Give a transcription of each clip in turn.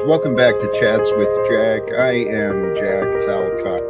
Welcome back to Chats with Jack. I am Jack Talcott.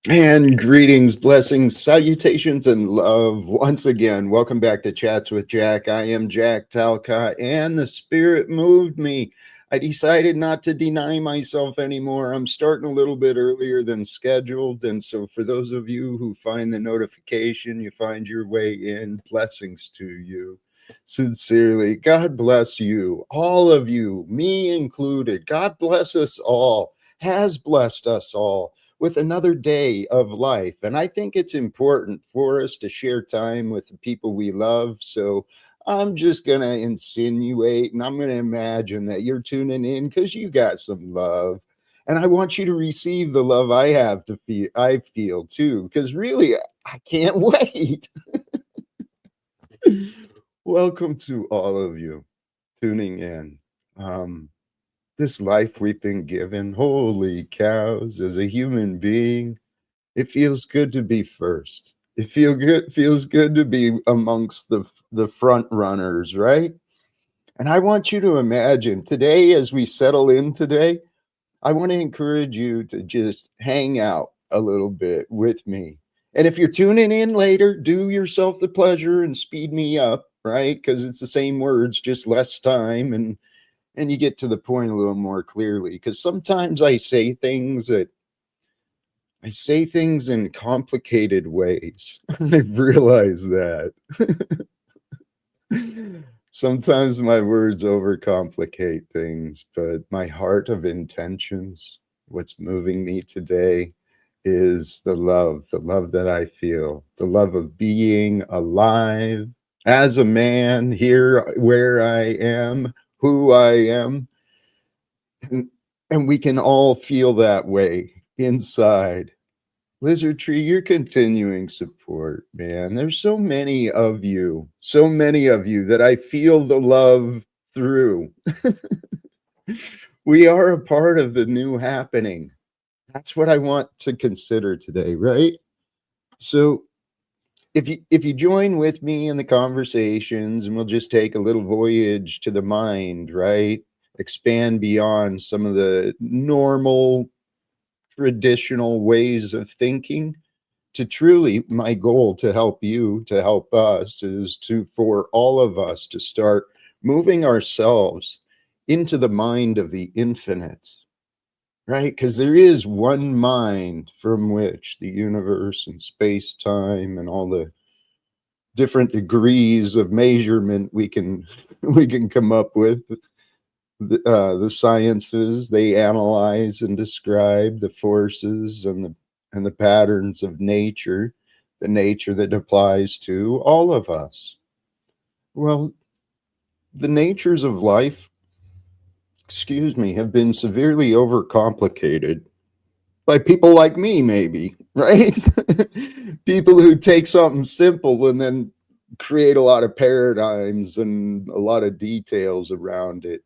And greetings, blessings, salutations, and love. Once again, welcome back to Chats with Jack. I am Jack Talcott, and the Spirit moved me. I decided not to deny myself anymore. I'm starting a little bit earlier than scheduled. And so for those of you who find the notification, you find your way in, blessings to you. Sincerely, God bless you, all of you, me included. God bless us all, has blessed us all with another day of life. And I think it's important for us to share time with the people we love. So I'm just going to insinuate and I'm going to imagine that you're tuning in because you got some love. And I want you to receive the love I have to feel, I feel too, because really, I can't wait. Welcome to all of you tuning in. This life we've been given, holy cows, as a human being, it feels good to be first. It feels good to be amongst the front runners, right? And I want you to imagine today, as we settle in today, I want to encourage you to just hang out a little bit with me. And if you're tuning in later, do yourself the pleasure and speed me up, right? Because it's the same words, just less time, and you get to the point a little more clearly. Because sometimes I say things in complicated ways. I've realized that. Sometimes my words overcomplicate things, but my heart of intentions, what's moving me today is the love that I feel, the love of being alive as a man here where I am, who I am. And we can all feel that way inside. Lizard Tree, you're continuing support, man. There's so many of you that I feel the love through. We are a part of the new happening. That's what I want to consider today, right? So if you join with me in the conversations, and we'll just take a little voyage to the mind, right? Expand beyond some of the normal traditional ways of thinking to truly, my goal to help you, to help us, is for all of us to start moving ourselves into the mind of the infinite, right? Because there is one mind from which the universe and space-time and all the different degrees of measurement we can come up with. The sciences, they analyze and describe the forces and the patterns of nature, the nature that applies to all of us. Well, the natures of life, have been severely overcomplicated by people like me, maybe, right? People who take something simple and then create a lot of paradigms and a lot of details around it.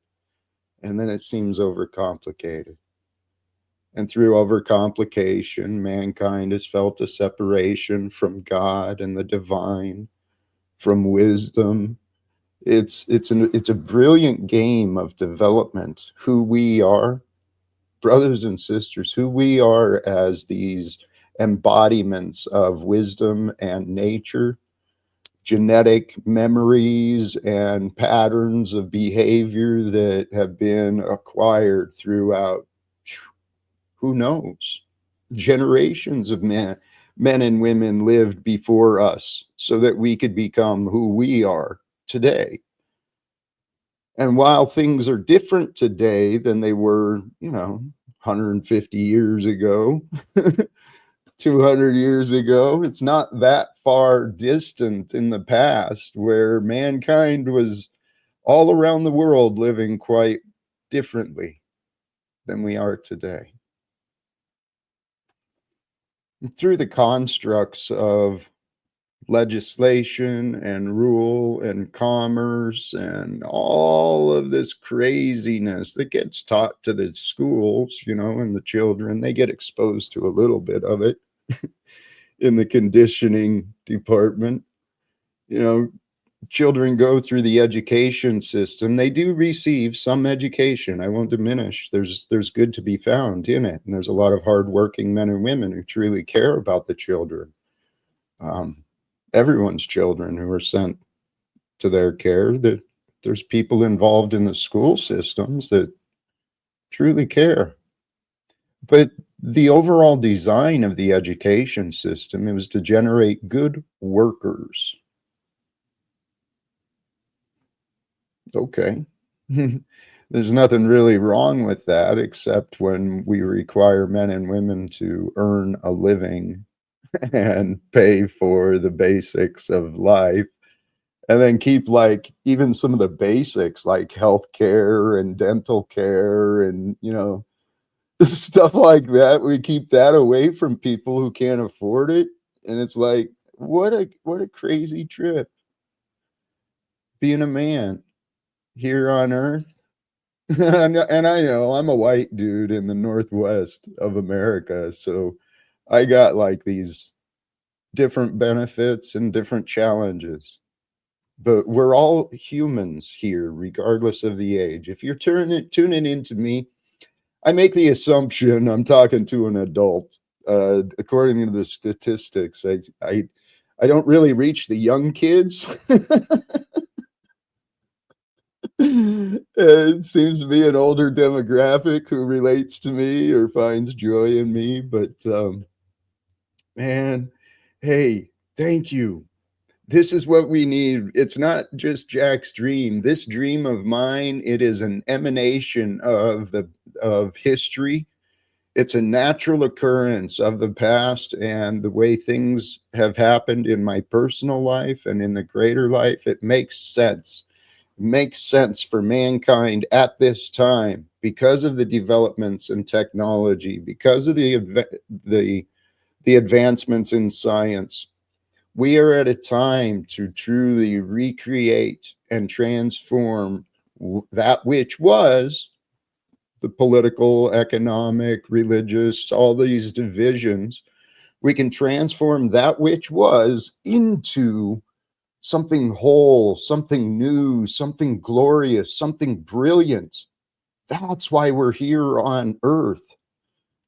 And then it seems overcomplicated. And through overcomplication, mankind has felt a separation from God and the divine, from wisdom. It's a brilliant game of development, who we are, brothers and sisters, who we are as these embodiments of wisdom and nature, genetic memories and patterns of behavior that have been acquired throughout, who knows, generations of men and women lived before us so that we could become who we are today. And while things are different today than they were, 150 years ago, 200 years ago, it's not that far distant in the past where mankind was all around the world living quite differently than we are today. Through the constructs of legislation and rule and commerce and all of this craziness that gets taught to the schools, and the children, they get exposed to a little bit of it in the conditioning department. You know, children go through the education system. They do receive some education. I won't diminish. There's good to be found in it, and there's a lot of hardworking men and women who truly care about the children. Everyone's children who are sent to their care. That there's people involved in the school systems that truly care. But the overall design of the education system, it was to generate good workers. Okay. There's nothing really wrong with that, except when we require men and women to earn a living and pay for the basics of life, and then keep, like, even some of the basics like healthcare and dental care and, stuff like that. We keep that away from people who can't afford it. And it's like, what a crazy trip being a man here on earth. And I know I'm a white dude in the Northwest of America, so I got like these different benefits and different challenges. But we're all humans here, regardless of the age. If you're tuning into me, I make the assumption I'm talking to an adult. According to the statistics, I don't really reach the young kids. It seems to be an older demographic who relates to me or finds joy in me. But man, hey, thank you. This is what we need. It's not just Jack's dream. This dream of mine, it is an emanation of history. It's a natural occurrence of the past and the way things have happened in my personal life and in the greater life. It makes sense. It makes sense for mankind at this time because of the developments in technology, because of the advancements in science. We are at a time to truly recreate and transform that which was the political, economic, religious, all these divisions. We can transform that which was into something whole, something new, something glorious, something brilliant. That's why we're here on earth,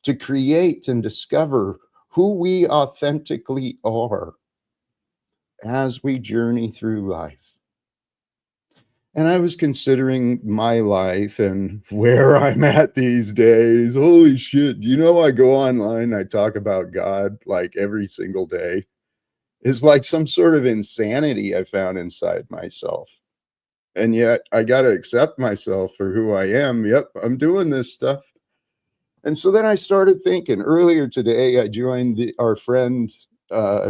to create and discover who we authentically are as we journey through life. And I was considering my life and where I'm at these days. Holy shit. Do you know I go online, I talk about God like every single day? It's like some sort of insanity I found inside myself. And yet I got to accept myself for who I am. Yep, I'm doing this stuff. And so then I started thinking. Earlier today, I joined our friend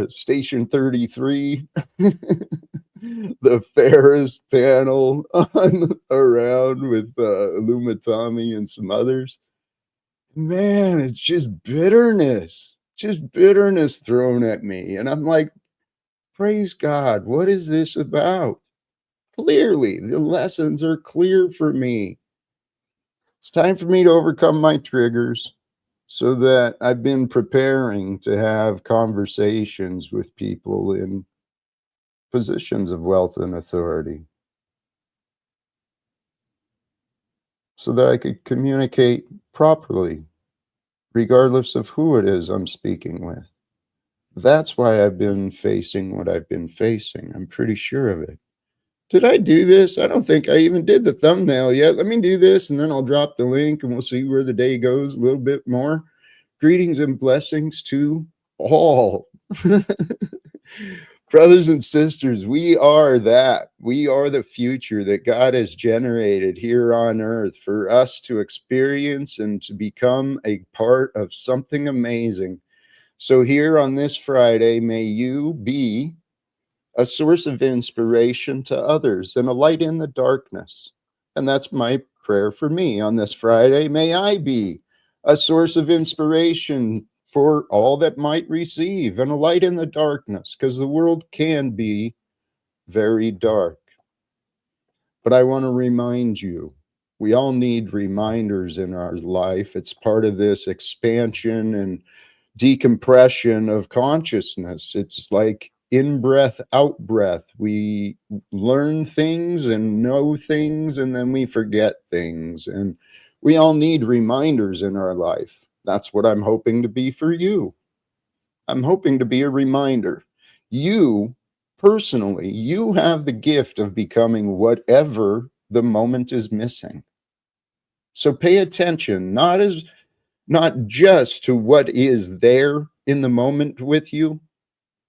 Station 33, the Ferris panel around with Illumitami and some others. Man, it's just bitterness thrown at me. And I'm like, praise God, what is this about? Clearly, the lessons are clear for me. It's time for me to overcome my triggers, so that I've been preparing to have conversations with people in positions of wealth and authority, so that I could communicate properly, regardless of who it is I'm speaking with. That's why I've been facing what I've been facing. I'm pretty sure of it. Did I do this? I don't think I even did the thumbnail yet. Let me do this, and then I'll drop the link, and we'll see where the day goes a little bit more. Greetings and blessings to all. Brothers and sisters, we are that. We are the future that God has generated here on earth for us to experience and to become a part of something amazing. So here on this Friday, may you be a source of inspiration to others and a light in the darkness. And that's my prayer for me on this Friday. May I be a source of inspiration for all that might receive, and a light in the darkness, because the world can be very dark. But I want to remind you, we all need reminders in our life. It's part of this expansion and decompression of consciousness. It's like in breath, out breath. We learn things and know things, and then we forget things. And we all need reminders in our life. That's what I'm hoping to be for you. I'm hoping to be a reminder. You, personally, you have the gift of becoming whatever the moment is missing. So pay attention, not just to what is there in the moment with you,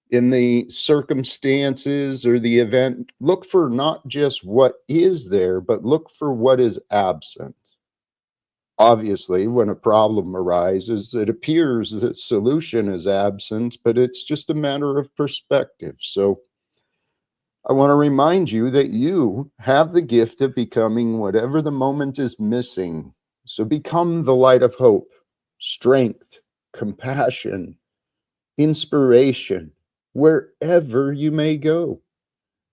in the circumstances or the event. Look for not just what is there, but look for what is absent. Obviously, when a problem arises, it appears that solution is absent, but it's just a matter of perspective. So I want to remind you that you have the gift of becoming whatever the moment is missing. So become the light of hope, strength, compassion, inspiration, wherever you may go.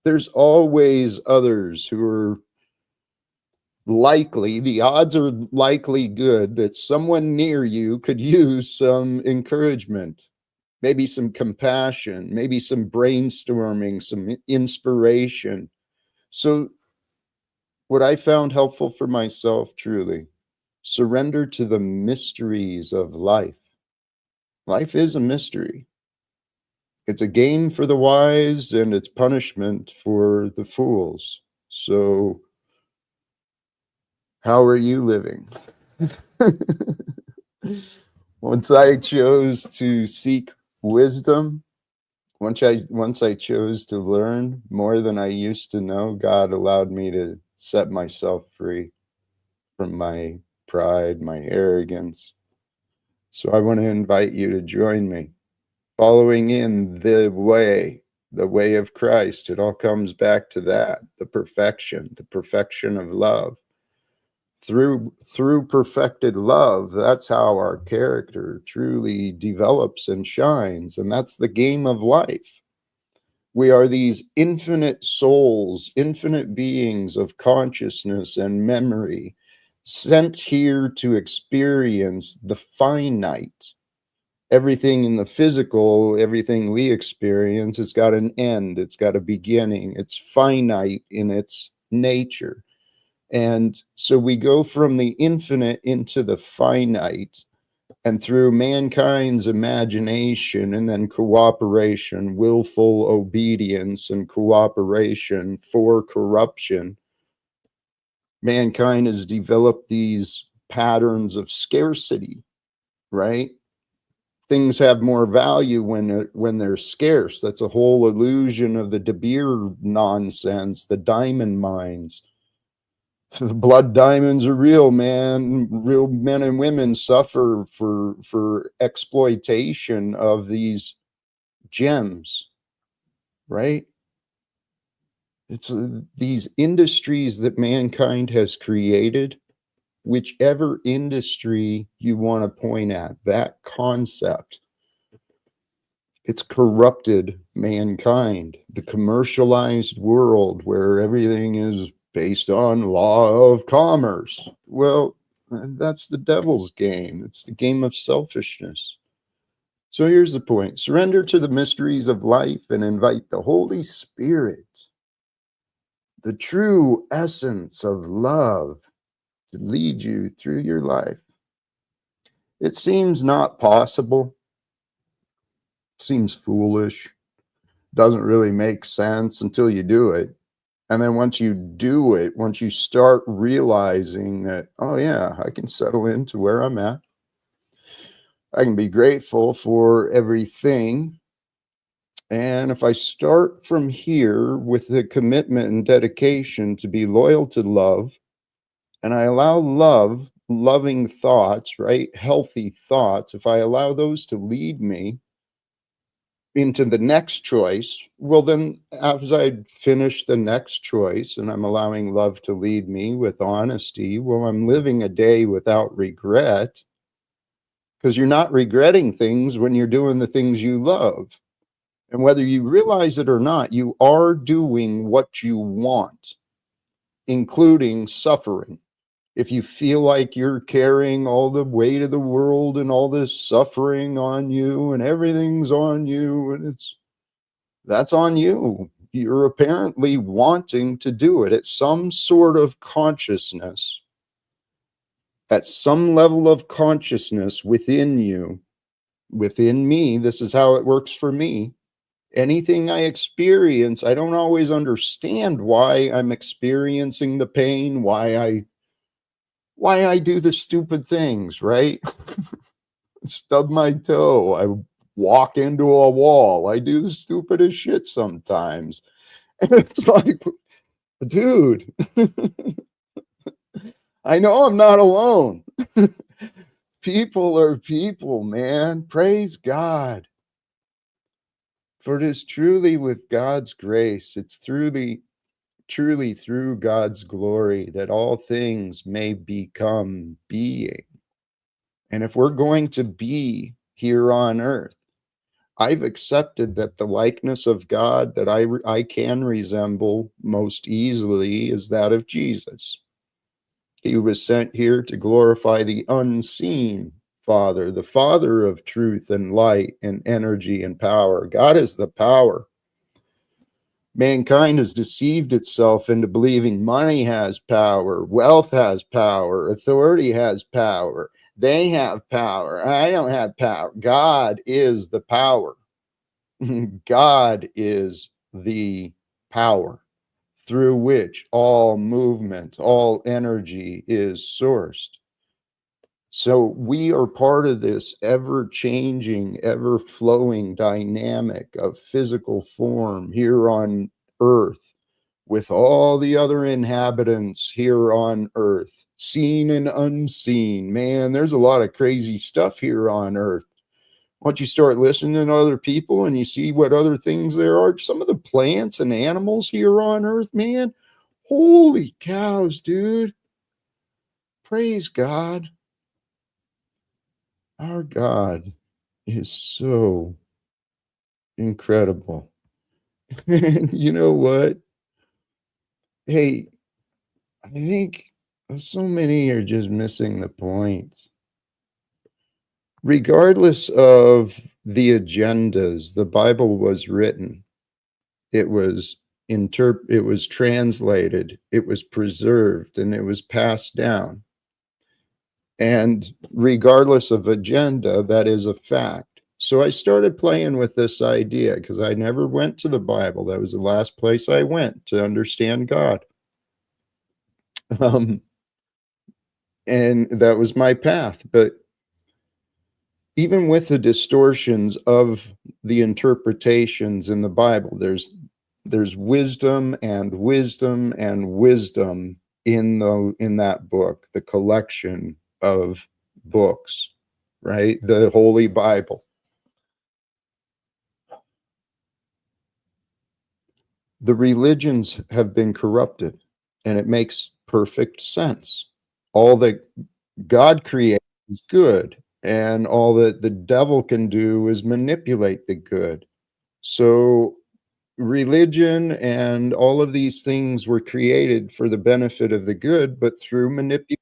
There's always others who are likely, the odds are likely good that someone near you could use some encouragement, maybe some compassion, maybe some brainstorming, some inspiration. So what I found helpful for myself, truly, surrender to the mysteries of life. Life is a mystery. It's a game for the wise and it's punishment for the fools. So how are you living? Once I chose to seek wisdom, once I chose to learn more than I used to know, God allowed me to set myself free from my pride, my arrogance. So I want to invite you to join me, following in the way of Christ. It all comes back to that, the perfection of love. Through perfected love, that's how our character truly develops and shines, and that's the game of life. We are these infinite souls, infinite beings of consciousness and memory, sent here to experience the finite. Everything in the physical, everything we experience, it's got an end, it's got a beginning, it's finite in its nature. And so we go from the infinite into the finite, and through mankind's imagination and then cooperation, willful obedience and cooperation for corruption, mankind has developed these patterns of scarcity, right? Things have more value when they're scarce. That's a whole illusion of the De Beer nonsense, the diamond mines. The blood diamonds are real, man. Real men and women suffer for exploitation of these gems, right? It's these industries that mankind has created, whichever industry you want to point at, that concept, it's corrupted mankind. The commercialized world where everything is based on law of commerce. Well, that's the devil's game. It's the game of selfishness. So here's the point. Surrender to the mysteries of life and invite the Holy Spirit, the true essence of love, to lead you through your life. It seems not possible. Seems foolish. Doesn't really make sense until you do it. And then once you do it, once you start realizing that, oh yeah, I can settle into where I'm at. I can be grateful for everything. And if I start from here with the commitment and dedication to be loyal to love, and I allow loving thoughts, right? Healthy thoughts, if I allow those to lead me into the next choice, well, then as I finish the next choice and I'm allowing love to lead me with honesty, well, I'm living a day without regret, because you're not regretting things when you're doing the things you love. And whether you realize it or not, you are doing what you want, including suffering. If you feel like you're carrying all the weight of the world and all this suffering on you and everything's on you, and that's on you. You're apparently wanting to do it at some sort of consciousness, at some level of consciousness within you, within me. This is how it works for me. Anything I experience, I don't always understand why I'm experiencing the pain, why I do the stupid things, right? Stub my toe, I walk into a wall, I do the stupidest shit sometimes. And it's like, dude, I know I'm not alone. People are people, man. Praise God. For it is truly with God's grace, it's truly through God's glory that all things may become being. And if we're going to be here on earth, I've accepted that the likeness of God that I can resemble most easily is that of Jesus. He was sent here to glorify the unseen Father, the Father of truth and light and energy and power. God is the power. Mankind has deceived itself into believing money has power, wealth has power, authority has power. They have power. I don't have power. God is the power. God is the power through which all movement, all energy is sourced. So we are part of this ever-changing, ever-flowing dynamic of physical form here on Earth with all the other inhabitants here on Earth, seen and unseen. Man, there's a lot of crazy stuff here on Earth. Once you start listening to other people and you see what other things there are, some of the plants and animals here on Earth, man, holy cows, dude. Praise God. Our God is so incredible. And you know what? Hey, I think so many are just missing the point. Regardless of the agendas, the Bible was written. It was it was translated, it was preserved, and it was passed down. And regardless of agenda, that is a fact. So I started playing with this idea because I never went to the Bible. That was the last place I went to understand God. And that was my path. But even with the distortions of the interpretations in the Bible, there's wisdom and wisdom and wisdom in that book, the collection of books, right? The Holy Bible. The religions have been corrupted, and it makes perfect sense. All that God created is good, and all that the devil can do is manipulate the good. So religion and all of these things were created for the benefit of the good, but through manipulation.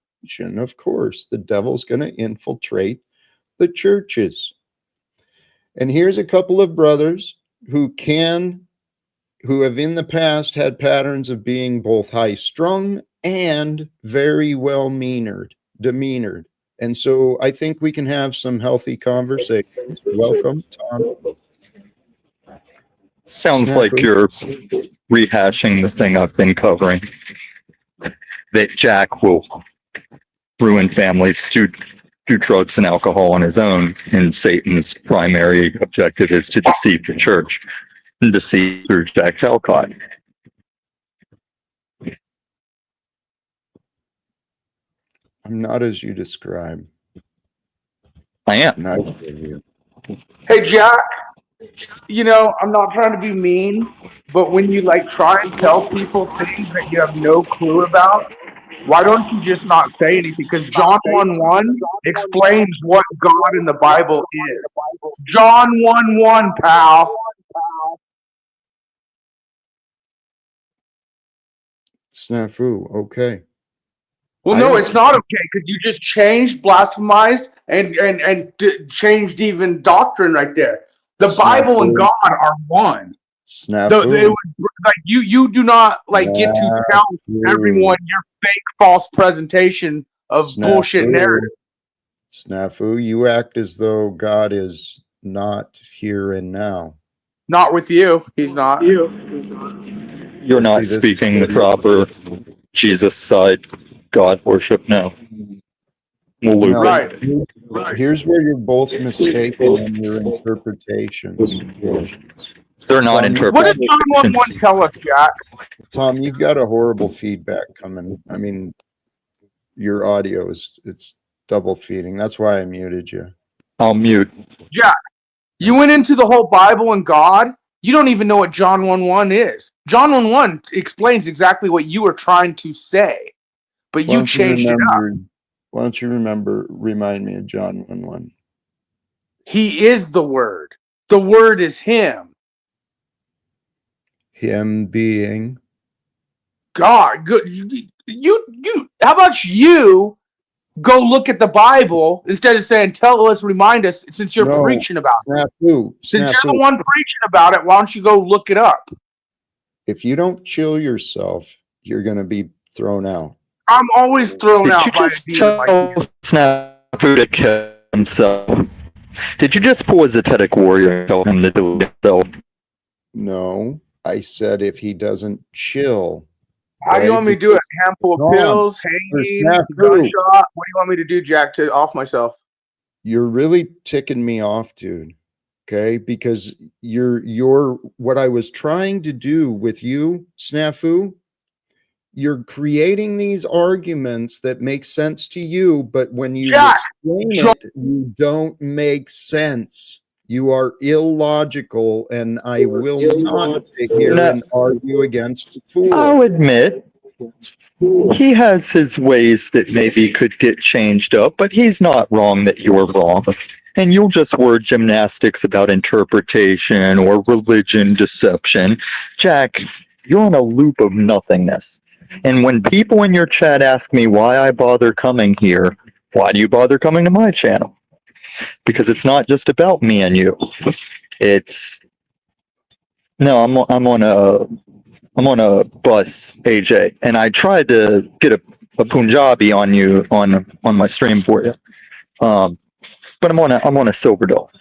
Of course, the devil's going to infiltrate the churches. And here's a couple of brothers who have in the past had patterns of being both high strung and very well demeanored. And so I think we can have some healthy conversations. Welcome, Tom. Sounds like you're rehashing the thing I've been covering. That Jack will ruin families, do drugs and alcohol on his own, and Satan's primary objective is to deceive the church and deceive through Jack Talcott. I'm not as you describe. I am. Hey, Jack, you know, I'm not trying to be mean, but when you try and tell people things that you have no clue about, Why don't you just not say anything? Because John 1:1 explains what God in the Bible is. John 1:1, pal. Snafu. Okay. Well, no, it's not okay because you just changed, blasphemized, and changed even doctrine right there. The Bible and God are one. Snafu. Like you do not like get to tell everyone your fake, false presentation of bullshit narrative. Snafu, you act as though God is not here and now. Not with you. He's not. You're not speaking the proper Jesus side God worship now. Right. Here's where you're both mistaken in your interpretations. They're not interpretations. What did John 1:1 tell us, Jack? Tom, you've got a horrible feedback coming. I mean, your audio it's double feeding. That's why I muted you. I'll mute. Jack, you went into the whole Bible and God. You don't even know what John 1:1 is. John 1:1 explains exactly what you were trying to say, but you changed it up. Why don't you remind me of John 1:1? He is the Word. The Word is Him. Him being God. Good. You. How about you go look at the Bible instead of saying, "Tell us, remind us," since you're preaching about it. Since you're the one preaching about it, why don't you go look it up? If you don't chill yourself, you're going to be thrown out. I'm always thrown out by a demon like you. Snafu to kill himself. Did you just pull a Zetetic warrior and tell him to do it himself? No, I said if he doesn't chill. How do you want me to do it? A handful of pills, hanging, gunshot? What do you want me to do, Jack, to off myself? You're really ticking me off, dude. Okay, because you're what I was trying to do with you, Snafu. You're creating these arguments that make sense to you, but when you explain it, you don't make sense. You are illogical, and I will not sit here and argue against the fool. I'll admit, he has his ways that maybe could get changed up, but he's not wrong that you're wrong. And you'll just word gymnastics about interpretation or religion deception. Jack, you're in a loop of nothingness. And when people in your chat ask me why I bother coming here, why do you bother coming to my channel? Because it's not just about me and you. I'm on a bus, AJ, and I tried to get a Punjabi on you on my stream for you. But I'm on a silver doll.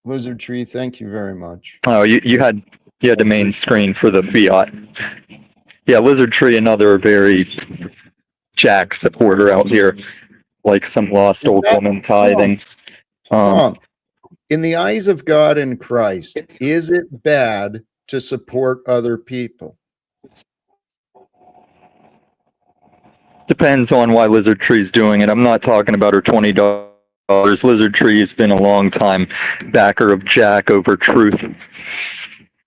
Lizard Tree, thank you very much. Oh, you had the main screen for the Fiat. Yeah, Lizard Tree, another very Jack supporter out here, like some lost old woman tithing. In the eyes of God and Christ, is it bad to support other people? Depends on why Lizard Tree's doing it. I'm not talking about her $20. Lizard Tree has been a long time backer of Jack over truth. And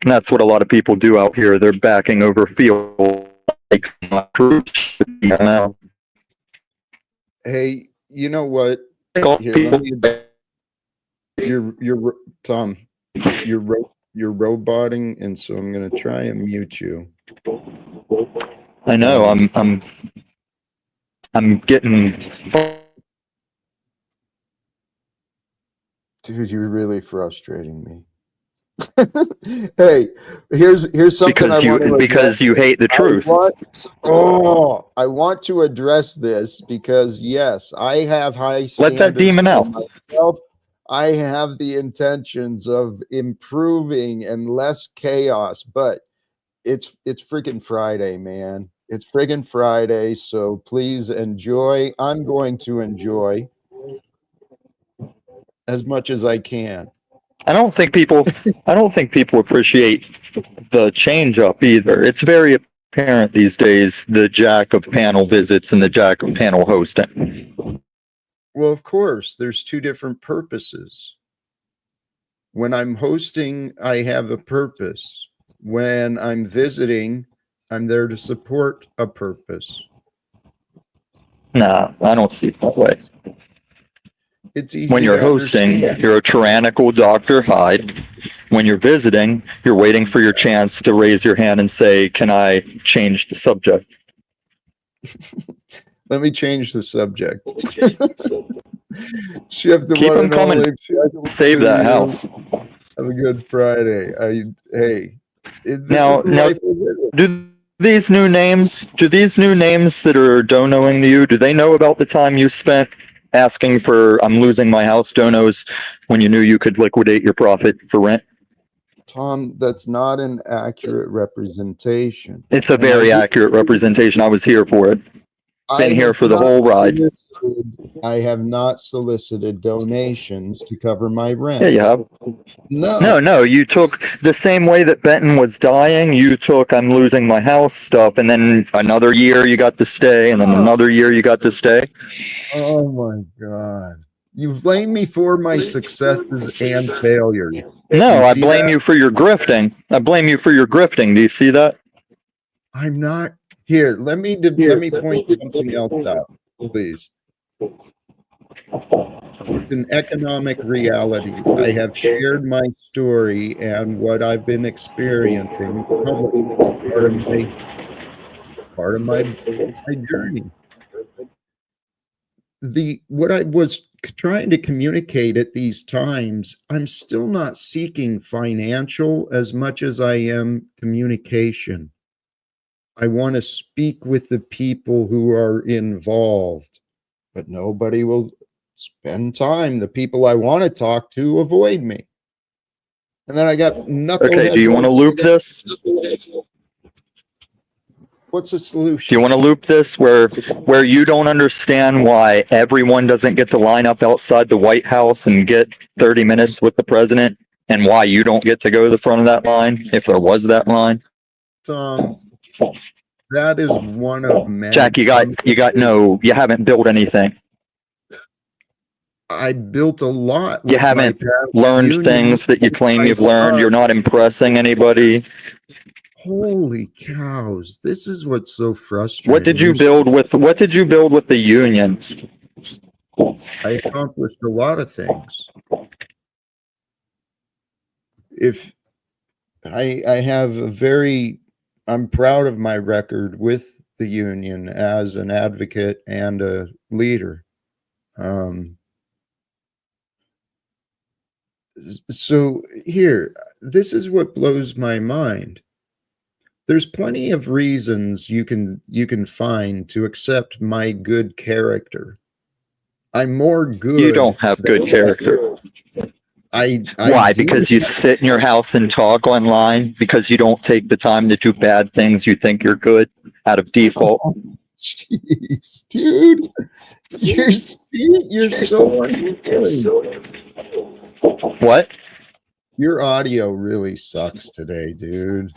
that's what a lot of people do out here. They're backing over feel like truth. Hey, you know what? You're Tom. You're roboting, and so I'm gonna try and mute you. I know. I'm getting. Dude, you're really frustrating me. Hey, here's something because you hate the truth. I want to address this because yes, I have high standards. Let that demon out. Myself. I have the intentions of improving and less chaos, but it's freaking Friday, man. It's friggin' Friday, so please enjoy. I'm going to enjoy as much as I can. I don't think people appreciate the change up either. It's very apparent these days, the Jack of panel visits and the Jack of panel hosting. Well, of course, there's two different purposes. When I'm hosting, I have a purpose. When I'm visiting, I'm there to support a purpose. Nah, I don't see it that way. It's easy When you're to hosting, understand. you're a tyrannical Dr. Hyde. When you're visiting, you're waiting for your chance to raise your hand and say, "Can I change the subject?" Let me change the subject. Shift the Keep one them and coming. only. Save that house. Have a good Friday. Hey, this Now, is the life we're living. do these new names that are donoing to you, do they know about the time you spent asking for "I'm losing my house" donos when you knew you could liquidate your profit for rent? Tom, that's not an accurate representation. It's a very accurate representation. I was here for it. Been here for the whole ride. I have not solicited donations to cover my rent. Yeah, you have. No, you took the same way that Benton was dying. You took "I'm losing my house" stuff, and then another year you got to stay, and then another year you got to stay. Oh my God. You blame me for my successes and failures. No, I blame you for your grifting. Do you see that? I'm not here. Let me point something else out, please. It's an economic reality. I have shared my story and what I've been experiencing publicly, part of my journey. What I was trying to communicate at these times, I'm still not seeking financial as much as I am communication. I want to speak with the people who are involved, but nobody will spend time. The people I want to talk to avoid me. And then I got knuckleheads. Okay, do you want to loop this? What's the solution? Do you want to loop this where you don't understand why everyone doesn't get to line up outside the White House and get 30 minutes with the president, and why you don't get to go to the front of that line if there was that line? That is one of many. Jack, you haven't built anything. I built a lot. You haven't learned things that you claim you've learned. You're not impressing anybody. Holy cows. This is what's so frustrating. What did you build with the union? I accomplished a lot of things. If I have I'm proud of my record with the union as an advocate and a leader. So here, this is what blows my mind. There's plenty of reasons you can find to accept my good character. I'm more good. You don't have good character. Why? Because you sit in your house and talk online? Because you don't take the time to do bad things you think you're good out of default? Jeez, dude. You're so unfair. What? Your audio really sucks today, dude.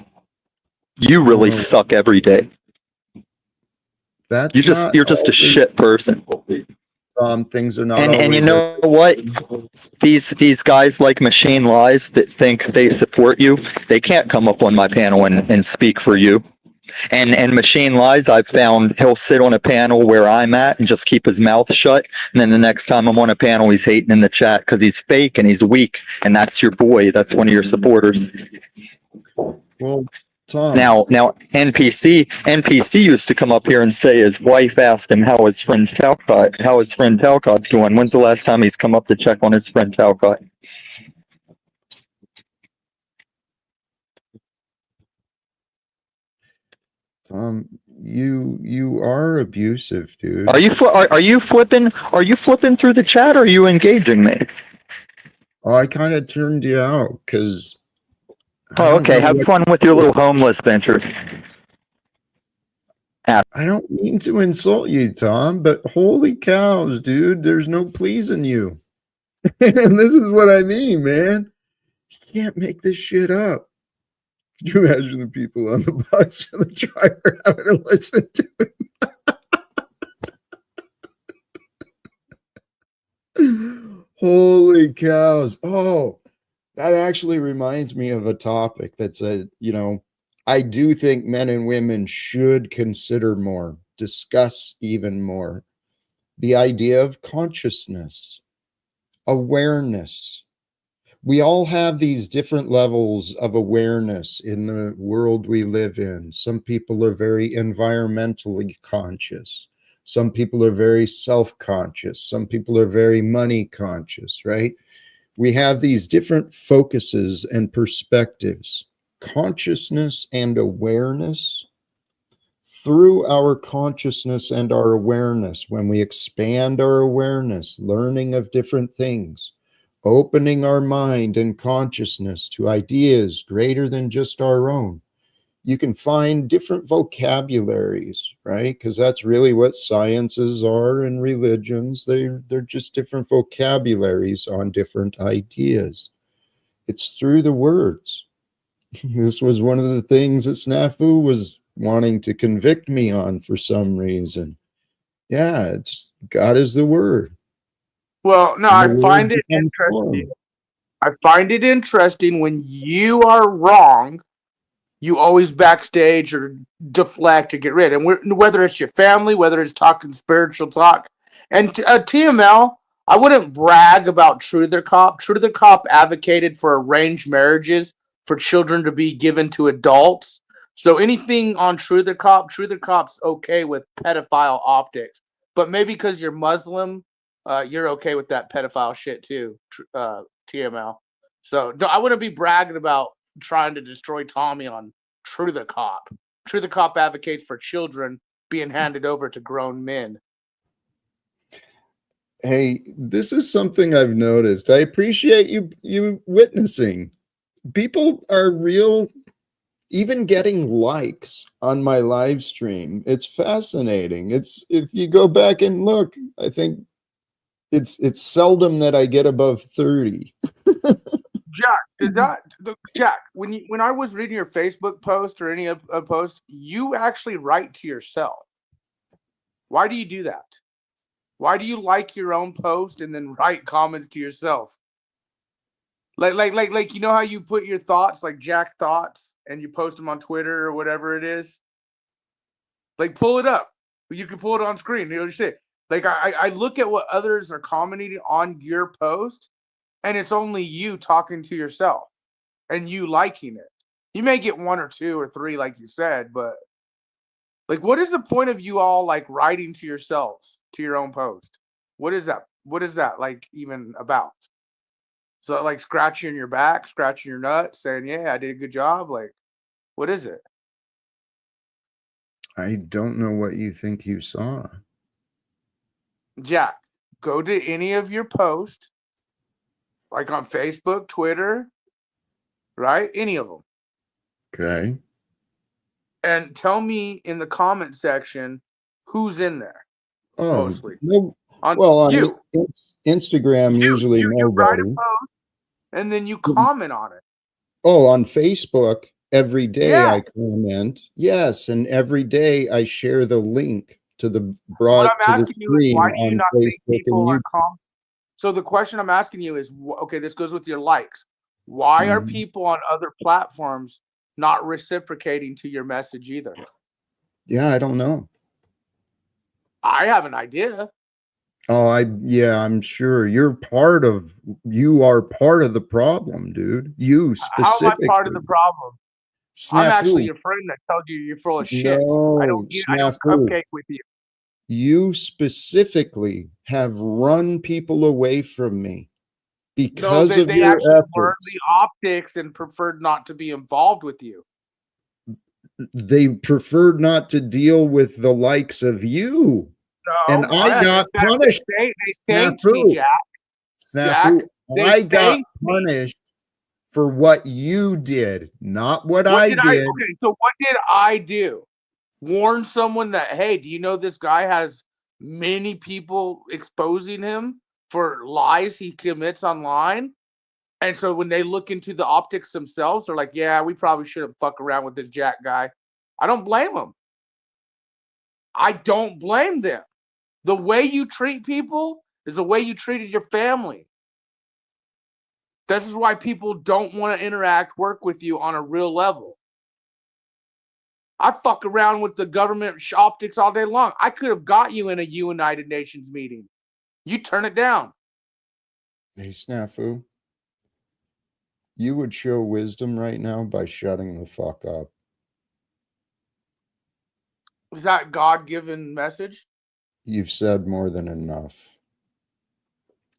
You really suck every day. You're just a shit person. Things are not. And you know what? These guys like Machine Lies that think they support you, they can't come up on my panel and speak for you. And Machine Lies, I've found he'll sit on a panel where I'm at and just keep his mouth shut. And then the next time I'm on a panel, he's hating in the chat because he's fake and he's weak. And that's your boy. That's one of your supporters. Well, Tom. Now NPC used to come up here and say his wife asked him how his friend Talcott's doing. When's the last time he's come up to check on his friend Talcott? Tom, you are abusive, dude. Are you flipping through the chat, or are you engaging me? Oh, I kind of turned you out because. Oh, okay. Have fun with your little homeless venture. I don't mean to insult you, Tom, but holy cows, dude, there's no pleasing you. And this is what I mean, man. You can't make this shit up. Could you imagine the people on the bus and the driver having to listen to it? Holy cows. Oh, that actually reminds me of a topic that's I do think men and women should consider more, discuss even more the idea of consciousness, awareness. We all have these different levels of awareness in the world we live in. Some people are very environmentally conscious. Some people are very self-conscious. Some people are very money conscious, right? We have these different focuses and perspectives. Consciousness and awareness, through our consciousness and our awareness, when we expand our awareness, learning of different things, opening our mind and consciousness to ideas greater than just our own, you can find different vocabularies, right? Because that's really what sciences are and religions. They're just different vocabularies on different ideas. It's through the words. This was one of the things that Snafu was wanting to convict me on for some reason. Yeah, it's God is the word. Well, no, And the I word find it becomes interesting. form. I find it interesting when you are wrong, you always backstage or deflect or get rid. And whether it's your family, whether it's talking spiritual talk, and TML, I wouldn't brag about True to Their Cop. True to Their Cop advocated for arranged marriages for children to be given to adults. So anything on True to Their Cop's okay with pedophile optics. But maybe because you're Muslim, you're okay with that pedophile shit too, TML. So no, I wouldn't be bragging about trying to destroy Tommy on True the Cop. True the Cop advocates for children being handed over to grown men. Hey, this is something I've noticed. I appreciate you witnessing. People are real, even getting likes on my live stream. It's fascinating. It's, if you go back and look, I think it's seldom that I get above 30. Jack? When I was reading your Facebook post or any post, you actually write to yourself. Why do you do that? Why do you like your own post and then write comments to yourself? Like you know how you put your thoughts, like Jack thoughts, and you post them on Twitter or whatever it is. Like pull it up. You can pull it on screen. You know shit. Like I look at what others are commenting on your post, and it's only you talking to yourself and you liking it. You may get one or two or three, like you said, but like, what is the point of you all like writing to yourselves to your own post? What is that? What is that like even about? So like scratching your back, scratching your nuts, saying, "Yeah, I did a good job." Like, what is it? I don't know what you think you saw. Jack, go to any of your posts, like on Facebook, Twitter, right? Any of them. Okay. And tell me in the comment section who's in there Oh, mostly. no. On Well, on you. Instagram, usually You write a nobody. post and then you comment on it. Oh, on Facebook, every day Yeah. I comment. Yes, and every day I share the link to the What brought to I'm the asking you is why stream do you on not think Facebook people and are YouTube. So the question I'm asking you is, okay, this goes with your likes. Why are Mhm. people on other platforms not reciprocating to your message either? Yeah, I don't know. I have an idea. Oh, yeah, I'm sure you are part of the problem, dude. You How am I part of specifically. the problem? I'm actually Snafu. your friend that tells you you're full of shit. No, I don't snafu. cupcake with you. You specifically have run people away from me No, because of they your actually learned efforts. the optics and preferred not to be involved with you. They preferred not to deal with the likes of you. And No, I got in fact, punished. they thanked me, Snafu. Jack, Snafu. they I got thanked me. punished for what you did, not what What I did I? did. Okay, so what did I do? Warn someone that, hey, do you know this guy has many people exposing him for lies he commits online? And so when they look into the optics themselves, they're like, yeah, we probably shouldn't fuck around with this Jack guy. I don't blame them. I don't blame them. The way you treat people is the way you treated your family. This is why people don't want to interact, work with you on a real level. I fuck around with the government optics all day long. I could have got you in a United Nations meeting. You turn it down. Hey, Snafu, you would show wisdom right now by shutting the fuck up. Is that God-given message? You've said more than enough.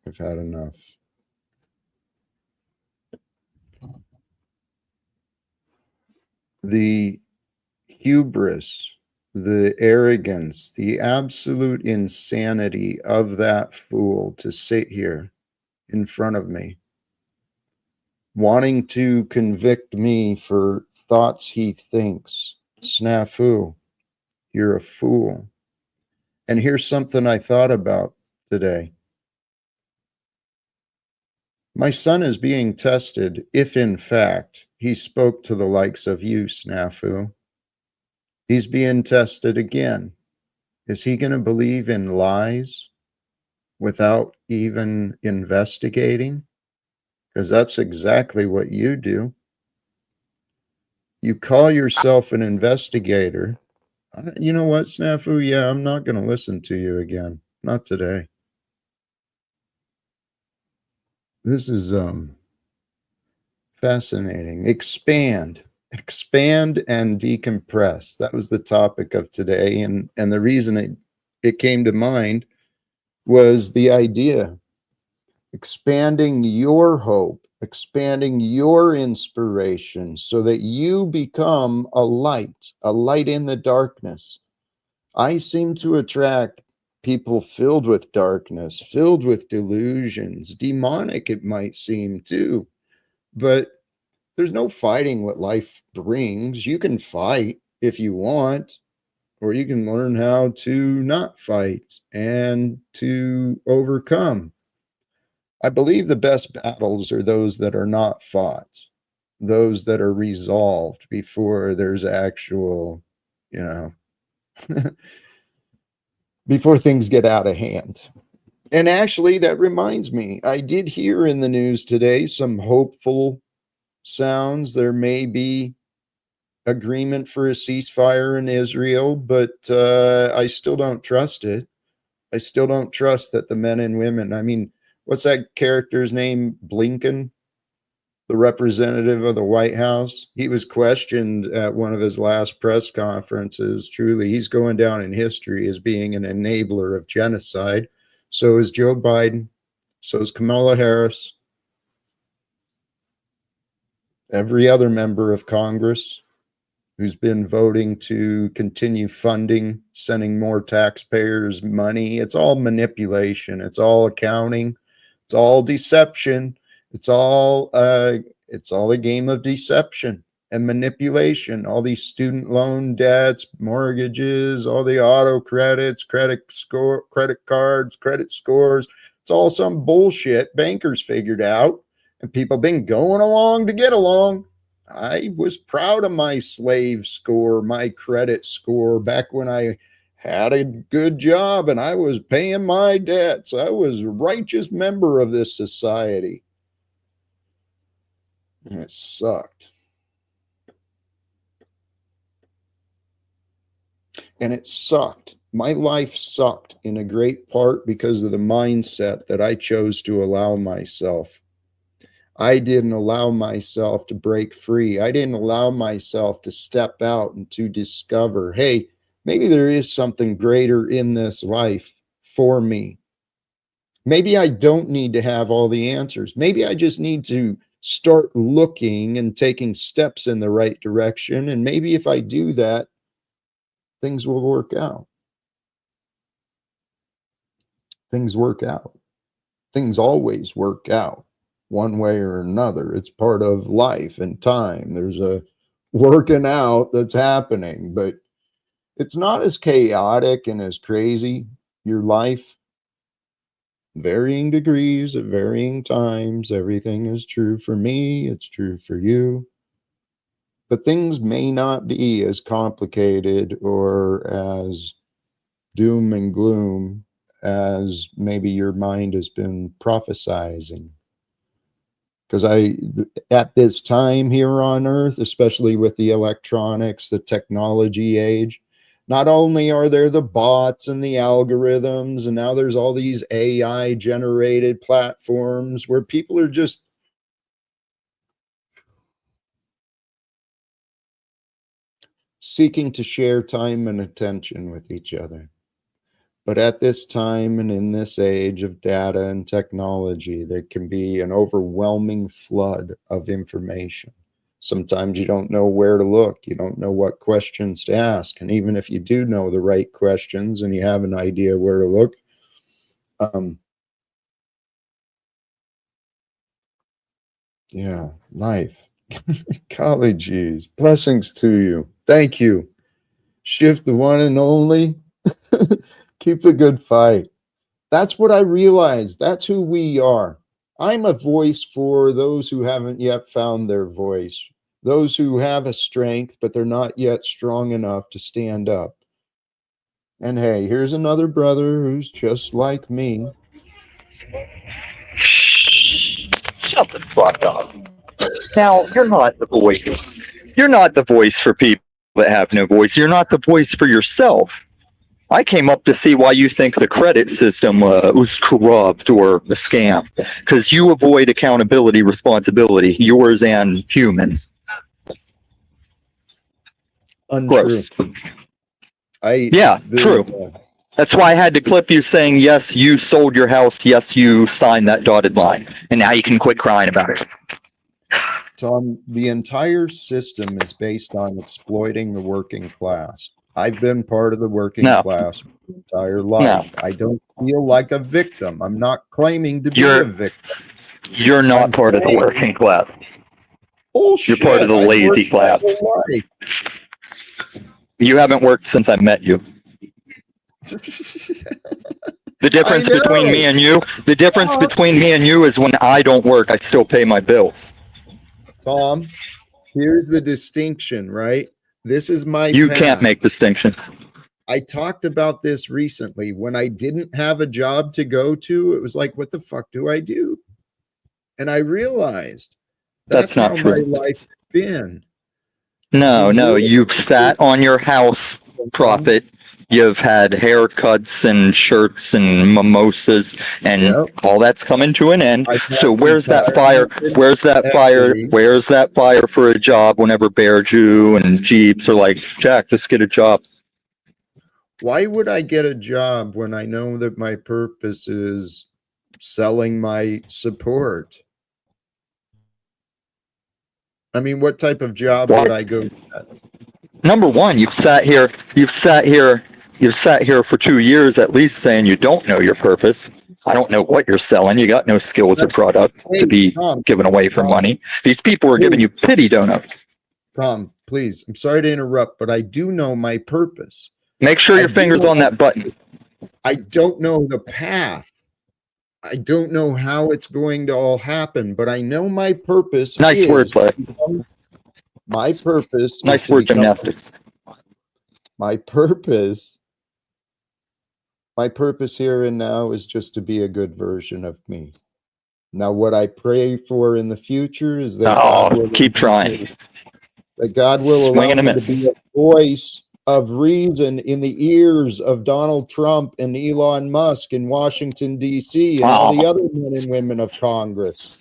I've had enough. The hubris, the arrogance, the absolute insanity of that fool to sit here in front of me, wanting to convict me for thoughts he thinks. Snafu, you're a fool. And here's something I thought about today. My son is being tested if, in fact, he spoke to the likes of you, Snafu. He's being tested again. Is he going to believe in lies without even investigating? Because that's exactly what you do. You call yourself an investigator. You know what, Snafu? Yeah, I'm not going to listen to you again. Not today. This is fascinating. Expand and decompress. That was the topic of today. And the reason it came to mind was the idea expanding your hope, expanding your inspiration so that you become a light in the darkness. I seem to attract people filled with darkness, filled with delusions, demonic it might seem too. But there's no fighting what life brings. You can fight if you want, or you can learn how to not fight and to overcome. I believe the best battles are those that are not fought, those that are resolved before there's actual, before things get out of hand. And actually, that reminds me, I did hear in the news today some hopeful sounds. There may be agreement for a ceasefire in Israel, but I still don't trust it. I still don't trust that the men and women, I mean, what's that character's name? Blinken, the representative of the White House. He was questioned at one of his last press conferences. Truly, he's going down in history as being an enabler of genocide. So is Joe Biden. So is Kamala Harris. Every other member of Congress who's been voting to continue funding, sending more taxpayers money. It's all manipulation. It's all accounting. It's all deception. It's all a game of deception and manipulation. All these student loan debts, mortgages, all the auto credits, credit cards, credit scores. It's all some bullshit bankers figured out, and people been going along to get along. I was proud of my slave score, my credit score back when I had a good job and I was paying my debts. I was a righteous member of this society. And it sucked. And it sucked. My life sucked in a great part because of the mindset that I chose to allow myself. I didn't allow myself to break free. I didn't allow myself to step out and to discover, hey, maybe there is something greater in this life for me. Maybe I don't need to have all the answers. Maybe I just need to start looking and taking steps in the right direction. And maybe if I do that, things will work out. Things work out. Things always work out. One way or another. It's part of life and time. There's a working out that's happening, but it's not as chaotic and as crazy. Your life, varying degrees at varying times. Everything is true for me. It's true for you. But things may not be as complicated or as doom and gloom as maybe your mind has been prophesizing. Because at this time here on Earth, especially with the electronics, the technology age, not only are there the bots and the algorithms, and now there's all these AI generated platforms where people are just seeking to share time and attention with each other. But at this time and in this age of data and technology, there can be an overwhelming flood of information. Sometimes you don't know where to look. You don't know what questions to ask. And even if you do know the right questions and you have an idea where to look, yeah, life. Golly geez. Blessings to you. Thank you. Shift the one and only. Keep the good fight. That's what I realized. That's who we are. I'm a voice for those who haven't yet found their voice, those who have a strength, but they're not yet strong enough to stand up. And hey, here's another brother who's just like me. Shut the fuck up. Now, you're not the voice. You're not the voice for people that have no voice. You're not the voice for yourself. I came up to see why you think the credit system was corrupt or a scam. Because you avoid accountability, responsibility, yours and humans. Untrue. Gross. True. That's why I had to clip you saying, yes, you sold your house. Yes, you signed that dotted line. And now you can quit crying about it. Tom, the entire system is based on exploiting the working class. I've been part of the working class my entire life. I don't feel like a victim. I'm not claiming to be a victim. You're not part of the working class. Bullshit. You're part of the lazy class. You haven't worked since I met you. The difference between me and you, is when I don't work, I still pay my bills. Tom, here's the distinction, right? This is my You path. Can't make distinctions. I talked about this recently. When I didn't have a job to go to, it was like, what the fuck do I do? And I realized that's not how true. My life's been. No, you've sat on your house profit. You've had haircuts and shirts and mimosas, and all that's coming to an end. So where's that fire? Where's that fire? Where's that fire for a job whenever Bear Jew and Jeeps are like, Jack, just get a job? Why would I get a job when I know that my purpose is selling my support? I mean, what type of job would I go get? Number one, you've sat here for 2 years at least saying you don't know your purpose. I don't know what you're selling. You got no skills or product to be given away for money. These people are giving you pity donuts. Tom, please, I'm sorry to interrupt, but I do know my purpose. Make sure your finger's on that button. I don't know the path. I don't know how it's going to all happen, but I know my purpose. Nice wordplay. My purpose. Nice word gymnastics. My purpose here and now is just to be a good version of me. Now, what I pray for in the future is that keep trying. That God will allow me to be a voice of reason in the ears of Donald Trump and Elon Musk in Washington, D.C. and all the other men and women of Congress.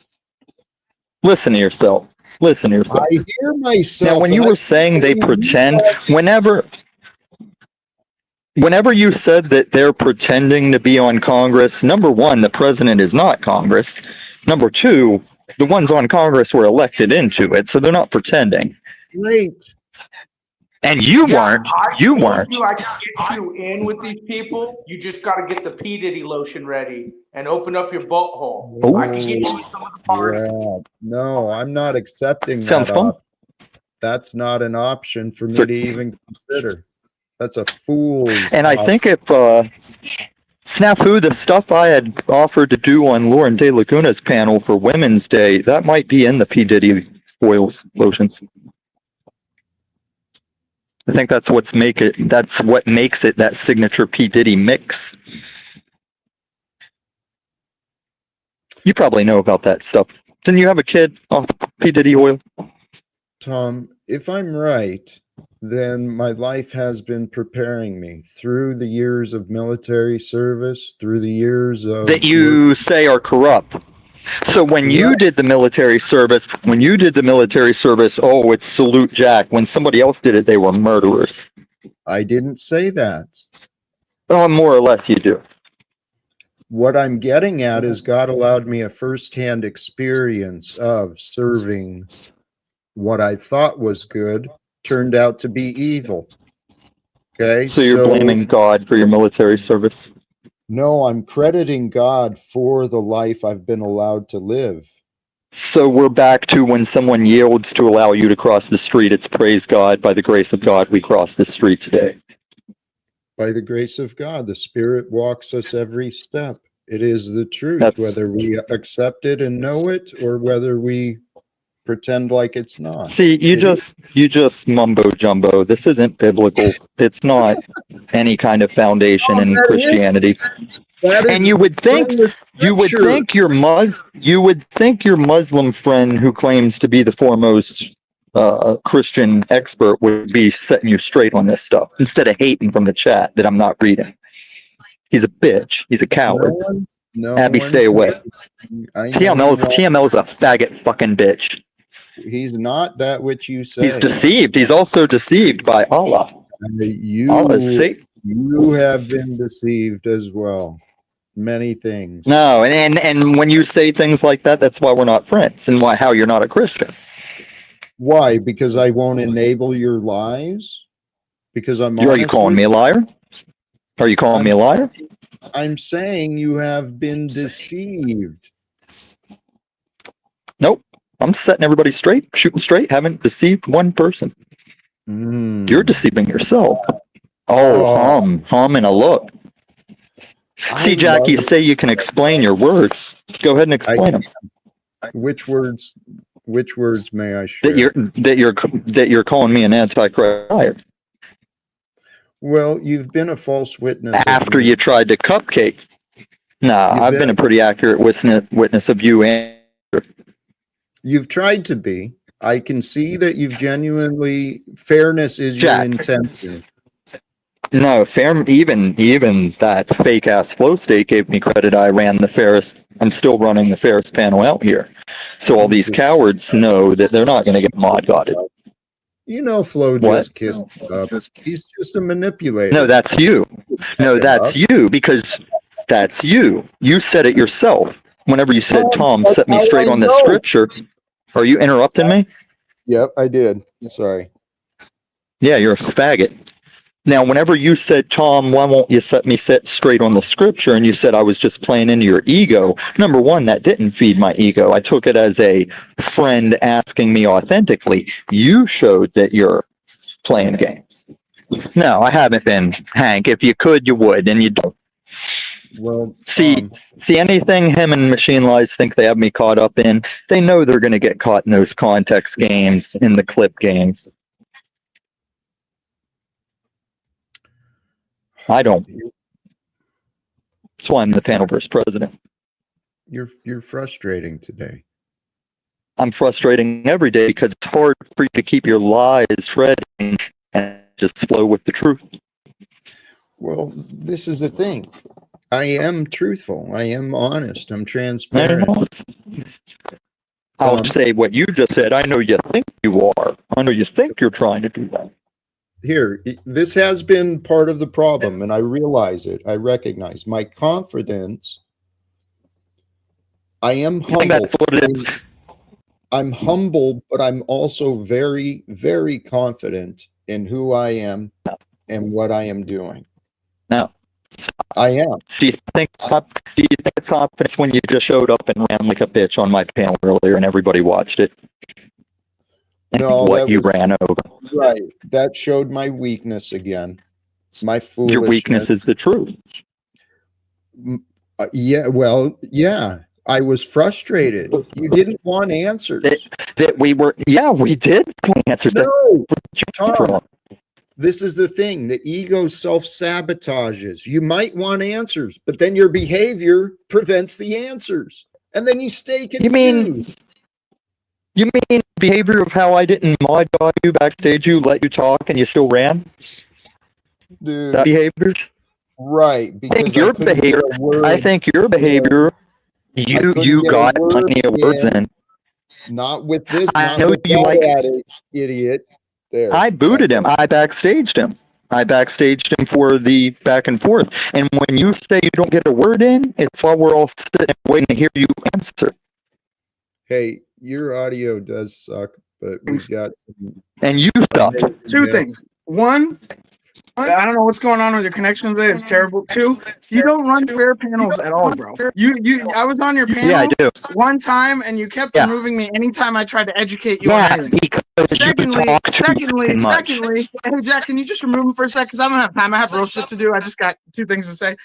Listen to yourself. I hear myself. Now, when you were saying they pretend, whenever you said that they're pretending to be on Congress, number one, the president is not Congress. Number two, the ones on Congress were elected into it, so they're not pretending. Great. And you weren't. You weren't. I can get you in with these people. You just got to get the P. Diddy lotion ready and open up your butthole. Oh, I can get you in some of the parties. Yeah. No, I'm not accepting Sounds that. fun. That's not an option for me to even consider. That's a fool's And I think if Snafu, the stuff I had offered to do on Lauren De Laguna's panel for Women's Day, that might be in the P. Diddy oils lotions. I think that's what makes it that signature P. Diddy mix. You probably know about that stuff. Didn't you have a kid off P. Diddy oil? Tom, if I'm right, then my life has been preparing me through the years of military service, through the years of That you say are corrupt. So when you did the military service, oh, it's salute Jack. When somebody else did it, they were murderers. I didn't say that. Oh, more or less you do. What I'm getting at is God allowed me a firsthand experience of serving what I thought was good turned out to be evil. Okay. So you're blaming God for your military service? No, I'm crediting God for the life I've been allowed to live. So we're back to when someone yields to allow you to cross the street. It's praise God. By the grace of God, we cross the street today. By the grace of God, the Spirit walks us every step. It is the truth, whether we accept it and know it, or whether we pretend like it's not. See, you just mumbo jumbo. This isn't biblical. It's not any kind of foundation in Christianity. And you would think your Muslim friend who claims to be the foremost Christian expert would be setting you straight on this stuff instead of hating from the chat that I'm not reading. He's a bitch. He's a coward. Abby, stay away. TML is a faggot fucking bitch. He's not that which you say. He's deceived. He's also deceived by Allah. Allah is Satan. You have been deceived as well. Many things. No, and when you say things like that, that's why we're not friends, and how you're not a Christian. Why? Because I won't enable your lies? Because I'm honest. Are you calling me a liar? Are you calling me a liar? I'm saying you have been deceived. Nope. I'm setting everybody straight, shooting straight, haven't deceived one person. You're deceiving yourself. Hum and a look. See, Jack, you say you can explain your words. Go ahead and explain them. Which words may I share? That you're calling me an antichrist liar. Well, you've been a false witness. After you tried to cupcake. I've been a pretty accurate witness of you. And you've tried to be. I can see that you've genuinely. Fairness is your intention. No, even that fake ass flow state gave me credit. I ran the fairest. I'm still running the fairest panel out here. So all these cowards know that they're not going to get mod godded. You know, Flo just kissed up. He's just a manipulator. No, that's you. No, that's you, because that's you. You said it yourself. Whenever you said, Tom, set me straight on the scripture. Are you interrupting me? Yep, I did. Sorry. Yeah, you're a faggot. Now, whenever you said, Tom, why won't you set me straight on the scripture, and you said I was just playing into your ego, number one, that didn't feed my ego. I took it as a friend asking me authentically. You showed that you're playing games. No, I haven't been, Hank. If you could, you would, and you don't. Well, see anything him and Machine Lies think they have me caught up in, they know they're going to get caught in those context games, in the clip games. I don't. That's why I'm the Panelverse president. You're frustrating today. I'm frustrating every day because it's hard for you to keep your lies shredding and just flow with the truth. Well, this is the thing. I am truthful. I am honest. I'm transparent. I'll say what you just said. I know you think you are. I know you think you're trying to do that. Here, this has been part of the problem, and I realize it. I recognize my confidence. I am humble. That's what it is. I'm humble, but I'm also very, very confident in who I am and what I am doing. No. I am. Do you think it's confidence when you just showed up and ran like a bitch on my panel earlier and everybody watched it? No, what you ran over. Right. That showed my weakness again. My foolishness. Your weakness is the truth. Yeah. Well, yeah. I was frustrated. You didn't want answers. We did want answers. No, Tom, this is the thing. The ego self-sabotages. You might want answers, but then your behavior prevents the answers. And then you stay confused. You mean behavior of how I didn't mod you, backstage you, let you talk, and you still ran? Dude, That behavior? right, I think because your behavior. I think your behavior. You get a got word plenty of words in. Not with this, I not know with you like. that idiot. There. I booted him. I backstaged him. I backstaged him for the back and forth. And when you say you don't get a word in, it's while we're all sitting waiting to hear you answer. Hey, your audio does suck, but we've got some. And you suck. Two things. One, I don't know what's going on with your connection today. It's terrible. Two, you don't run fair panels at all, bro. I was on your panel Yeah, I do. one time, and you kept removing me anytime I tried to educate you on anything. Because Secondly, you talk too much. hey Jack, can you just remove him for a sec? Because I don't have time. I have real shit to do. I just got two things to say.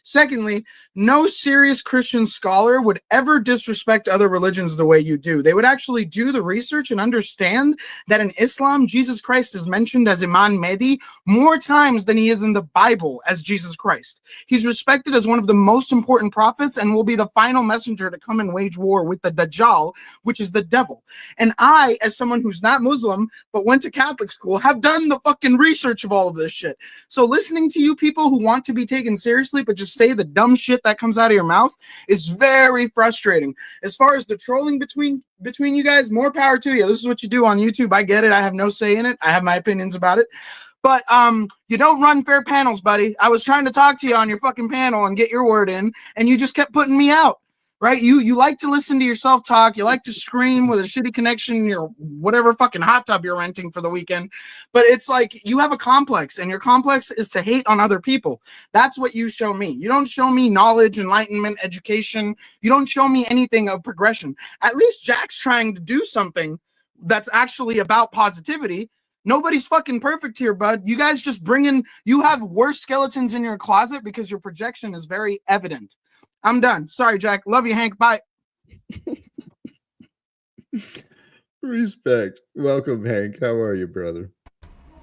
Secondly, no serious Christian scholar would ever disrespect other religions the way you do. They would actually do the research and understand that in Islam, Jesus Christ is mentioned as Imam Mahdi more times than he is in the Bible as Jesus Christ. He's respected as one of the most important prophets and will be the final messenger to come and wage war with the Dajjal, which is the devil. And I, as someone who's not Muslim, but went to Catholic school, have done the fucking research of all of this shit. So listening to you people who want to be taken seriously, but just say the dumb shit that comes out of your mouth is very frustrating. As far as the trolling between you guys, more power to you. This is what you do on YouTube. I get it. I have no say in it. I have my opinions about it. But you don't run fair panels, buddy. I was trying to talk to you on your fucking panel and get your word in, and you just kept putting me out. Right? You like to listen to yourself talk. You like to scream with a shitty connection in your whatever fucking hot tub you're renting for the weekend. But it's like you have a complex, and your complex is to hate on other people. That's what you show me. You don't show me knowledge, enlightenment, education. You don't show me anything of progression. At least Jack's trying to do something that's actually about positivity. Nobody's fucking perfect here, bud. You guys just you have worse skeletons in your closet because your projection is very evident. I'm done. Sorry, Jack. Love you, Hank. Bye. Respect. Welcome, Hank. How are you, brother?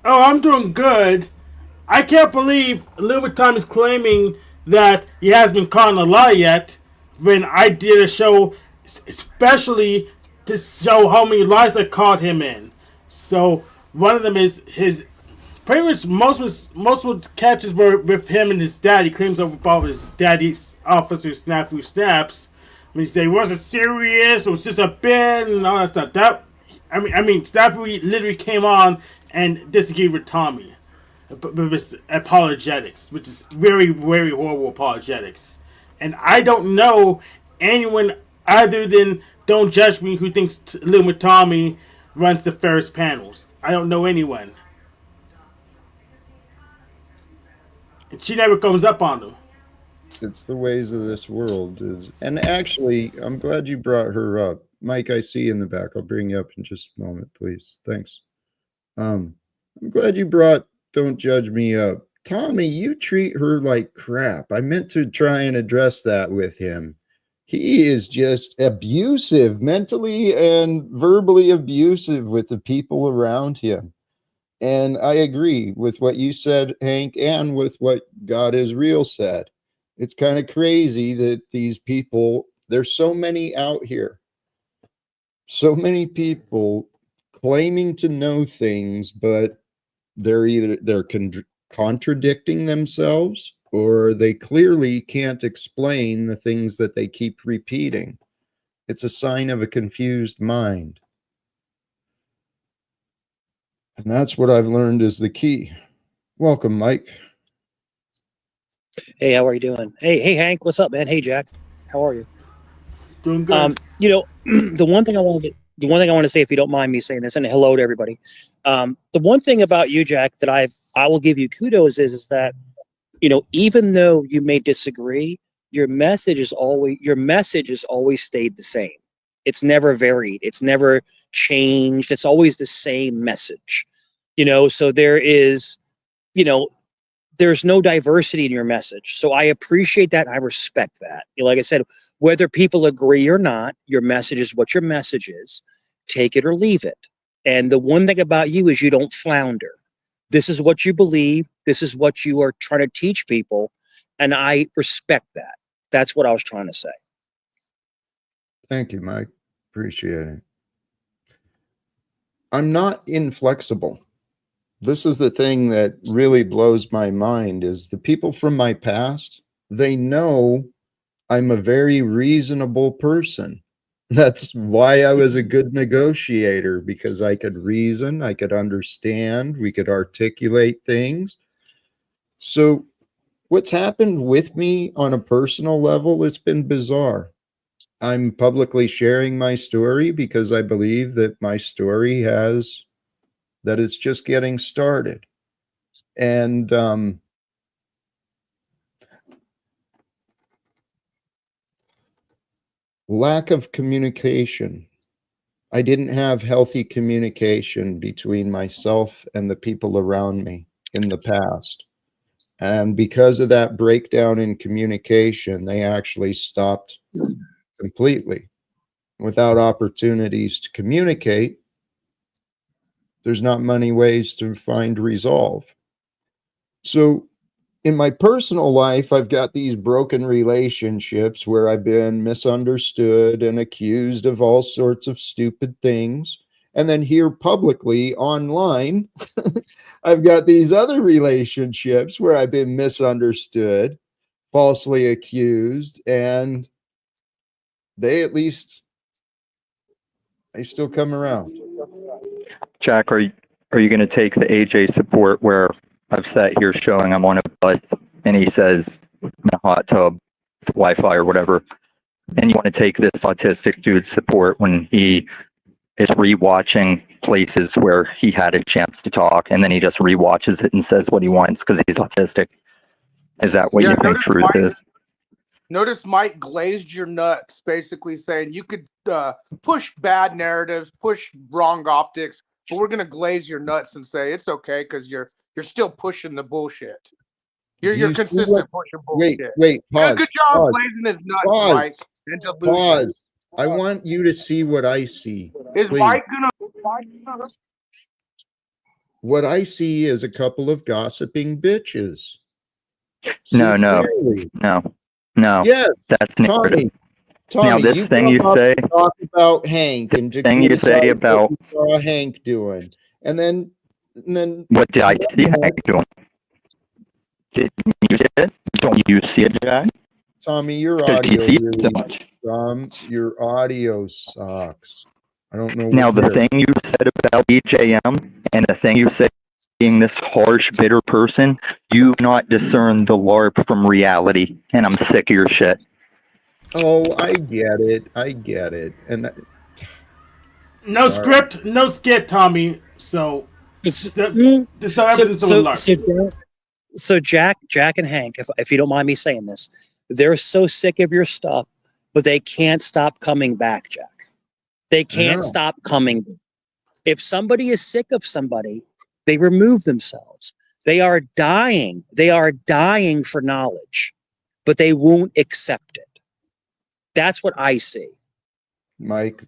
Oh, I'm doing good. I can't believe Lumiton is claiming that he hasn't been caught in a lie yet, when I did a show especially to show how many lies I caught him in. So one of them is his. Pretty much most of the catches were with him and his dad. He claims about his daddy's officer Snafu Snaps. When he say it wasn't serious, it was just a bit and all that stuff. I mean, Snafu literally came on and disagreed with Tommy with his apologetics, which is very, very horrible apologetics. And I don't know anyone other than Don't Judge Me who thinks Luma Tommy runs the fairest panels. I don't know anyone. And she never comes up on them. It's the ways of this world. And actually, I'm glad you brought her up. Mike, I see you in the back. I'll bring you up in just a moment, please. Thanks. I'm glad you brought Don't Judge Me up. Tommy, you treat her like crap. I meant to try and address that with him. He is just abusive, mentally and verbally abusive with the people around him. And I agree with what you said, Hank, and with what God is Real said. It's kind of crazy that these people, there's so many out here, so many people claiming to know things, but they're contradicting themselves, or they clearly can't explain the things that they keep repeating. It's a sign of a confused mind. And that's what I've learned is the key. Welcome, Mike. Hey, how are you doing? Hey, Hank, what's up, man? Hey, Jack, how are you? Doing good. The one thing I want to say, if you don't mind me saying this, and hello to everybody. The one thing about you, Jack, that I will give you kudos is that, even though you may disagree, your message has always stayed the same. It's never varied. It's never changed. It's always the same message. So there is, there's no diversity in your message. So I appreciate that. And I respect that. Like I said, whether people agree or not, your message is what your message is. Take it or leave it. And the one thing about you is you don't flounder. This is what you believe. This is what you are trying to teach people. And I respect that. That's what I was trying to say. Thank you, Mike. Appreciate it. I'm not inflexible. This is the thing that really blows my mind is the people from my past, they know I'm a very reasonable person. That's why I was a good negotiator, because I could reason, I could understand, we could articulate things. So what's happened with me on a personal level, it's been bizarre. I'm publicly sharing my story because I believe that my story that it's just getting started. And lack of communication. I didn't have healthy communication between myself and the people around me in the past. And because of that breakdown in communication, they actually stopped completely. Without opportunities to communicate, there's not many ways to find resolve. So in my personal life, I've got these broken relationships where I've been misunderstood and accused of all sorts of stupid things. And then here publicly online, I've got these other relationships where I've been misunderstood, falsely accused, and they still come around. Jack, are you going to take the AJ support where I've sat here showing I'm on a bus and he says I'm in a hot tub with Wi-Fi or whatever, and you want to take this autistic dude's support when he is rewatching places where he had a chance to talk and then he just rewatches it and says what he wants because he's autistic? Is that what you think truth is? Notice Mike glazed your nuts, basically saying you could push bad narratives, push wrong optics, but we're gonna glaze your nuts and say it's okay because you're still pushing the bullshit. You're consistent pushing bullshit. Wait, pause. Good job glazing his nuts, pause, Mike. And pause. I want you to see what I see. Is please. Mike gonna? What I see is a couple of gossiping bitches. No. Yes, that's narrative. Tommy, now this thing you say talk about Hank and thing you say about what you saw Hank doing, and then what did I see Hank doing? Did you see it? Don't you see it, Jack? Tommy, your audio sucks. I don't know. Now the thing you said about EJM and the thing you said being this harsh, bitter person, you cannot discern the LARP from reality, and I'm sick of your shit. Oh, I get it. And no script, no skit, Tommy. So there's no evidence of a LARP. So Jack and Hank, if you don't mind me saying this, they're so sick of your stuff, but they can't stop coming back, Jack. They can't stop coming. If somebody is sick of somebody, they remove themselves. They are dying. They are dying for knowledge, but they won't accept it. That's what I see. Mike,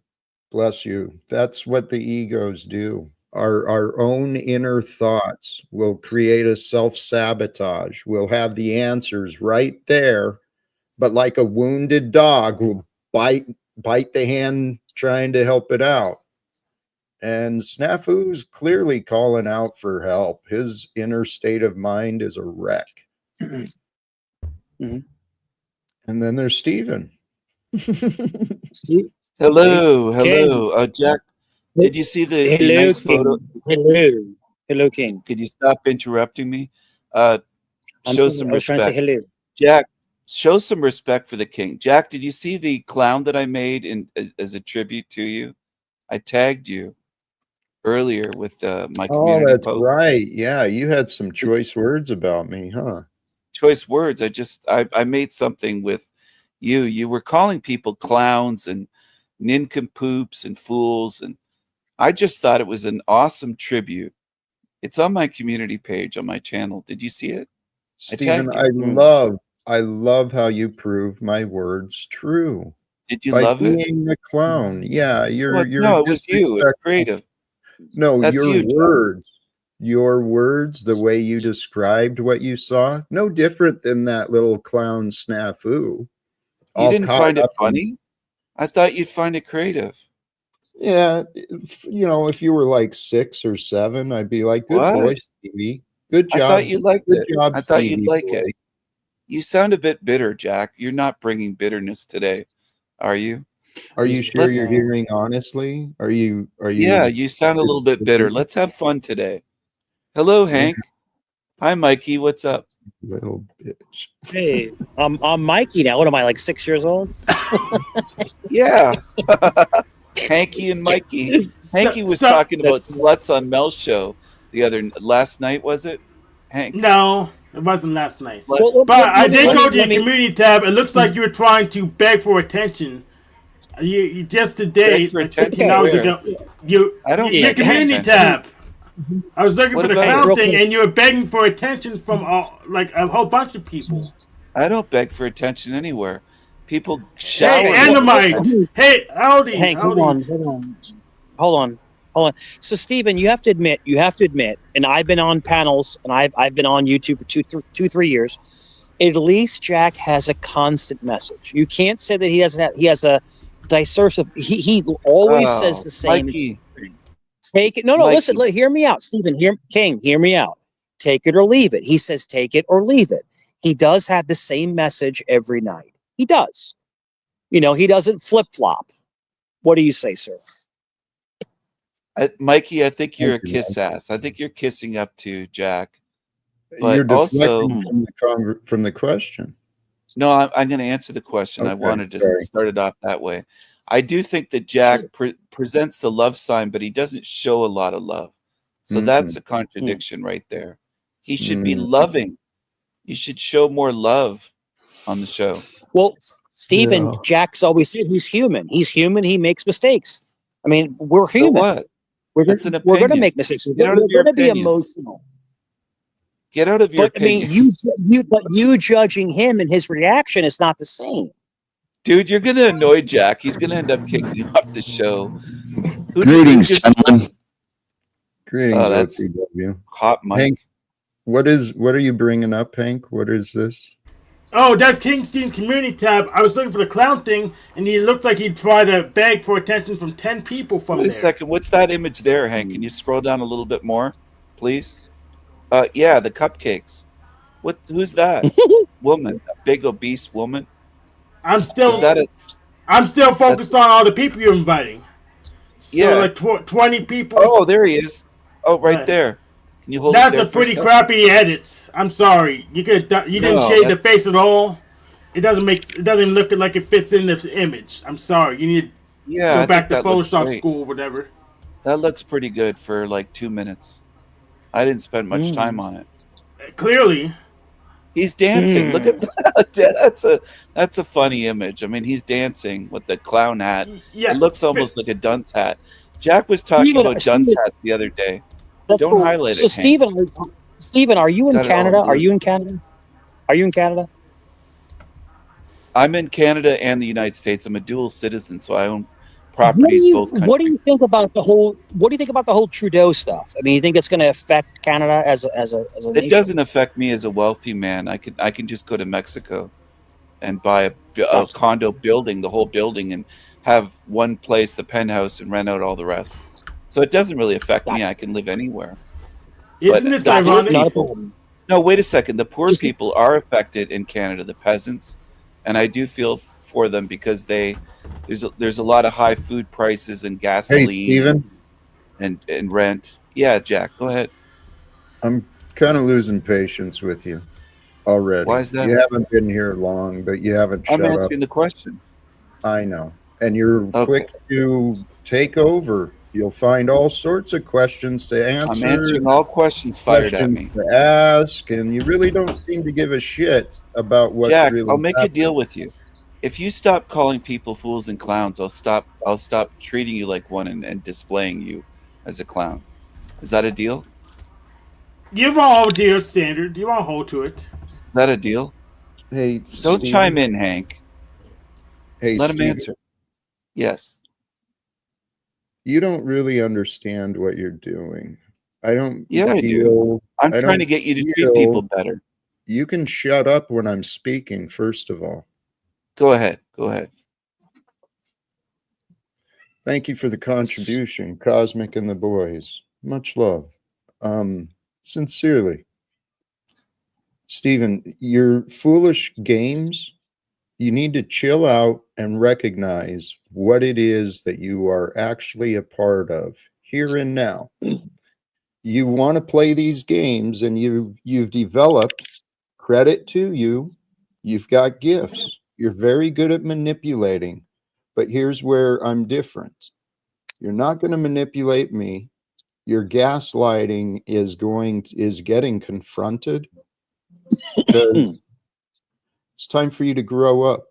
bless you. That's what the egos do. Our own inner thoughts will create a self-sabotage. We'll have the answers right there, but like a wounded dog will bite the hand trying to help it out. And Snafu's clearly calling out for help. His inner state of mind is a wreck. Mm-hmm. And then there's Steven. Hello. Jack, did you see the nice photo? Hello, King. Could you stop interrupting me? Show some respect. I was trying to say hello. Jack, show some respect for the king. Jack, did you see the clown that I made as a tribute to you? I tagged you earlier with my community that's post. Right. Yeah, you had some choice words about me, huh? Choice words. I made something with you. You were calling people clowns and nincompoops and fools, and I just thought it was an awesome tribute. It's on my community page on my channel. Did you see it? Steven, I love how you prove my words true. Did you love it? Being a clown. Yeah, no, it was you. It's creative. No, that's your you, words. Your words, the way you described what you saw, no different than that little clown Snafu. You didn't find it funny? I thought you'd find it creative. Yeah, if you were like 6 or 7, I'd be like, "Good What? boy, Stevie. Good I job. thought you liked Good it. job, I thought you'd Stevie like boy." it. You sound a bit bitter, Jack. You're not bringing bitterness today, are you? Are you sure you're Let's. hearing honestly? Are you Yeah, you sound a little bit bitter. Let's have fun today. Hello, Yeah, Hank. Hi, Mikey. What's up? little bitch. Hey, I'm Mikey now. What am I, like 6 years old? Yeah. Hanky and Mikey. Hanky was talking about sluts on Mel's show last night, was it? Hank? No, it wasn't last night. Well, But I did go to your community tab. It looks like you were trying to beg for attention. You just today, Beg for like 15 attention? hours Where? ago, I don't your beg for community attention. tab. I was looking What for the about it? clown thing, and you were begging for attention from like a whole bunch of people. I don't beg for attention anywhere. People shower. Hey, me with Andamite. attention. Hey, howdy. Hank, howdy. hold on. So, Stephen, you have to admit, and I've been on panels, and I've been on YouTube for 3 years. At least Jack has a constant message. You can't say that he doesn't have. He has a discursive. He always says the same. Mikey. Take it. No, Mikey. listen. Hear me out, Stephen. Hear me out. Take it or leave it. He says, take it or leave it. He does have the same message every night. He does. He doesn't flip flop. What do you say, sir? Mikey, I think you're a kiss ass. I think you're kissing up to Jack. But You're also deflecting from the question. No, I'm going to answer the question. Okay, I wanted to start it off that way. I do think that Jack presents the love sign, but he doesn't show a lot of love. So that's a contradiction right there. He should be loving. You should show more love on the show. Well, Stephen, Jack's always said he's human. He's human. He makes mistakes. I mean, we're human. So what? We're going to make mistakes. We're going to be emotional. Get out of your I opinion. mean, you judging him and his reaction is not the same. Dude, you're going to annoy Jack. He's going to end up kicking you off the show. Greetings, gentlemen. Greetings, that's OTW. Hot Mike. Hank, what are you bringing up, Hank? What is this? Oh, that's Kingstein's community tab. I was looking for the clown thing, and he looked like he'd try to beg for attention from 10 people from there. Wait a second. What's that image there, Hank? Can you scroll down a little bit more, please? Yeah, the cupcakes. Who's that? Woman, a big obese woman. I'm still focused on all the people you're inviting. So like 20 people. Oh, there he is. Oh, right there. Can you hold That's it there a pretty crappy edit. I'm sorry. You didn't shade the face at all. It doesn't look like it fits in this image. I'm sorry. You need to go back to Photoshop school or whatever. That looks pretty good for like 2 minutes. I didn't spend much time on it. Clearly. He's dancing. Look at that. That's a funny image. I mean, he's dancing with the clown hat. Yeah, it looks almost like a dunce hat. Jack was talking about dunce hats the other day. Don't highlight it. So, Stephen, are you in Canada? Are you in Canada? Are you in Canada? I'm in Canada and the United States. I'm a dual citizen, so I own properties both countries. What do you think about the whole Trudeau stuff? I mean, you think it's going to affect Canada as a nation? It doesn't affect me as a wealthy man. I can just go to Mexico and buy a condo building, the whole building, and have one place, the penthouse, and rent out all the rest. So it doesn't really affect me. I can live anywhere. Isn't this ironic? No, wait a second. The poor people are affected in Canada, the peasants, and I do feel for them because there's a lot of high food prices and gasoline. Hey, Steven. And rent. Yeah, Jack, go ahead. I'm kind of losing patience with you already. Why is that? You haven't been here long, but you haven't shut up. I'm answering the question. I know. And you're quick to take over. You'll find all sorts of questions to answer. I'm answering all questions fired at me. To ask, and you really don't seem to give a shit about what's Jack, really I'll make happening. a deal with you. If you stop calling people fools and clowns, I'll stop treating you like one and displaying you as a clown. Is that a deal? You won't hold to your standard. You won't hold to it. Is that a deal? Hey, don't Steven. chime in, Hank. Hey, let Steven. him answer. Yes. You don't really understand what you're doing. I don't. Yeah, I do. I'm trying to get you to treat people better. You can shut up when I'm speaking, first of all. Go ahead. Go ahead. Thank you for the contribution, Cosmic and the boys. Much love. Sincerely. Stephen, your foolish games, you need to chill out and recognize what it is that you are actually a part of here and now. You want to play these games, and you've developed, credit to you, you've got gifts. You're very good at manipulating, but here's where I'm different. You're not going to manipulate me. Your gaslighting is getting confronted because it's time for you to grow up.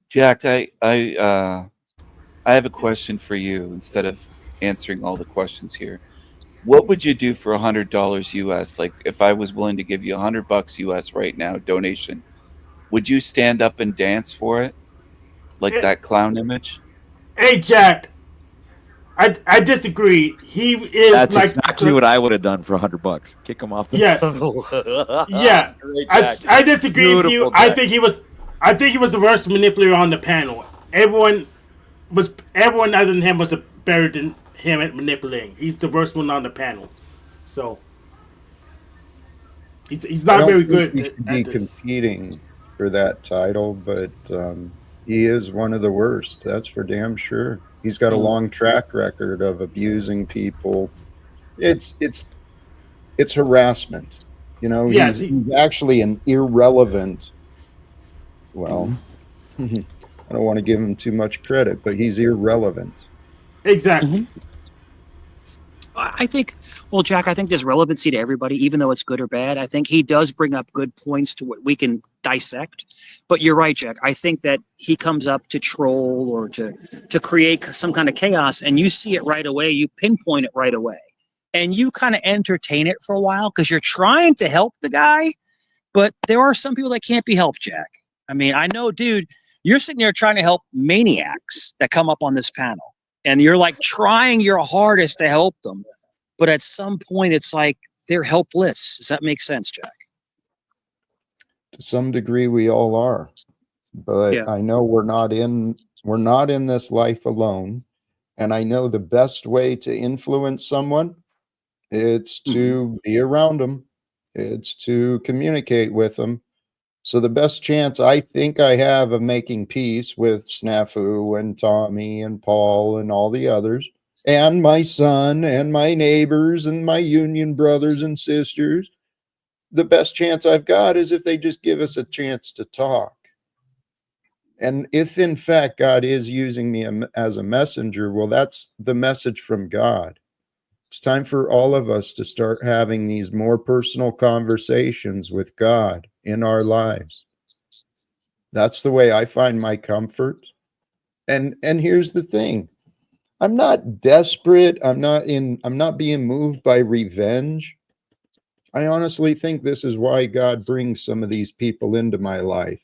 Jack, I have a question for you instead of answering all the questions here. What would you do for $100 US? Like if I was willing to give you $100 US right now, donation, would you stand up and dance for it? Like that clown image? Hey, Jack. I disagree. He is That's like exactly what I would have done for $100. Kick him off the Yes. Yeah. Great, I disagree with you. Beautiful, I Jack. think he was the worst manipulator on the panel. Everyone other than him was better than him at manipulating. He's the worst one on the panel. So he's not very good He should be at this. competing for that title, but he is one of the worst. That's for damn sure. He's got a long track record of abusing people. It's harassment. You know, Yes, he's actually an irrelevant. Well, I don't want to give him too much credit, but he's irrelevant. Exactly. I think, well, Jack, I think there's relevancy to everybody, even though it's good or bad. I think he does bring up good points to what we can dissect. But you're right, Jack. I think that he comes up to troll or to create some kind of chaos, and you see it right away. You pinpoint it right away. And you kind of entertain it for a while because you're trying to help the guy. But there are some people that can't be helped, Jack. I mean, I know, dude, you're sitting there trying to help maniacs that come up on this panel. And you're like trying your hardest to help them. But at some point, it's like they're helpless. Does that make sense, Jack? To some degree, we all are. But Yeah. I know we're not in this life alone. And I know the best way to influence someone, it's to be around them. It's to communicate with them. So the best chance I think I have of making peace with Snafu and Tommy and Paul and all the others, and my son and my neighbors and my union brothers and sisters, the best chance I've got is if they just give us a chance to talk. And if in fact God is using me as a messenger, well, that's the message from God. It's time for all of us to start having these more personal conversations with God in our lives. That's the way I find my comfort. And here's the thing. I'm not desperate. I'm not being moved by revenge. I honestly think this is why God brings some of these people into my life.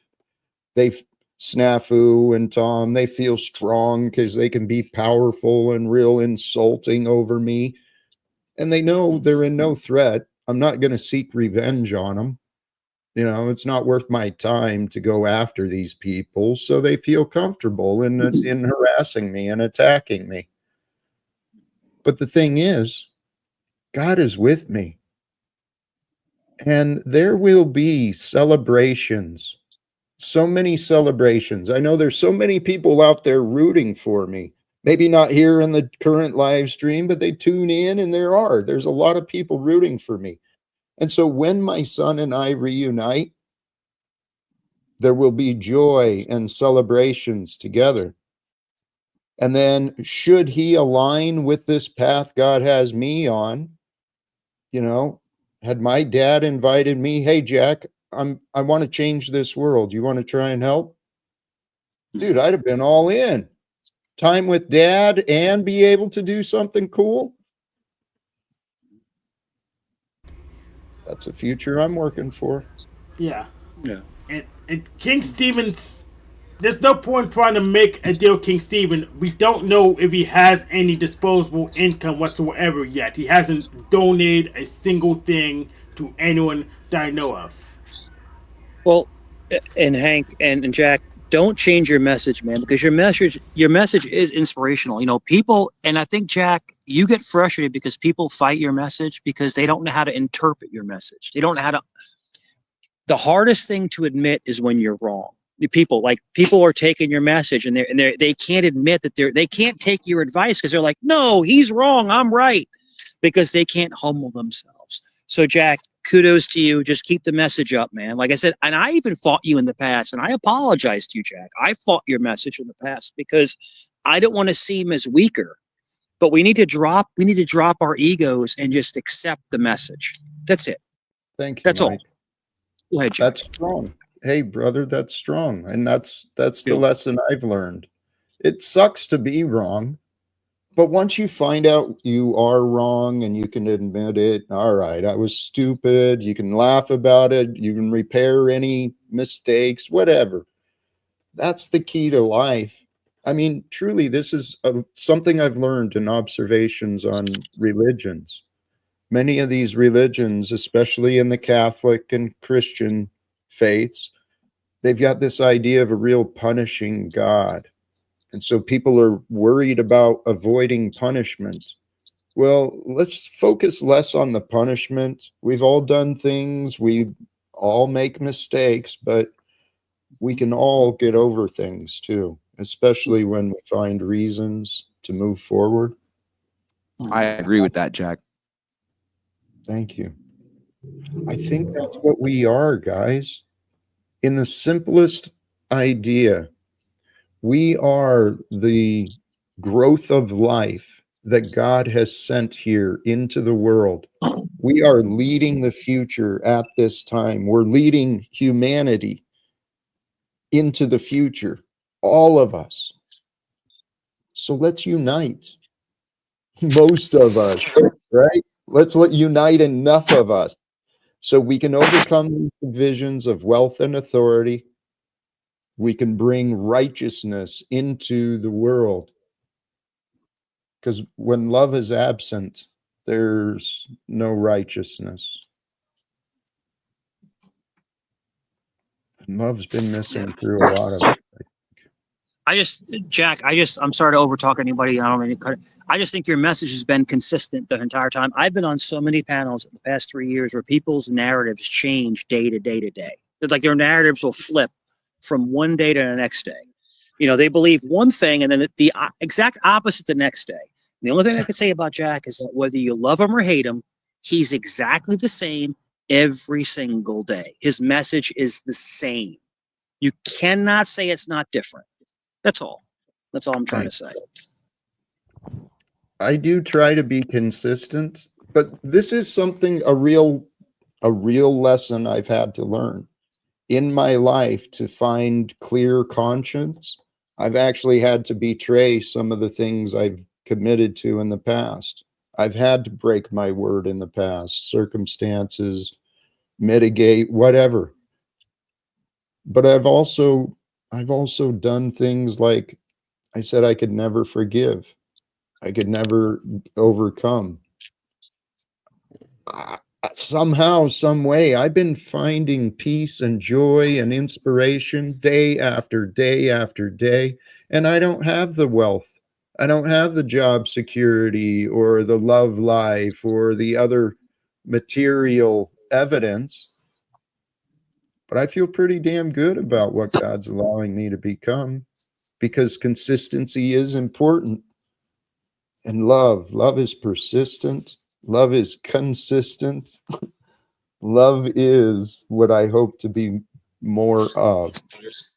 Snafu and Tom, they feel strong because they can be powerful and real insulting over me. And they know they're in no threat. I'm not going to seek revenge on them. You know, it's not worth my time to go after these people. So they feel comfortable in harassing me and attacking me. But the thing is, God is with me. And there will be celebrations. So many celebrations. I know there's so many people out there rooting for me. Maybe not here in the current live stream, but they tune in, and there's a lot of people rooting for me. And so when my son and I reunite, there will be joy and celebrations together. And then should he align with this path God has me on, you know, had my dad invited me, hey, Jack, I want to change this world. You want to try and help? Dude, I'd have been all in. Time with dad and be able to do something cool. That's a future I'm working for. Yeah. Yeah. And King Stevens, there's no point trying to make a deal with King Stephen. We don't know if he has any disposable income whatsoever yet. He hasn't donated a single thing to anyone that I know of. Well, and Hank and Jack, don't change your message, man, because your message is inspirational. You know, people, and I think, Jack, you get frustrated because people fight your message because they don't know how to interpret your message. They don't know how to. The hardest thing to admit is when you're wrong. People are taking your message and they can't admit that they can't take your advice because they're like, no, he's wrong, I'm right, because they can't humble themselves. So, Jack, kudos to you. Just keep the message up, man. Like I said, and I even fought you in the past, and I apologize to you, Jack. I fought your message in the past because I don't want to seem as weaker. But we need to drop our egos and just accept the message. That's it. Thank you. That's Mike. all. Go ahead, Jack. That's strong. Hey, brother, that's strong. And that's the lesson I've learned. It sucks to be wrong, but once you find out you are wrong and you can admit it, all right, I was stupid. You can laugh about it. You can repair any mistakes, whatever. That's the key to life. I mean, truly, this is something I've learned in observations on religions. Many of these religions, especially in the Catholic and Christian faiths, they've got this idea of a real punishing God. And so people are worried about avoiding punishment. Well, let's focus less on the punishment. We've all done things. We all make mistakes, but we can all get over things too, especially when we find reasons to move forward. I agree with that, Jack. Thank you. I think that's what we are, guys. In the simplest idea, we are the growth of life that God has sent here into the world. We are leading the future at this time. We're leading humanity into the future, all of us. So let's unite. Most of us, right? Let's unite enough of us so we can overcome the divisions of wealth and authority. We can bring righteousness into the world. Because when love is absent, there's no righteousness. And love's been missing through a lot of it. I'm sorry to overtalk anybody. I don't mean to cut it. I just think your message has been consistent the entire time. I've been on so many panels in the past 3 years where people's narratives change day to day to day. It's like their narratives will flip from one day to the next day. You know, they believe one thing and then the exact opposite the next day. And the only thing I can say about Jack is that whether you love him or hate him, he's exactly the same every single day. His message is the same. You cannot say it's not different. That's all. That's all I'm trying to say. I do try to be consistent, but this is a real lesson I've had to learn in my life to find clear conscience. I've actually had to betray some of the things I've committed to in the past. I've had to break my word in the past, circumstances, mitigate, whatever. But I've also done things like I said I could never forgive. I could never overcome. Somehow, some way, I've been finding peace and joy and inspiration day after day after day. And I don't have the wealth. I don't have the job security or the love life or the other material evidence. But I feel pretty damn good about what God's allowing me to become, because consistency is important. And love is persistent. Love is consistent. Love is what I hope to be more of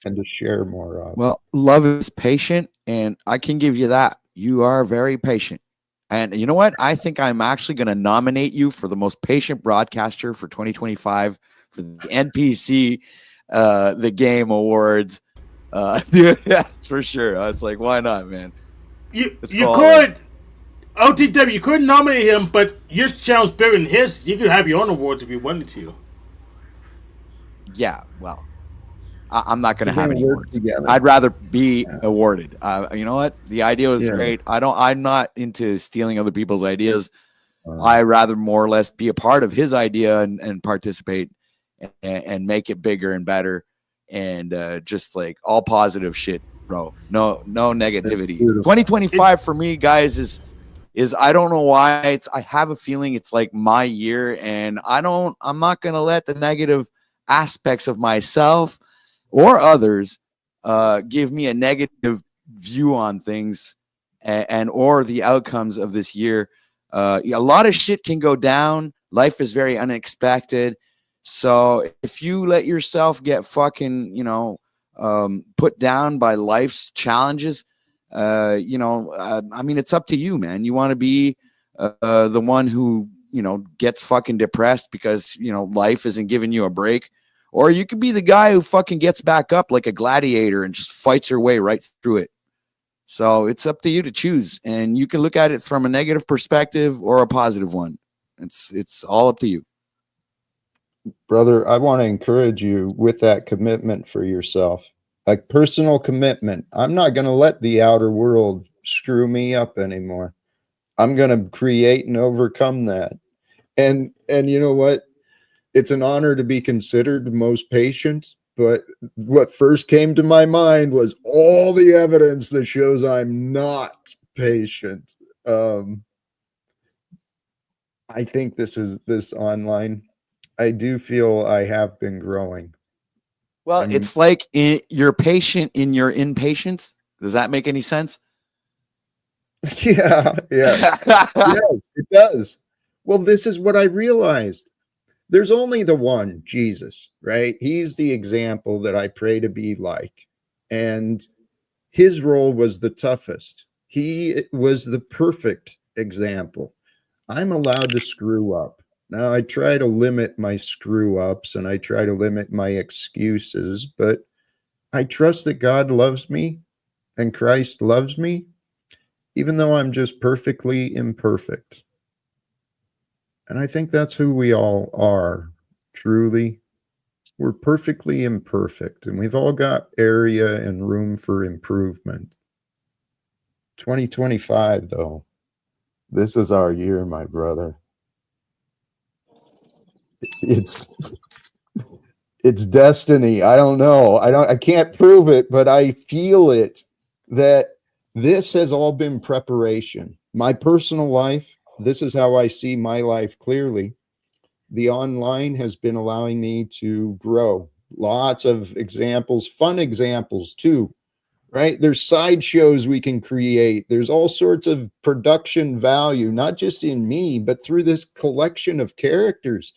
and to share more of. Well, love is patient, and I can give you that. You are very patient. And you know what? I think I'm actually going to nominate you for the most patient broadcaster for 2025 for the NPC, the game awards. Yeah, for sure. It's like, why not, man? You could, OTW, you could nominate him, but your channel's bigger than his. You could have your own awards if you wanted to. Yeah, well, I'm not going to have any awards. Together. I'd rather be awarded. You know what? The idea was great. I'm not into stealing other people's ideas. I rather more or less be a part of his idea and participate and make it bigger and better. and just like all positive shit, bro. No negativity. Beautiful. 2025 for me, guys, is I don't know why I have a feeling it's like my year, and I'm not gonna let the negative aspects of myself or others give me a negative view on things and or the outcomes of this year. A lot of shit can go down. Life is very unexpected. So if you let yourself get fucking, put down by life's challenges, I mean, it's up to you, man. You want to be the one who, gets fucking depressed because, life isn't giving you a break. Or you could be the guy who fucking gets back up like a gladiator and just fights your way right through it. So it's up to you to choose. And you can look at it from a negative perspective or a positive one. It's all up to you. Brother, I want to encourage you with that commitment for yourself, like personal commitment. I'm not going to let the outer world screw me up anymore. I'm going to create and overcome that. And you know what? It's an honor to be considered the most patient, but what first came to my mind was all the evidence that shows I'm not patient. I think this online, I do feel I have been growing. Well, it's like you're patient in your impatience. Does that make any sense? Yeah, yes. Yes, it does. Well, this is what I realized. There's only the one, Jesus, right? He's the example that I pray to be like. And his role was the toughest. He was the perfect example. I'm allowed to screw up. Now, I try to limit my screw ups and I try to limit my excuses, but I trust that God loves me and Christ loves me, even though I'm just perfectly imperfect. And I think that's who we all are, truly. We're perfectly imperfect, and we've all got area and room for improvement. 2025, though, this is our year, my brother. It's destiny. I don't know. I can't prove it, but I feel it that this has all been preparation. My personal life, this is how I see my life clearly. The online has been allowing me to grow. Lots of examples, fun examples too, right? There's sideshows we can create. There's all sorts of production value, not just in me, but through this collection of characters.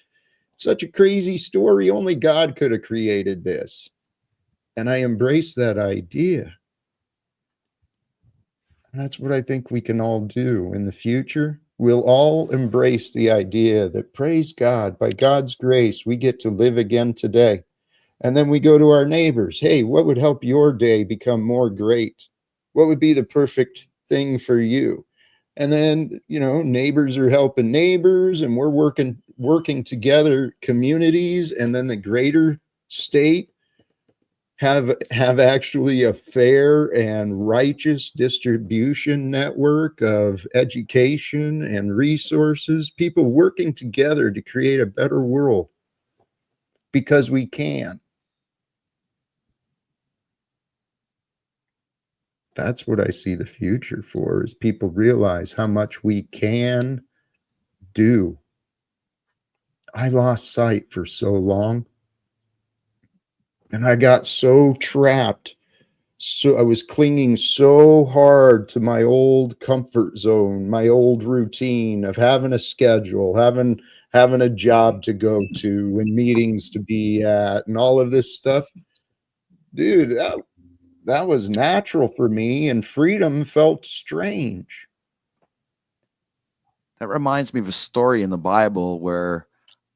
Such a crazy story. Only God could have created this. And I embrace that idea. And that's what I think we can all do in the future. We'll all embrace the idea that, praise God, by God's grace, we get to live again today. And then we go to our neighbors. Hey, what would help your day become more great? What would be the perfect thing for you? And then, neighbors are helping neighbors, and we're working together, communities, and then the greater state have actually a fair and righteous distribution network of education and resources, people working together to create a better world because we can. That's what I see the future for, is people realize how much we can do. I lost sight for so long. And I got so trapped. So I was clinging so hard to my old comfort zone, my old routine of having a schedule, having a job to go to and meetings to be at and all of this stuff. Dude, that was natural for me, and freedom felt strange. That reminds me of a story in the Bible where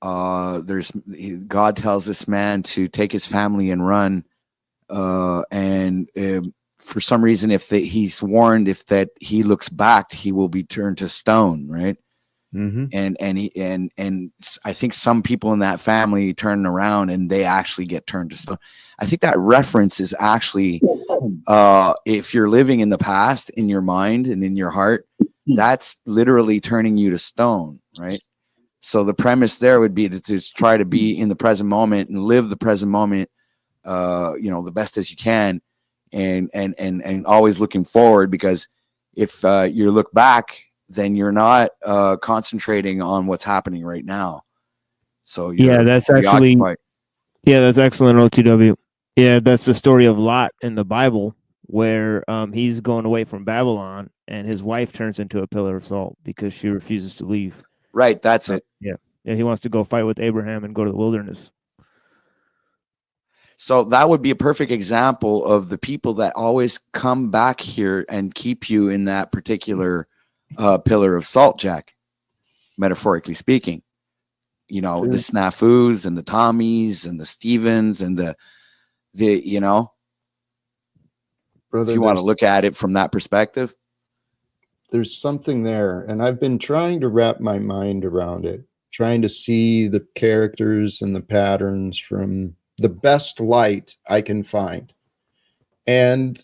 God tells this man to take his family and run, and for some reason, he's warned if that he looks back, he will be turned to stone, right? Mm-hmm. And I think some people in that family turn around and they actually get turned to stone. I think that reference is actually, if you're living in the past in your mind and in your heart, that's literally turning you to stone, right? So the premise there would be to just try to be in the present moment and live the present moment the best as you can, and always looking forward, because if you look back, then you're not concentrating on what's happening right now. So that's excellent, OTW. Yeah, that's the story of Lot in the Bible, where he's going away from Babylon, and his wife turns into a pillar of salt because she refuses to leave. Right, that's it. Yeah, he wants to go fight with Abraham and go to the wilderness. So that would be a perfect example of the people that always come back here and keep you in that particular pillar of salt, Jack, metaphorically speaking. The snafus and the Tommies and the Stevens and the Brother, if you want to look at it from that perspective. There's something there, and I've been trying to wrap my mind around it, trying to see the characters and the patterns from the best light I can find. And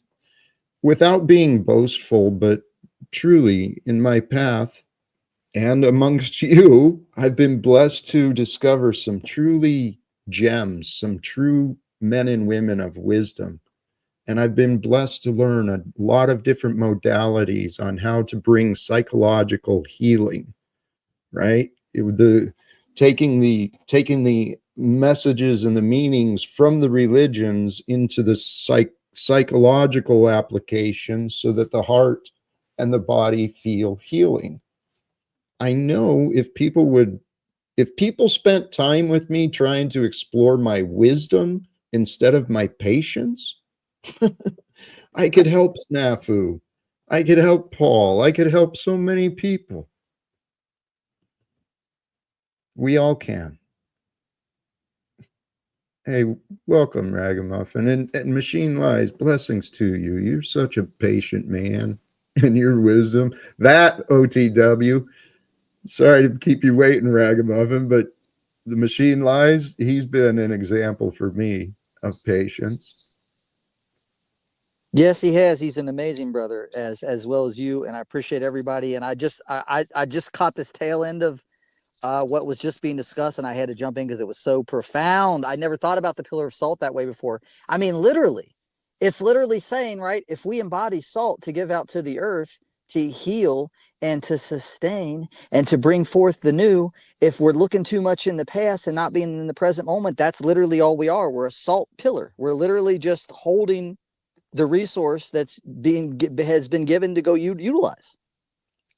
without being boastful, but truly in my path and amongst you, I've been blessed to discover some truly gems, some true men and women of wisdom. And I've been blessed to learn a lot of different modalities on how to bring psychological healing, right? Taking the messages and the meanings from the religions into the psychological application so that the heart and the body feel healing. I know if people spent time with me trying to explore my wisdom instead of my patience, I could help Snafu. I could help Paul. I could help so many people. We all can. Hey, welcome, Ragamuffin. And Machine Lies, blessings to you. You're such a patient man, and your wisdom. That, OTW, sorry to keep you waiting, Ragamuffin, but the Machine Lies, he's been an example for me of patience. Yes, he has. He's an amazing brother, as well as you, and I appreciate everybody. And I just caught this tail end of what was just being discussed, and I had to jump in because it was so profound. I never thought about the pillar of salt that way before. I mean, literally, it's literally saying, right, if we embody salt to give out to the earth, to heal and to sustain and to bring forth the new, if we're looking too much in the past and not being in the present moment, that's literally all we are. We're a salt pillar. We're literally just holding the resource that's has been given to go utilize.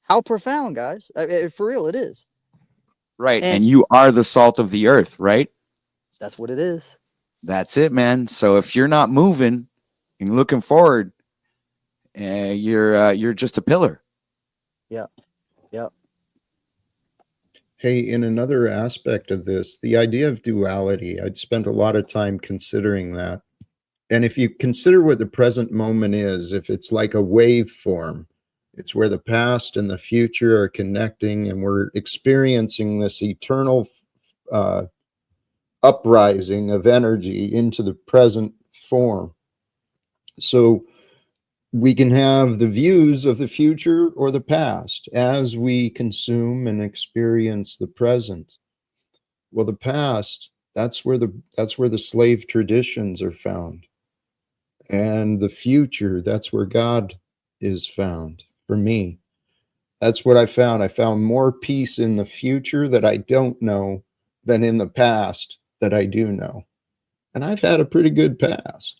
How profound, guys. For real, it is. Right. And you are the salt of the earth, right? That's what it is. That's it, man. So if you're not moving and looking forward, you're just a pillar. Yeah. Yeah. Hey, in another aspect of this, the idea of duality, I'd spent a lot of time considering that. And if you consider what the present moment is, if it's like a waveform, it's where the past and the future are connecting, and we're experiencing this eternal uprising of energy into the present form. So we can have the views of the future or the past as we consume and experience the present. Well, the past, that's where the slave traditions are found. And the future, that's where God is found for me. That's what I found. I found more peace in the future that I don't know than in the past that I do know. And I've had a pretty good past.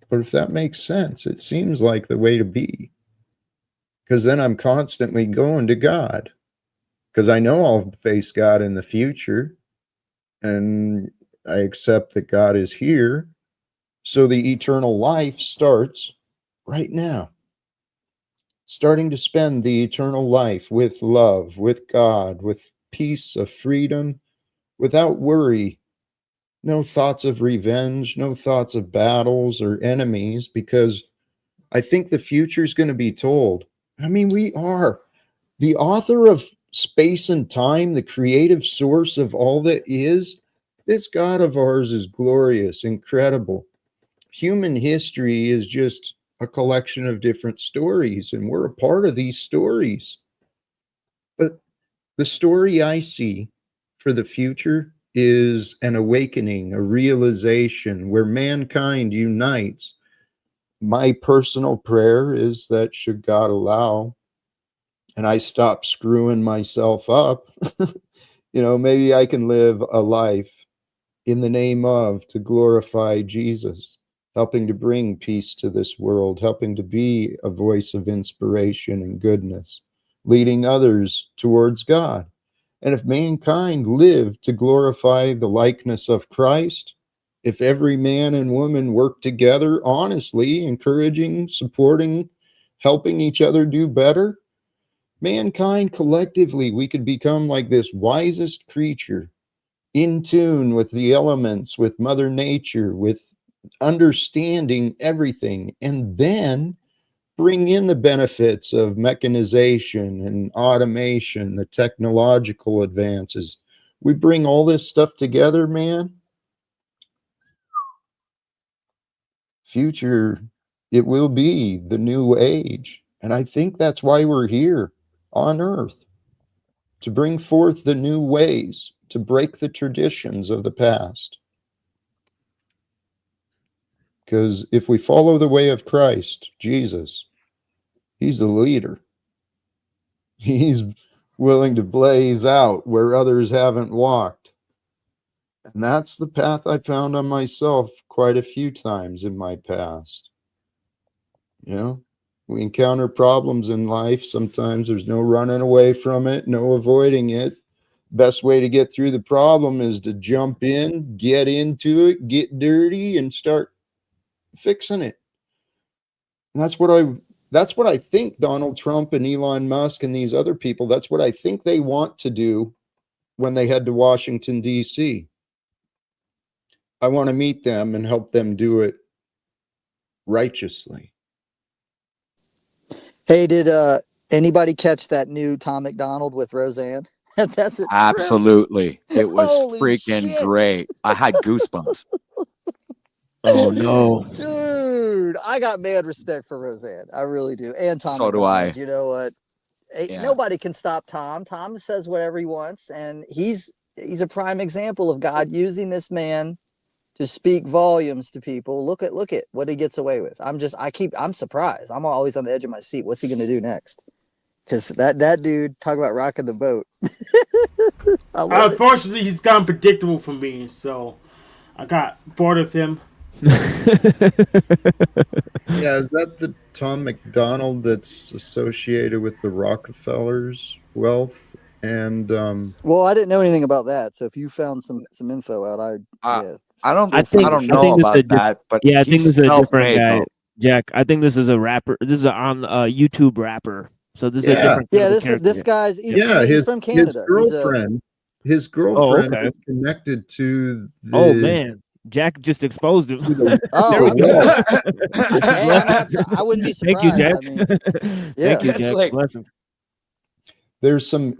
But if that makes sense, it seems like the way to be. Because then I'm constantly going to God. Because I know I'll face God in the future. And I accept that God is here. So the eternal life starts right now. Starting to spend the eternal life with love, with God, with peace of freedom, without worry. No thoughts of revenge, no thoughts of battles or enemies, because I think the future is going to be told. I mean, we are. The author of space and time, the creative source of all that is, this God of ours is glorious, incredible. Human history is just a collection of different stories, and we're a part of these stories. But the story I see for the future is an awakening, a realization where mankind unites. My personal prayer is that should God allow, and I stop screwing myself up, maybe I can live a life in the name of to glorify Jesus, helping to bring peace to this world, helping to be a voice of inspiration and goodness, leading others towards God. And if mankind lived to glorify the likeness of Christ, if every man and woman work together honestly, encouraging, supporting, helping each other do better, mankind collectively, we could become like this wisest creature, in tune with the elements, with Mother Nature, with understanding everything, and then bring in the benefits of mechanization and automation, the technological advances. We bring all this stuff together, man. Future, it will be the new age. And I think that's why we're here on Earth, to bring forth the new ways, to break the traditions of the past. Because if we follow the way of Christ, Jesus, he's the leader. He's willing to blaze out where others haven't walked. And that's the path I found on myself quite a few times in my past. We encounter problems in life. Sometimes there's no running away from it, no avoiding it. Best way to get through the problem is to jump in, get into it, get dirty, and start fixing it. And that's what I think Donald Trump and Elon Musk and these other people, that's what I think they want to do when they head to Washington, D.C. I want to meet them and help them do it righteously. Hey, did anybody catch that new Tom McDonald with Roseanne? That's absolutely. It was Holy freaking shit. great. I had goosebumps. Oh no, dude! I got mad respect for Roseanne. I really do, and Tom. So McDonald. do I. You know what? Yeah. Nobody can stop Tom. Tom says whatever he wants, and he's a prime example of God using this man to speak volumes to people. Look at what he gets away with. I'm surprised. I'm always on the edge of my seat. What's he going to do next? Because that dude, talk about rocking the boat. Unfortunately, he's gotten predictable for me, so I got bored of him. Yeah, is that the Tom McDonald that's associated with the Rockefellers' wealth? And well, I didn't know anything about that. So if you found some info out, I don't know about that, but yeah, I think this is a different guy, though. Jack. I think this is a rapper. This is on YouTube rapper. So this is a different. This guy's he's from Canada. His girlfriend is connected to the. Oh man, Jack just exposed him. I wouldn't be surprised. Thank you, Jack. I mean, Thank you, Jack. Blessings. There's some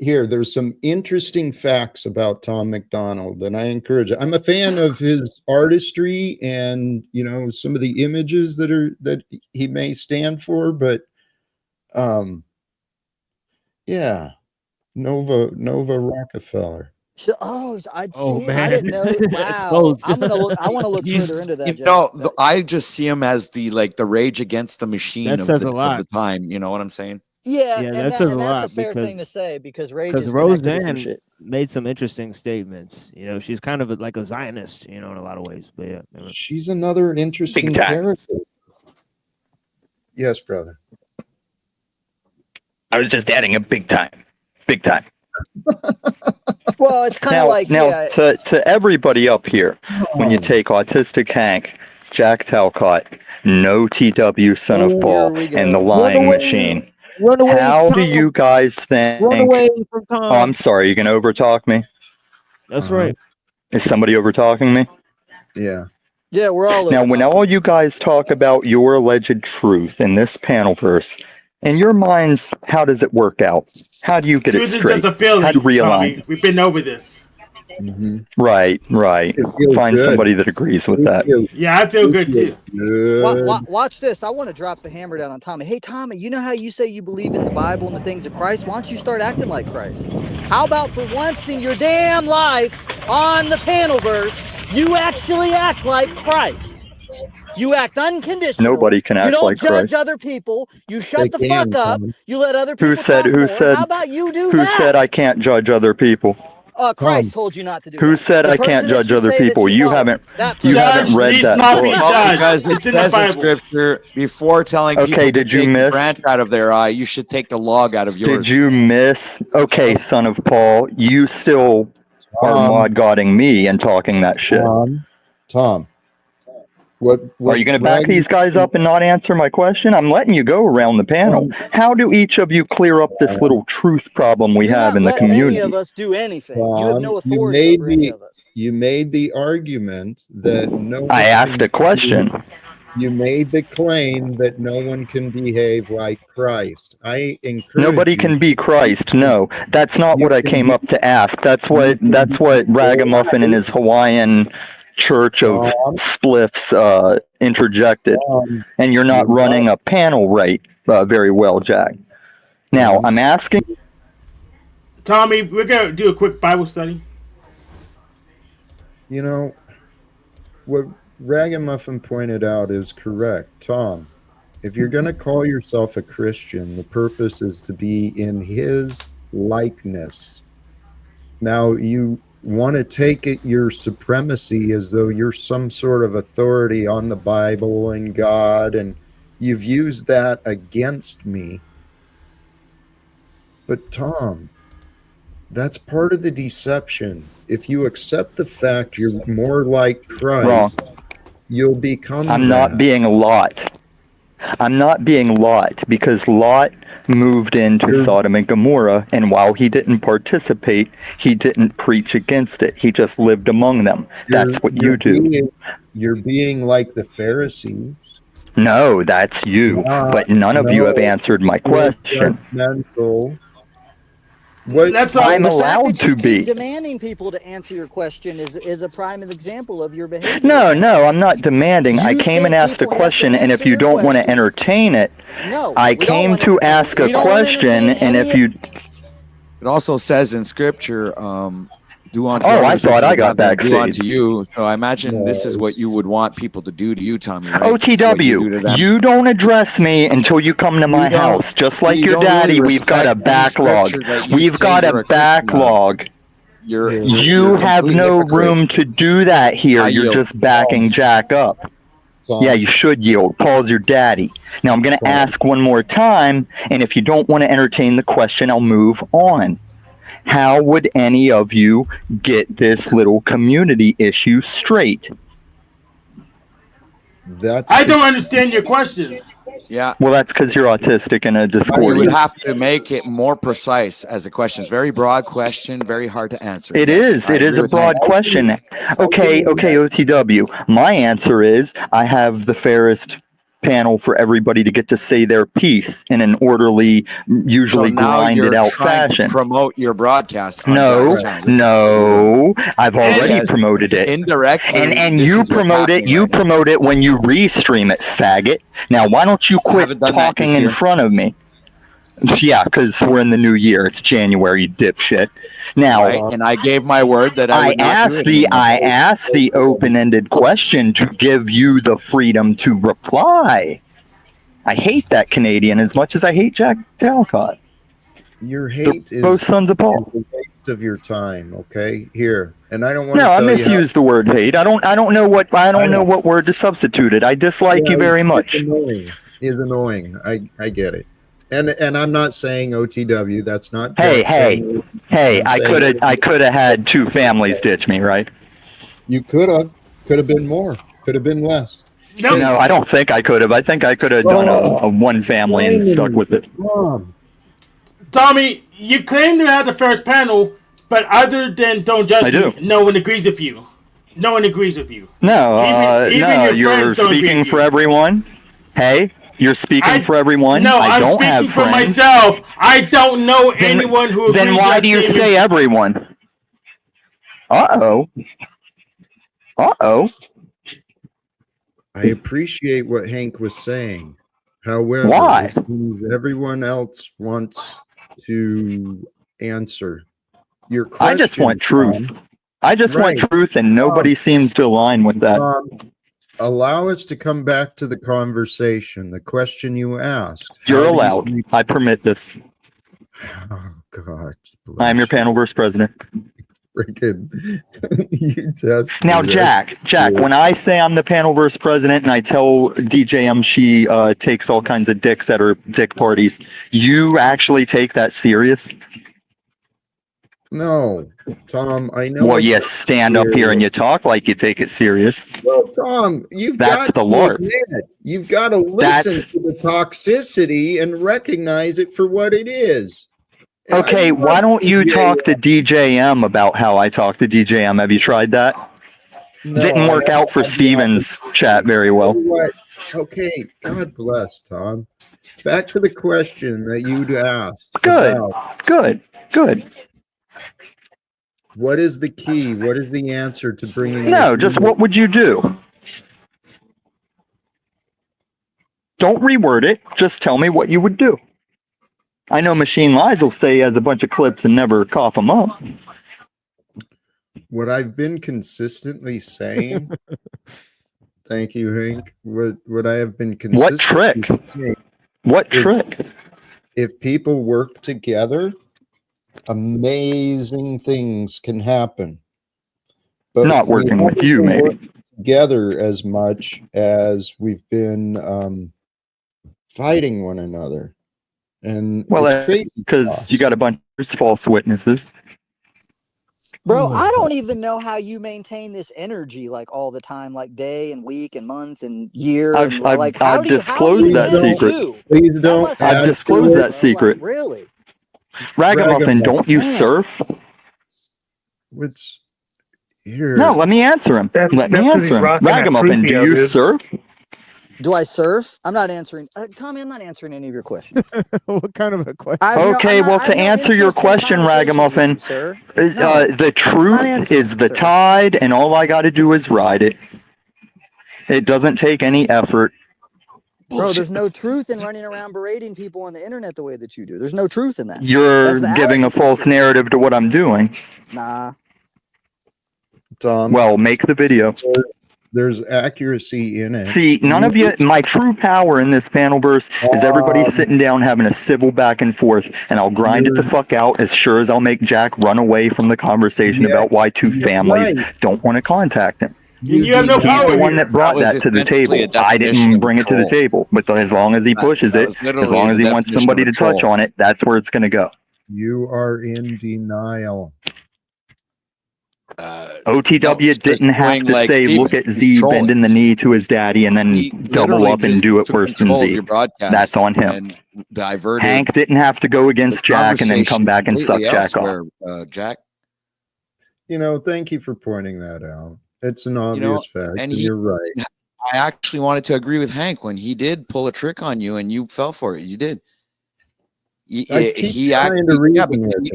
interesting facts about Tom McDonald, and I encourage it. I'm a fan of his artistry and some of the images that he may stand for, but Nova Rockefeller. I'd see it. I didn't know. Wow. I want to look further into that. I just see him as the Rage Against the Machine of the time. You know what I'm saying? Yeah, that says a lot. That's a fair thing to say because Roseanne made some interesting statements. She's kind of like a Zionist, in a lot of ways. But yeah, she's another interesting character. Yes, brother. I was just adding a big time. Well, it's kind of like to everybody up here, when you take Autistic Hank, Jack Talcott, No TW Son of Paul, and the Lying Machine. How do you guys think? Run away from Tom. Oh, I'm sorry. You can overtalk me. That's right. Is somebody overtalking me? Yeah. Yeah, we're all now. When all you guys talk about your alleged truth in this panel verse, in your minds, how does it work out? How do you get it straight? Just a feeling, How do you realign? Tommy. We've been over this. Right. Find good. somebody that agrees with that. Yeah, I feel good too. Good. Watch this. I want to drop the hammer down on Tommy. Hey, Tommy, you know how you say you believe in the Bible and the things of Christ? Why don't you start acting like Christ? How about for once in your damn life on the panel verse, you actually act like Christ? You act unconditional. Nobody can act You don't like judge Christ. other people. You shut They the fuck can, up. Tom. You let other people Who said? talk Who more. said? How about you do Who that? said I can't judge other people? Christ told you not to do Who that. said The I can't person that judge other say that people? You follow, haven't. that You person. haven't Judge read needs that not be book. judged. Because it It's in the says in Bible. scripture, before telling Okay, people to did you take the miss? branch out of their eye, you should take the log out of yours. Did you miss? Okay, son of Paul, you still are mod godding me and talking that shit. Tom. What Are you going to back these guys up and not answer my question? I'm letting you go around the panel. How do each of you clear up this little truth problem we You're have not in the letting community? any of us do anything. You have no You authority over any of us. You made the argument that no one I asked can a question. You made the claim that no one can behave like Christ. I encourage Nobody can be Christ. No, that's not what I came up to ask. That's what Ragamuffin and his Hawaiian church of spliffs interjected. And you're not running a panel right very well, Jack. Now, I'm asking. Tommy, we're going to do a quick Bible study. You know, what Ragamuffin pointed out is correct. Tom, if you're going to call yourself a Christian, the purpose is to be in his likeness. Now, you want to take it your supremacy as though you're some sort of authority on the Bible and God, and you've used that against me. But Tom, that's part of the deception. If you accept the fact you're more like Christ, you'll become I'm not being Lot. I'm not being Lot, because Lot moved into Sodom and Gomorrah, and while he didn't participate, he didn't preach against it. He just lived among them. That's what you do. You're being like the Pharisees. No, that's you. But none of you have answered my question. That's I'm allowed to be. Demanding people to answer your question is a prime example of your behavior. No, I'm not demanding. I came and asked a question, and if you don't want to entertain it, I came to ask a question, and if you... It also says in scripture, do unto I others thought I got that do backseat. unto you. So I imagine this is what you would want people to do to you, Tommy. Right? OTW, you don't address me until you come to my house. Just like your daddy, we've got a backlog. We've got a backlog. You have no room to do that here. You're just backing Jack up. Yeah, you should yield. Paul's your daddy. Now I'm going to ask one more time, and if you don't want to entertain the question, I'll move on. How would any of you get this little community issue straight? I don't understand your question. Yeah. Well, that's because you're autistic and a You Discord. would have to make it more precise as a question. It's a very broad question, very hard to answer. It is a broad question. Okay, OTW. My answer is I have the fairest panel for everybody to get to say their piece in an orderly, usually grinded out fashion. Promote your broadcast. No, I've already promoted it. Indirectly. And you promote it. You promote it when you restream it, faggot. Now, why don't you quit talking in front of me? Yeah, because we're in the new year. It's January, you dipshit. Now, and I gave my word that I would I asked the open-ended question to give you the freedom to reply. I hate that Canadian as much as I hate Jack Talcott. Your hate is both sons of Paul. A waste of your time. Okay, here, and I don't want No, to I tell you. misused the word hate. I don't know what word to substitute it. I dislike you very much. It's annoying. I get it. And I'm not saying OTW. That's not. Hey! I could have had two families ditch me, right? You could have. Could have been more. Could have been less. No, I don't think I could have. I think I could have done a one family and stuck with it. Tommy, you claim to have the first panel, but other than don't judge me, no one agrees with you. No one agrees with you. No, even you're speaking for everyone. Hey. You're speaking for everyone. No, I don't I'm speaking have for friends. myself. I don't know anyone who agrees. Then why do you say everyone? Uh-oh. Uh-oh. I appreciate what Hank was saying. However, Why? it seems everyone else wants to answer your question. I just want truth. Tom. I just want truth, and nobody seems to align with that. Allow us to come back to the conversation. The question you asked. You're allowed. I permit this. Oh, God. I am your panelverse president. Freaking, you test now, me, Jack, when I say I'm the panelverse president and I tell DJM she takes all kinds of dicks at her dick parties, you actually take that serious? No, Tom, I know. Well, you stand up here and you talk like you take it serious. Well, Tom, That's the LARP. You've got to listen to the toxicity and recognize it for what it is. And okay, why don't you talk to DJM about how I talk to DJM? Have you tried that? No, didn't work out for Steven's chat very well. Okay, God bless, Tom. Back to the question that you'd asked. Good. What is the key? What is the answer to bringing? No, just what would you do? Don't reword it. Just tell me what you would do. I know Machine Lies will say he has a bunch of clips and never cough them up. What I've been consistently saying. Thank you, Hank. What I have been consistently saying. What trick? If people work together, amazing things can happen. But not working with you, maybe. Together as much as we've been fighting one another. And well, because you got a bunch of false witnesses. Bro, I don't even know how you maintain this energy like all the time, like day and week and months and year. I've disclosed that secret. Please don't. I've disclosed that secret. Really? Ragamuffin, don't you surf? Which here? No, let me answer him. Ragamuffin, do you surf? Do I surf? I'm not answering. Tommy, I'm not answering any of your questions. What kind of a question? Okay, well, to answer your question, Ragamuffin, the truth is the tide, and all I got to do is ride it. It doesn't take any effort. Bro, there's no truth in running around berating people on the internet the way that you do. There's no truth in that. You're giving a false narrative to what I'm doing. Nah. Tom. Well, make the video. There's accuracy in it. See, none of you, my true power in this panelverse is everybody sitting down having a civil back and forth, and I'll grind it the fuck out as sure as I'll make Jack run away from the conversation about why two families don't want to contact him. You have no power. He's the one that brought that to the table. I didn't bring it to the table, but as long as he pushes it, as long as he wants somebody to touch on it, that's where it's going to go. You are in denial. OTW didn't have to say, look at Z bending the knee to his daddy and then double up and do it worse than Z. That's on him. Hank didn't have to go against Jack and then come back and suck Jack off. Jack. Thank you for pointing that out. It's an obvious fact, and you're right. I actually wanted to agree with Hank when he did pull a trick on you and you fell for it. You did. You know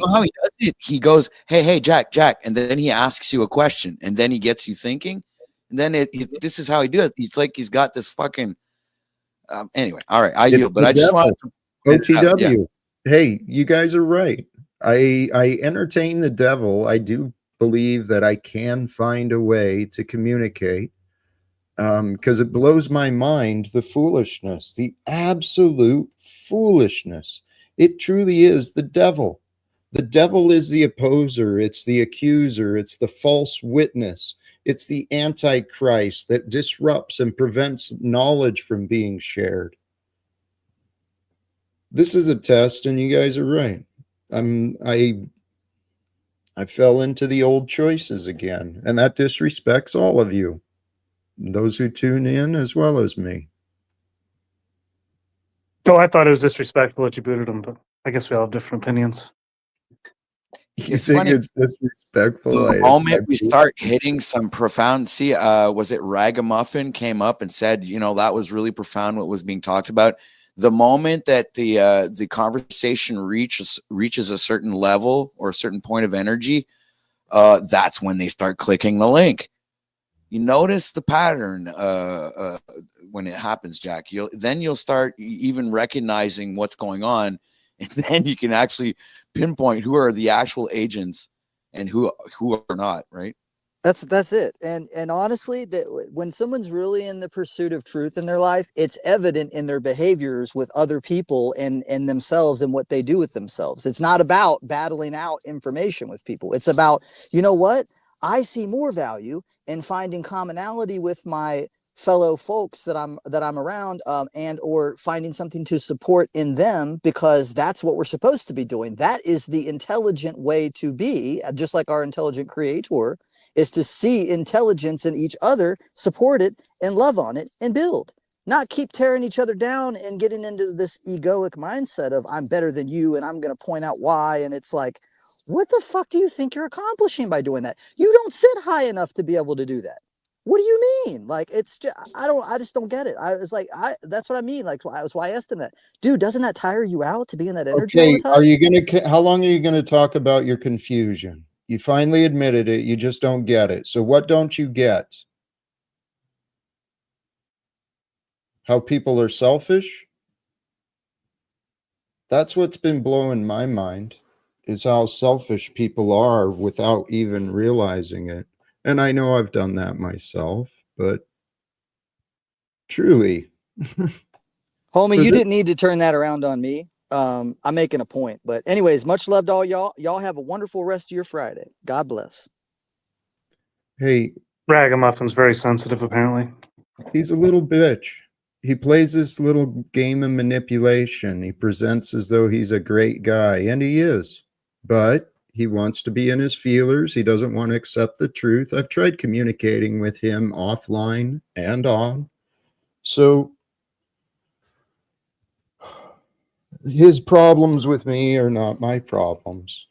how he does it? He goes, hey, Jack, and then he asks you a question, and then he gets you thinking, and then this is how he does it. It's like he's got this fucking. Anyway, all right, I yield, but I just want OTW. Hey, you guys are right. I entertain the devil. I do believe that I can find a way to communicate, because it blows my mind, the foolishness, the absolute foolishness. It truly is the devil. The devil is the opposer. It's the accuser. It's the false witness. It's the antichrist that disrupts and prevents knowledge from being shared. This is a test, and you guys are right. I fell into the old choices again, and that disrespects all of you, those who tune in as well as me. Oh, I thought it was disrespectful that you booted him, but I guess we all have different opinions. You think it's disrespectful? The moment we start hitting some profound, was it Ragamuffin came up and said, that was really profound what was being talked about. The moment that the conversation reaches a certain level or a certain point of energy, that's when they start clicking the link. You notice the pattern when it happens, Jack. You'll start even recognizing what's going on, and then you can actually pinpoint who are the actual agents and who are not, right? That's it. And honestly, when someone's really in the pursuit of truth in their life, it's evident in their behaviors with other people and themselves and what they do with themselves. It's not about battling out information with people. It's about, you know what? I see more value in finding commonality with my fellow folks that I'm around, and or finding something to support in them, because that's what we're supposed to be doing. That is the intelligent way to be, just like our intelligent creator is to see intelligence in each other, support it and love on it and build, not keep tearing each other down and getting into this egoic mindset of I'm better than you and I'm going to point out why. And it's like, what the fuck do you think you're accomplishing by doing that? You don't sit high enough to be able to do that. What do you mean? Like, it's just, I just don't get it. That's what I mean. Like, that's why I asked him that. Dude, doesn't that tire you out to be in that energy all the time? Are you going to, how long are you going to talk about your confusion? You finally admitted it. You just don't get it. So what don't you get? How people are selfish? That's what's been blowing my mind, is how selfish people are without even realizing it. And I know I've done that myself, but truly. Homie, you didn't need to turn that around on me. I'm making a point. But anyways, much love to all y'all. Y'all have a wonderful rest of your Friday. God bless. Hey. Ragamuffin's very sensitive, apparently. He's a little bitch. He plays this little game of manipulation. He presents as though he's a great guy, and he is. But he wants to be in his feelers. He doesn't want to accept the truth. I've tried communicating with him offline and on. So his problems with me are not my problems.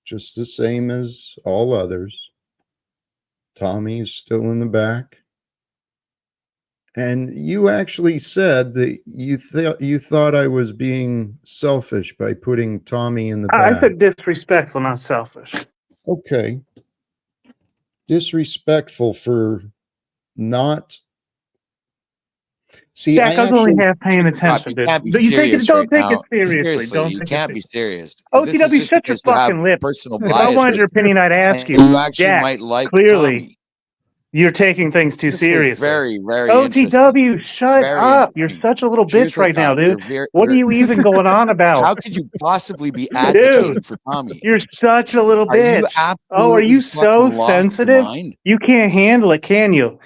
Just the same as all others. Tommy's still in the back. And you actually said that you thought I was being selfish by putting Tommy in the back. I said disrespectful, not selfish. Okay. Disrespectful for not. See, Jack, I was only half paying attention. You can't be don't serious take it seriously. Seriously, Don't you take can't it be serious. OTW, shut your fucking lip. Personal If I wanted your opinion, I'd ask you. You actually Jack, might like clearly. Tommy. You're taking things too seriously. Very, very OTW, shut up. You're such a little bitch right now, dude. What are you even going on about? How could you possibly be advocating for Tommy? You're such a little bitch. Are you so sensitive? You can't handle it, can you?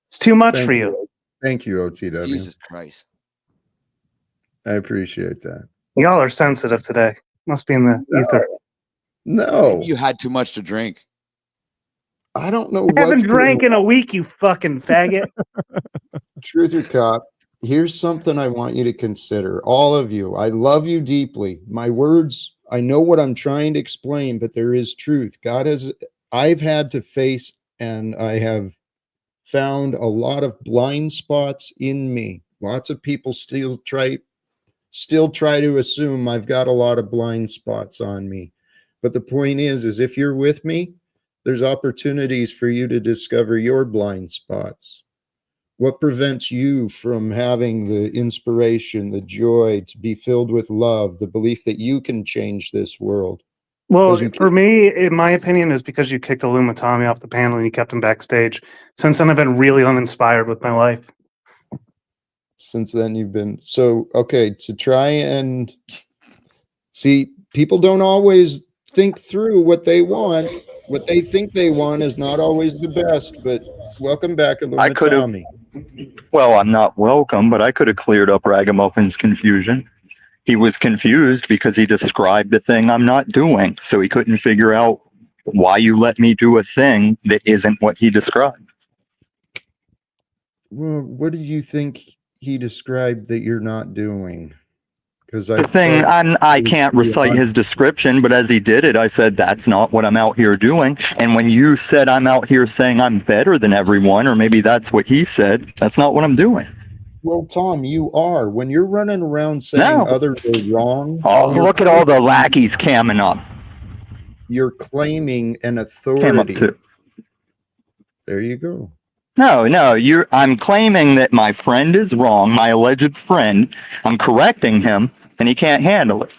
It's too much for you. Thank you, OTW. Jesus Christ. I appreciate that. Y'all are sensitive today. Must be in the ether. No. Maybe you had too much to drink. I don't know. I haven't drank in a week, you fucking faggot. Truth or cop, here's something I want you to consider. All of you, I love you deeply. My words, I know what I'm trying to explain, but there is truth. I've had to face, and I have found a lot of blind spots in me. Lots of people still try to assume I've got a lot of blind spots on me. But the point is if you're with me, there's opportunities for you to discover your blind spots. What prevents you from having the inspiration, the joy to be filled with love, the belief that you can change this world? Well, for me, in my opinion, is because you kicked Tommy off the panel and you kept him backstage. Since then, I've been really uninspired with my life. Since then, you've been okay to try and see. People don't always think through what they want. What they think they want is not always the best. But welcome back, Tommy. Well, I'm not welcome, but I could have cleared up Ragamuffin's confusion. He was confused because he described a thing I'm not doing, so he couldn't figure out why you let me do a thing that isn't what he described. Well, what did you think he described that you're not doing? Because I can't recite his description, but as he did it, I said, that's not what I'm out here doing. And when you said I'm out here saying I'm better than everyone, or maybe that's what he said, that's not what I'm doing. Well, Tom, you are. When you're running around saying others are wrong. Oh, look at all the lackeys camming up. You're claiming an Came up authority. to. There you go. No, I'm claiming that my friend is wrong, my alleged friend. I'm correcting him, and he can't handle it.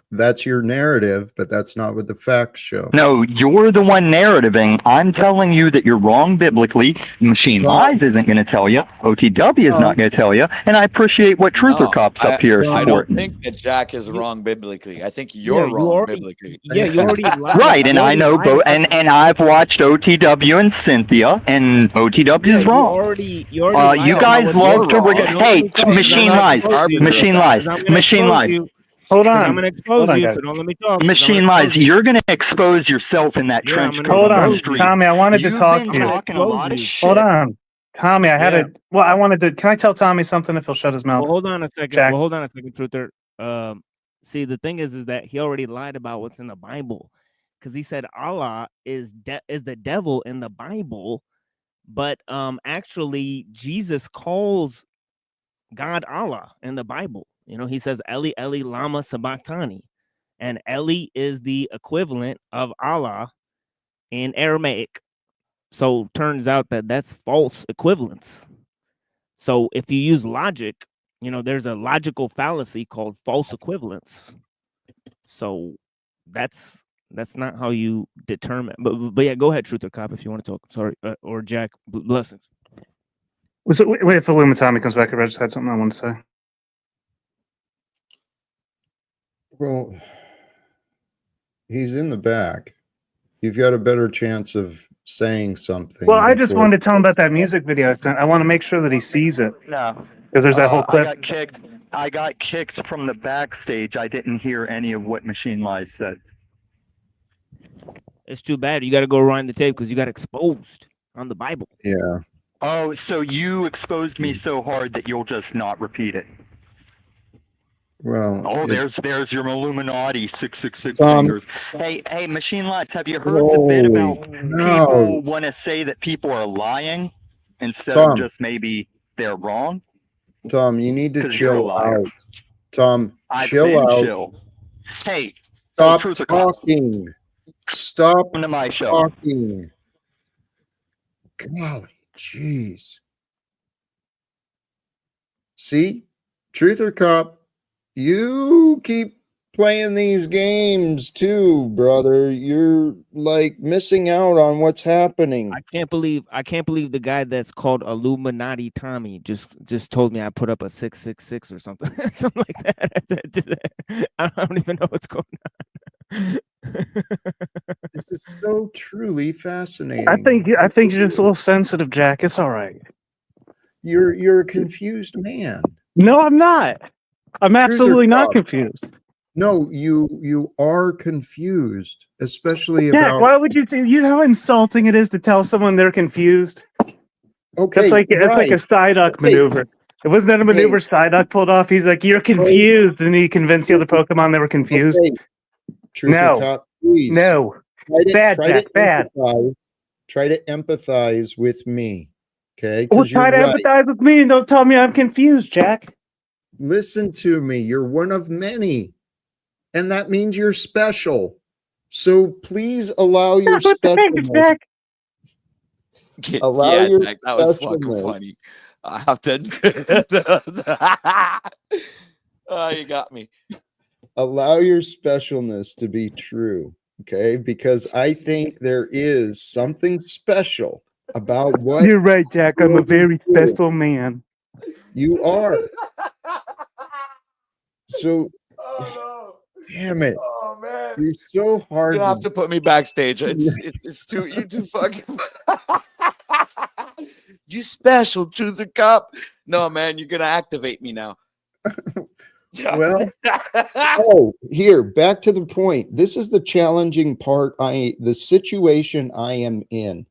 That's your narrative, but that's not what the facts show. No, you're the one narrativing. I'm telling you that you're wrong biblically. Machine Lies isn't going to tell you. OTW is not going to tell you. And I appreciate what Truther Cops up here I don't supporting. think that Jack is wrong biblically. I think you're wrong biblically. Yeah, you already lied. Right, and I know both, and I've watched OTW and Cynthia, and OTW is wrong. You guys love to Machine Lies. Machine Lies. Hold on. I'm gonna expose you, so don't let me talk. Machine Lies, you're going to expose yourself in that trench coat. Hold on, street. Tommy. I wanted to You've talk been to you. talking a lot of shit. Hold on, Tommy. I wanted to. Can I tell Tommy something if he'll shut his mouth? Well, hold on a second. Jack. Well, hold on a second, Truther. See, the thing is that he already lied about what's in the Bible, because he said Allah is the devil in the Bible, but actually Jesus calls God Allah in the Bible. You know, he says Eli Eli lama sabachthani, and Eli is the equivalent of Allah in Aramaic. So turns out that that's false equivalence. So if you use logic, you know, there's a logical fallacy called false equivalence. So that's not how you determine. But yeah, go ahead, Truther Cop, if you want to talk. Sorry, or Jack, blessings. So wait, if Illuminati comes back, I just had something I want to say. Well, he's in the back. You've got a better chance of saying something. Well, I just wanted to tell him about that music video I sent. I want to make sure that he sees it. No. Because there's that whole clip. I got kicked from the backstage. I didn't hear any of what Machine Lies said. It's too bad. You got to go rewind the tape because you got exposed on the Bible. Yeah. Oh, so you exposed me so hard that you'll just not repeat it. Well, oh, there's your Illuminati 666 Tom, fingers. Hey, Machine Lies, have you heard the bit about people want to say that people are lying instead of just maybe they're wrong? Tom, you need to chill out. Tom, chill out. Chill. Hey, stop talking. Stop to my show. Talking. Golly, jeez. See, Truth or Cop, you keep playing these games too, brother. You're like missing out on what's happening. I can't believe the guy that's called Illuminati Tommy just told me I put up a 666 or something. Something like that. I don't even know what's going on. This is so truly fascinating. I think you're just a little sensitive, Jack. It's all right. You're a confused man. No, I'm not. I'm absolutely not confused. No, you are confused, especially Jack, about. why would you know how insulting it is to tell someone they're confused? Okay, that's like a Psyduck maneuver. It wasn't that a maneuver Psyduck pulled off. He's like, "You're confused," and he convinced the other Pokemon they were confused. No, Cop, please. No, bad, Jack, bad. Try to empathize with me, okay? Well, try to empathize with me and don't tell me I'm confused, Jack. Listen to me. You're one of many, and that means you're special. So please allow your specialness. Allow your Jack, that was fucking funny. I have to. Oh, you got me. Allow your specialness to be true, okay? Because I think there is something special about what you're right, Jack. I'm a very special man. You are. So, damn it! Oh man, you're so hard. You have to put me backstage. It's too fucking. You special, Truth or Cop. No, man, you're gonna activate me now. Well, here, back to the point. This is the challenging part. The situation I am in.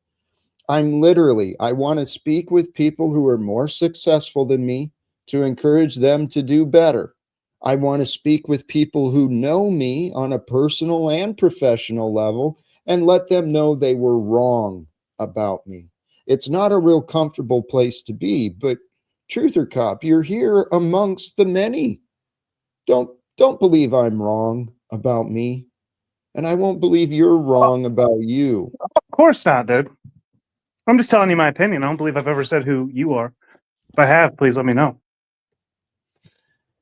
I want to speak with people who are more successful than me to encourage them to do better. I want to speak with people who know me on a personal and professional level and let them know they were wrong about me. It's not a real comfortable place to be, but Truth or Cop, you're here amongst the many. Don't believe I'm wrong about me. And I won't believe you're wrong about you. Of course not, dude. I'm just telling you my opinion. I don't believe I've ever said who you are. If I have, please let me know.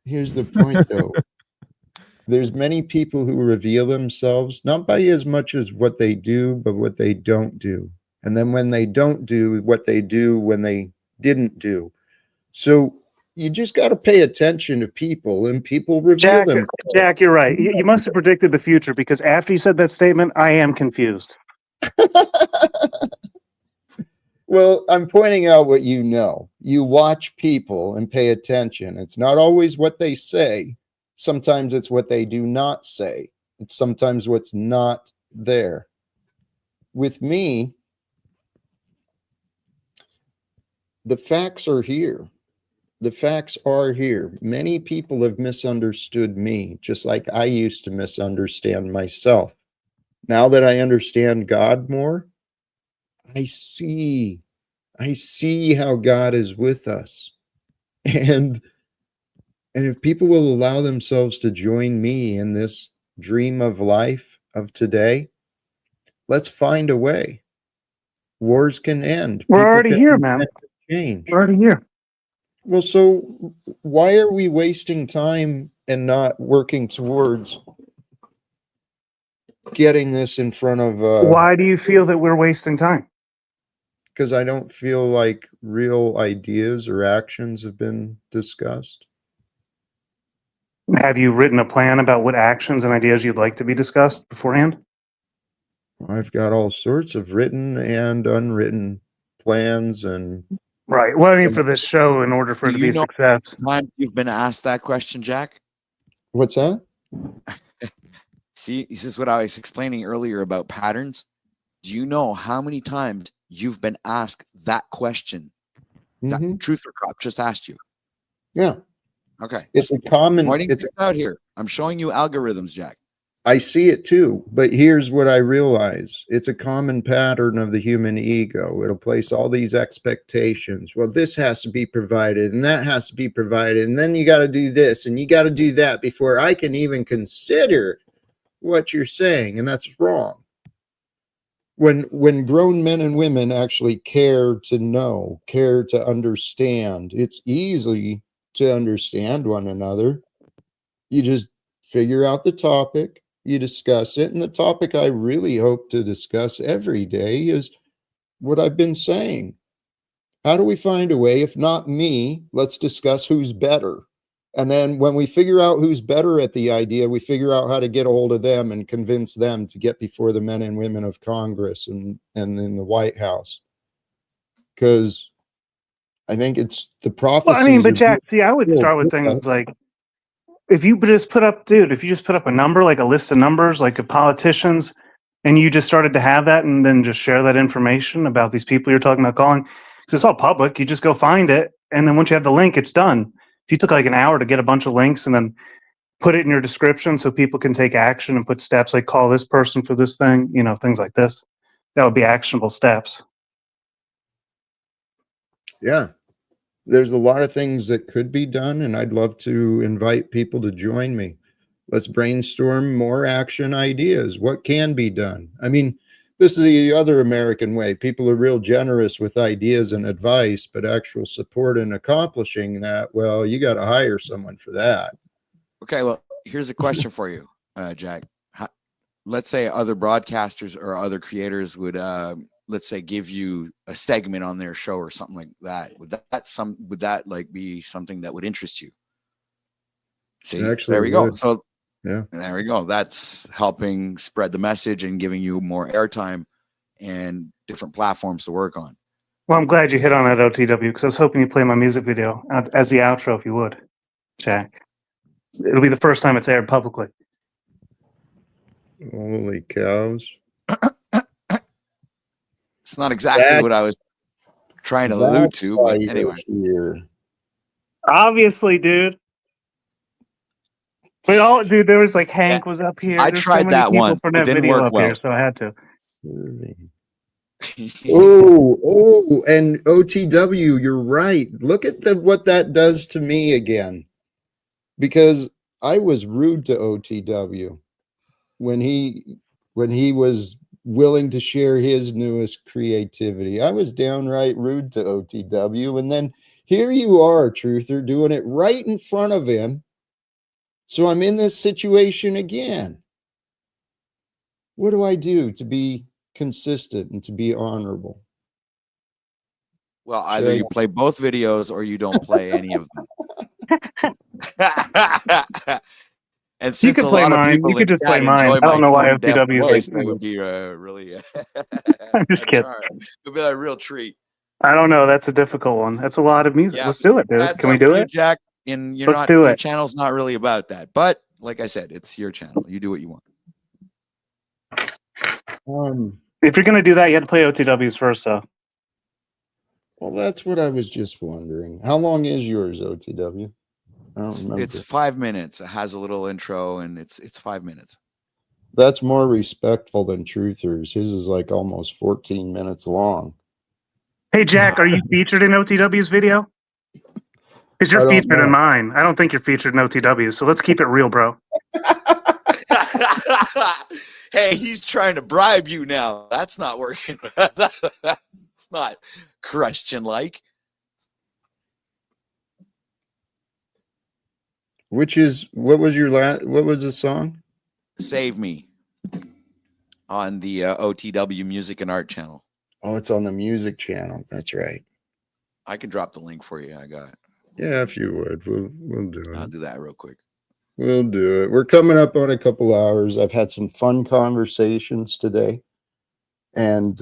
Here's the point, though. There's many people who reveal themselves, not by as much as what they do, but what they don't do. And then when they don't do what they do when they didn't do. So you just got to pay attention to people, and people reveal themselves. Jack, you're right. You must have predicted the future, because after you said that statement, I am confused. Well, I'm pointing out what you know. You watch people and pay attention. It's not always what they say. Sometimes it's what they do not say. It's sometimes what's not there. With me, the facts are here. The facts are here. Many people have misunderstood me, just like I used to misunderstand myself. Now that I understand God more, I see how God is with us. And if people will allow themselves to join me in this dream of life of today, let's find a way. Wars can end. We're already here, man. Change. We're already here. Well, so why are we wasting time and not working towards getting this in front of... Why do you feel that we're wasting time? Because I don't feel like real ideas or actions have been discussed. Have you written a plan about what actions and ideas you'd like to be discussed beforehand? I've got all sorts of written and unwritten plans and... Right. Well, I mean, for this show, in order for it to be a success. You've been asked that question, Jack? What's that? See, this is what I was explaining earlier about patterns. Do you know how many times you've been asked that question? That Truth or Crop just asked you. Yeah. Okay. It's a common... It's out here. I'm showing you algorithms, Jack. I see it too, but here's what I realize. It's a common pattern of the human ego. It'll place all these expectations. Well, this has to be provided and that has to be provided. And then you got to do this and you got to do that before I can even consider what you're saying. And that's wrong. When grown men and women actually care to know, care to understand, it's easy to understand one another. You just figure out the topic. You discuss it. And the topic I really hope to discuss every day is what I've been saying. How do we find a way? If not me, let's discuss who's better. And then when we figure out who's better at the idea, we figure out how to get a hold of them and convince them to get before the men and women of Congress and in the White House. Because I think it's the prophecies. Well, I mean, but Jack, see, I would start with things like, if you just put up a number, like a list of numbers, like of politicians, and you just started to have that and then just share that information about these people you're talking about calling, because it's all public, you just go find it. And then once you have the link, it's done. If you took like an hour to get a bunch of links and then put it in your description so people can take action and put steps like call this person for this thing, things like this, that would be actionable steps. Yeah. There's a lot of things that could be done, and I'd love to invite people to join me. Let's brainstorm more action ideas. What can be done? I mean, this is the other American way. People are real generous with ideas and advice, but actual support in accomplishing that, well, you got to hire someone for that. Okay, well, here's a question for you, Jack. Let's say other broadcasters or other creators would let's say give you a segment on their show or something like that. Would that like be something that would interest you? See, there we go. So yeah, there we go. That's helping spread the message and giving you more airtime and different platforms to work on. Well, I'm glad you hit on that, OTW, because I was hoping you'd play my music video as the outro, if you would, Jack. It'll be the first time it's aired publicly. Holy cows. It's not exactly what I was trying to allude to, but anyway. Obviously, dude. But there was like Hank was up here. I tried that one. It didn't work well. Here, so I had to. Oh, and OTW, you're right. Look at what that does to me again. Because I was rude to OTW when he when he was willing to share his newest creativity. I was downright rude to OTW, and then here you are, Truther, doing it right in front of him. So I'm in this situation again. What do I do to be consistent and to be honorable? Well, either you play both videos or you don't play any of them. And since You could a play lot of mine. people You could in just play chat mine. enjoy I don't my know why tone deaf OTW is voice, like. that would be really I'm just kidding. It would be a real treat. I don't know. That's a difficult one. That's a lot of music. Yeah, Let's do it, dude. that's Can we up do to you, it? Jack. And Let's do your it. channel's not really about that. But like I said, it's your channel. You do what you want. If you're gonna do that, you have to play OTWs first, though. Well, that's what I was just wondering. How long is yours, OTW? I don't remember. It's 5 minutes. It has a little intro, and it's 5 minutes. That's more respectful than Truther's. His is like almost 14 minutes long. Hey, Jack, are you featured in OTW's video? Because you're featured in mine. I don't think you're featured in OTW, so let's keep it real, bro. Hey, he's trying to bribe you now. That's not working. It's not Christian-like. What was your what was the song? Save Me on the OTW Music and Art channel. Oh, it's on the music channel. That's right. I can drop the link for you. I got it. Yeah, if you would, we'll do it. I'll do that real quick. We'll do it. We're coming up on a couple hours. I've had some fun conversations today, and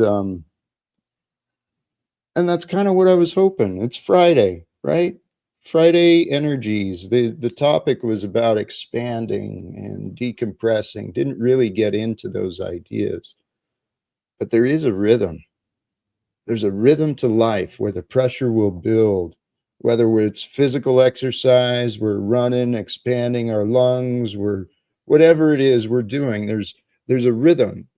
that's kind of what I was hoping. It's Friday, right? Friday energies. The topic was about expanding and decompressing. Didn't really get into those ideas, but there is a rhythm. There's a rhythm to life where the pressure will build. Whether it's physical exercise, we're running, expanding our lungs, we're whatever it is we're doing, there's a rhythm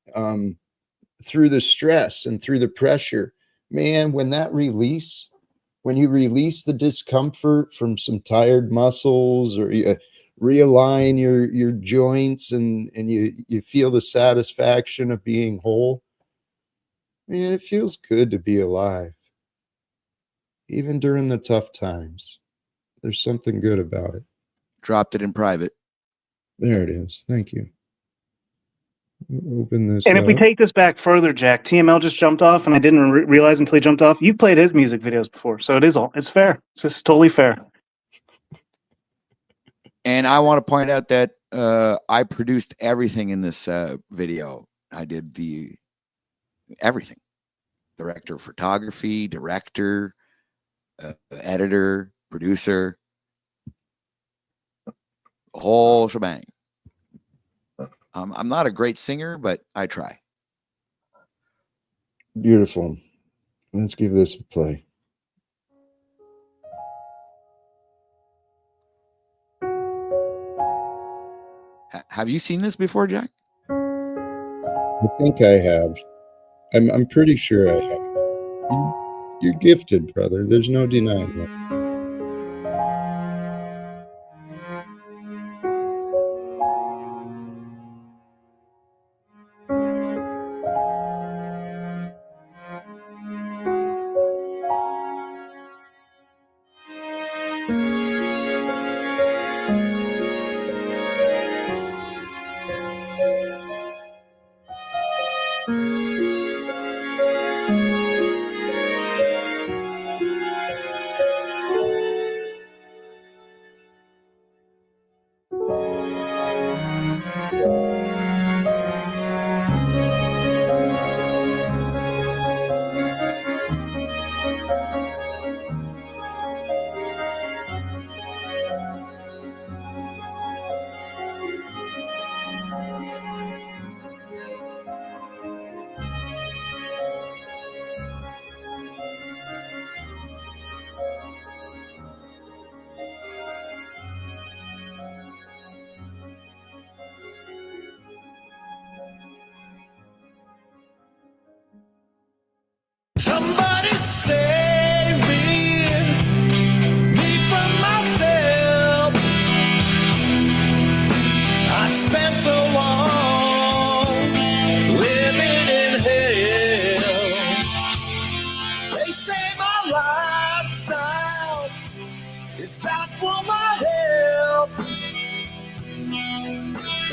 through the stress and through the pressure. Man, when you release the discomfort from some tired muscles, or you realign your joints and you feel the satisfaction of being whole, man, it feels good to be alive. Even during the tough times, there's something good about it. Dropped it in private. There it is. Thank you. Open this And up. if we take this back further, Jack, TML just jumped off, and I didn't realize until he jumped off. You've played his music videos before, so it's fair. It's just totally fair. And I want to point out that I produced everything in this video. I did everything. Director of photography, director, editor, producer, the whole shebang. I'm not a great singer, but I try. Beautiful. Let's give this a play. Have you seen this before, Jack? I think I have. I'm pretty sure I have. You're gifted, brother. There's no denying that.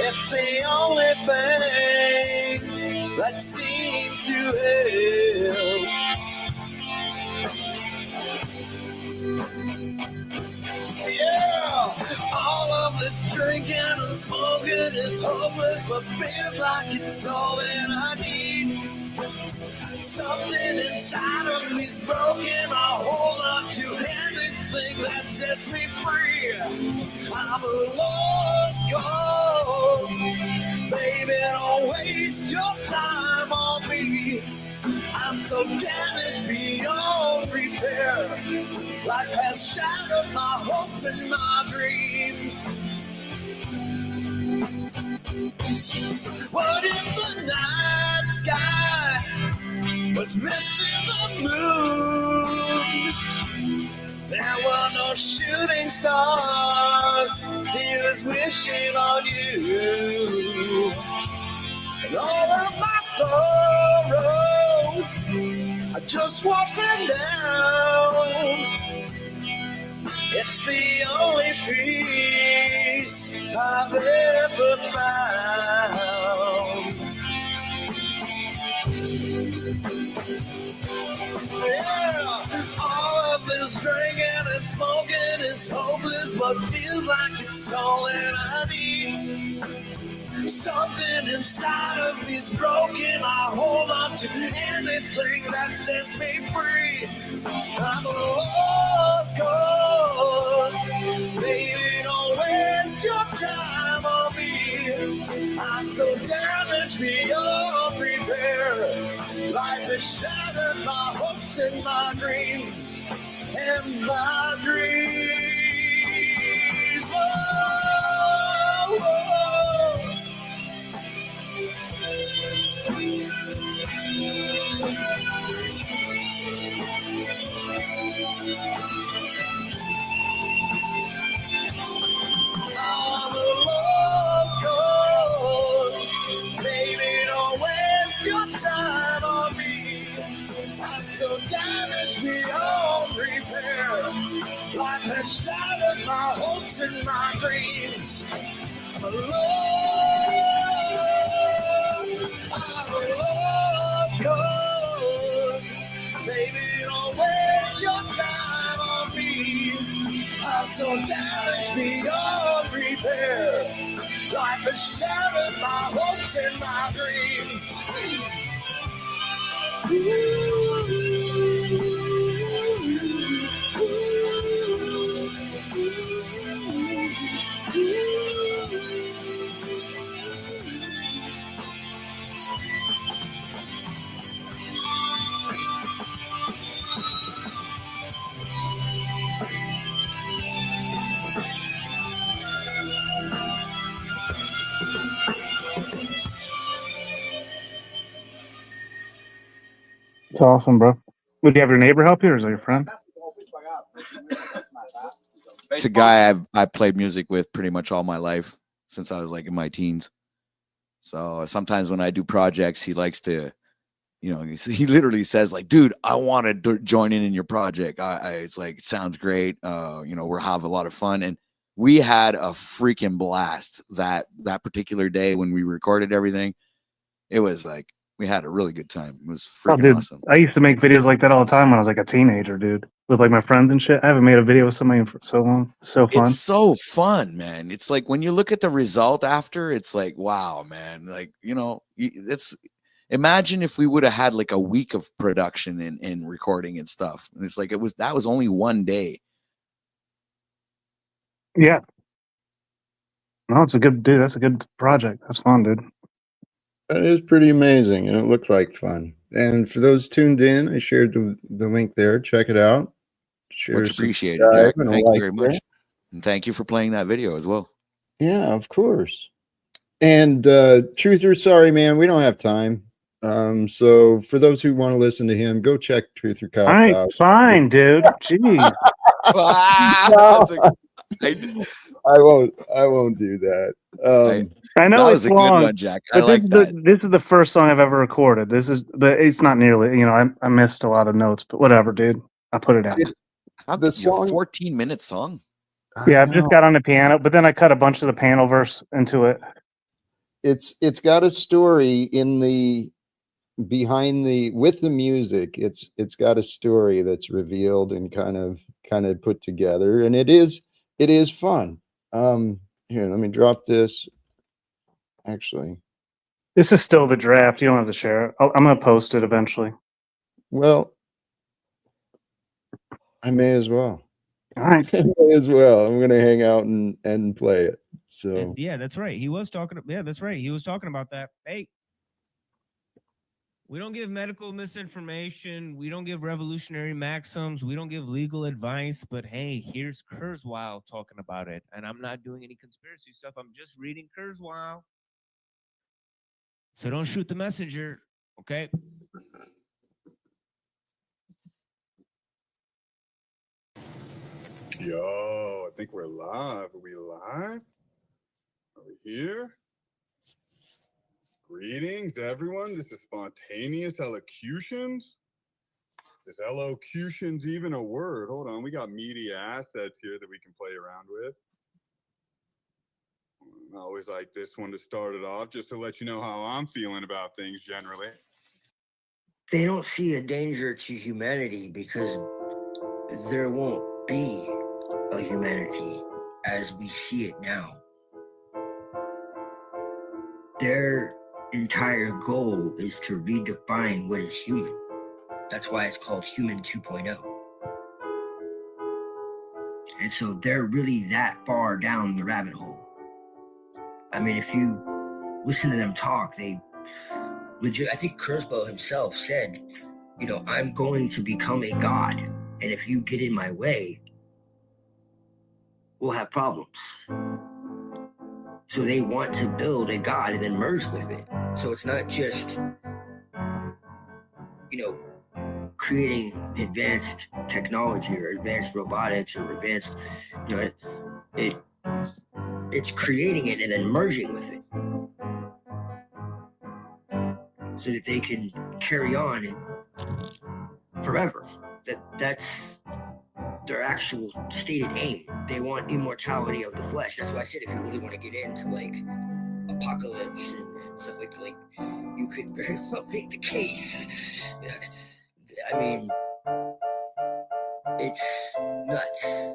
It's the only thing that seems to help. Yeah, all of this drinking and smoking is hopeless, but feels like it's all that I need. Something inside of me's broken. I'll hold on to anything that sets me free. I'm a lost cause. Baby, don't waste your time on me. I'm so damaged beyond repair. Life has shattered my hopes and my dreams. What if the night sky was missing the moon? There were no shooting stars, tears wishing on you. And all of my sorrows, I just watched them down. It's the only peace I've ever found. Yeah, all of this drinking and smoking is hopeless, but feels like it's all that I need. Something inside of me's broken. I hold on to anything that sets me free. I'm a lost cause. Baby, don't waste your time on me. I'm so damaged beyond repair. Life has shattered my hopes and my dreams. And my dreams. Whoa, whoa. I'm a lost cause. Baby, don't waste your time on me. I'm so damaged beyond repair. Life has shattered my hopes and my dreams. I'm a lost cause. Baby, don't waste your time on me. I'm so damaged beyond repair. Life has shattered my hopes and my dreams. It's awesome, bro. Would you have your neighbor help you, or is it your friend? It's a guy I played music with pretty much all my life since I was like in my teens. So sometimes when I do projects, he likes to, you know, he literally says like, "Dude, I want to join in your project. It's like it sounds great. You know, we'll have a lot of fun." And we had a freaking blast that particular day when we recorded everything. It was like we had a really good time. It was freaking awesome. I used to make videos like that all the time when I was like a teenager, dude, with like my friends and shit. I haven't made a video with somebody for so long. So fun. It's so fun, man. It's like when you look at the result after, it's like, wow, man. Like, you know, it's imagine if we would have had like a week of production and recording and stuff. And it's like that was only one day. Yeah. No, it's a good dude. That's a good project. That's fun, dude. That is pretty amazing, and it looks like fun. And for those tuned in, I shared the link there. Check it out. Much appreciated. Yeah, thank you very much. And thank you for playing that video as well. Yeah, of course. And Truther, sorry, man, we don't have time. So for those who want to listen to him, go check Truther Cop All right, out. fine, dude. Jeez. I won't do that. I know that it's was a long, good one, Jack. I but like that. this is the first song I've ever recorded. It's not nearly, you know, I missed a lot of notes, but whatever, dude. I put it out. The song, 14-minute song. Yeah, I've just got on the piano, but then I cut a bunch of the piano verse into it. it's got a story in the behind the with the music. It's got a story that's revealed and kind of put together, and it is fun. Here, let me drop this. Actually, This is still the draft. You don't have to share it. I'm going to post it eventually. well, I may as well. All right. I may as well. I'm gonna hang out and play it. So Yeah, that's right. He was talking. Yeah, that's right. He was talking about that. Hey, we don't give medical misinformation. We don't give revolutionary maxims. We don't give legal advice. But hey, here's Kurzweil talking about it. And I'm not doing any conspiracy stuff. I'm just reading Kurzweil. So don't shoot the messenger, okay? Yo, I think we're live. Are we live? Are we here? Greetings, everyone. This is Spontaneous Elocutions. Is elocutions even a word? Hold on. We got media assets here that we can play around with. I always like this one to start it off, just to let you know how I'm feeling about things generally. They don't see a danger to humanity because there won't be a humanity as we see it now. Their entire goal is to redefine what is human. That's why it's called Human 2.0. And so they're really that far down the rabbit hole. I mean, if you listen to them talk, they legit, I think Kurzweil himself said, you know, I'm going to become a god. And if you get in my way, we'll have problems. So they want to build a god and then merge with it. So it's not just, you know, creating advanced technology or advanced robotics or advanced, you know, it's creating it and then merging with it so that they can carry on forever. That's their actual stated aim. They want immortality of the flesh. That's why I said if you really want to get into like apocalypse and stuff like you could very well make the case. I mean, it's nuts.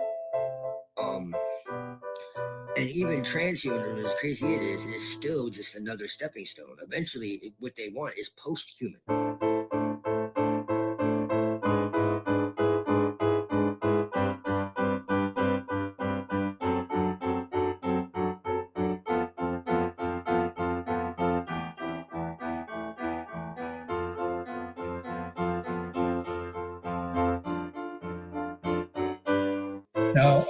And even transhumanism, as crazy it is still just another stepping stone. Eventually, what they want is post-human. Now,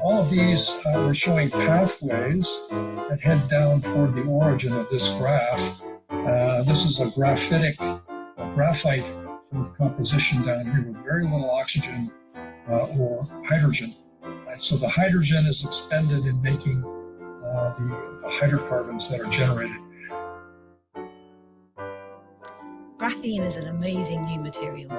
all of these we're showing pathways that head down toward the origin of this graph. This is a graphite sort of composition down here with very little oxygen or hydrogen. So the hydrogen is expended in making the hydrocarbons that are generated. Graphene is an amazing new material.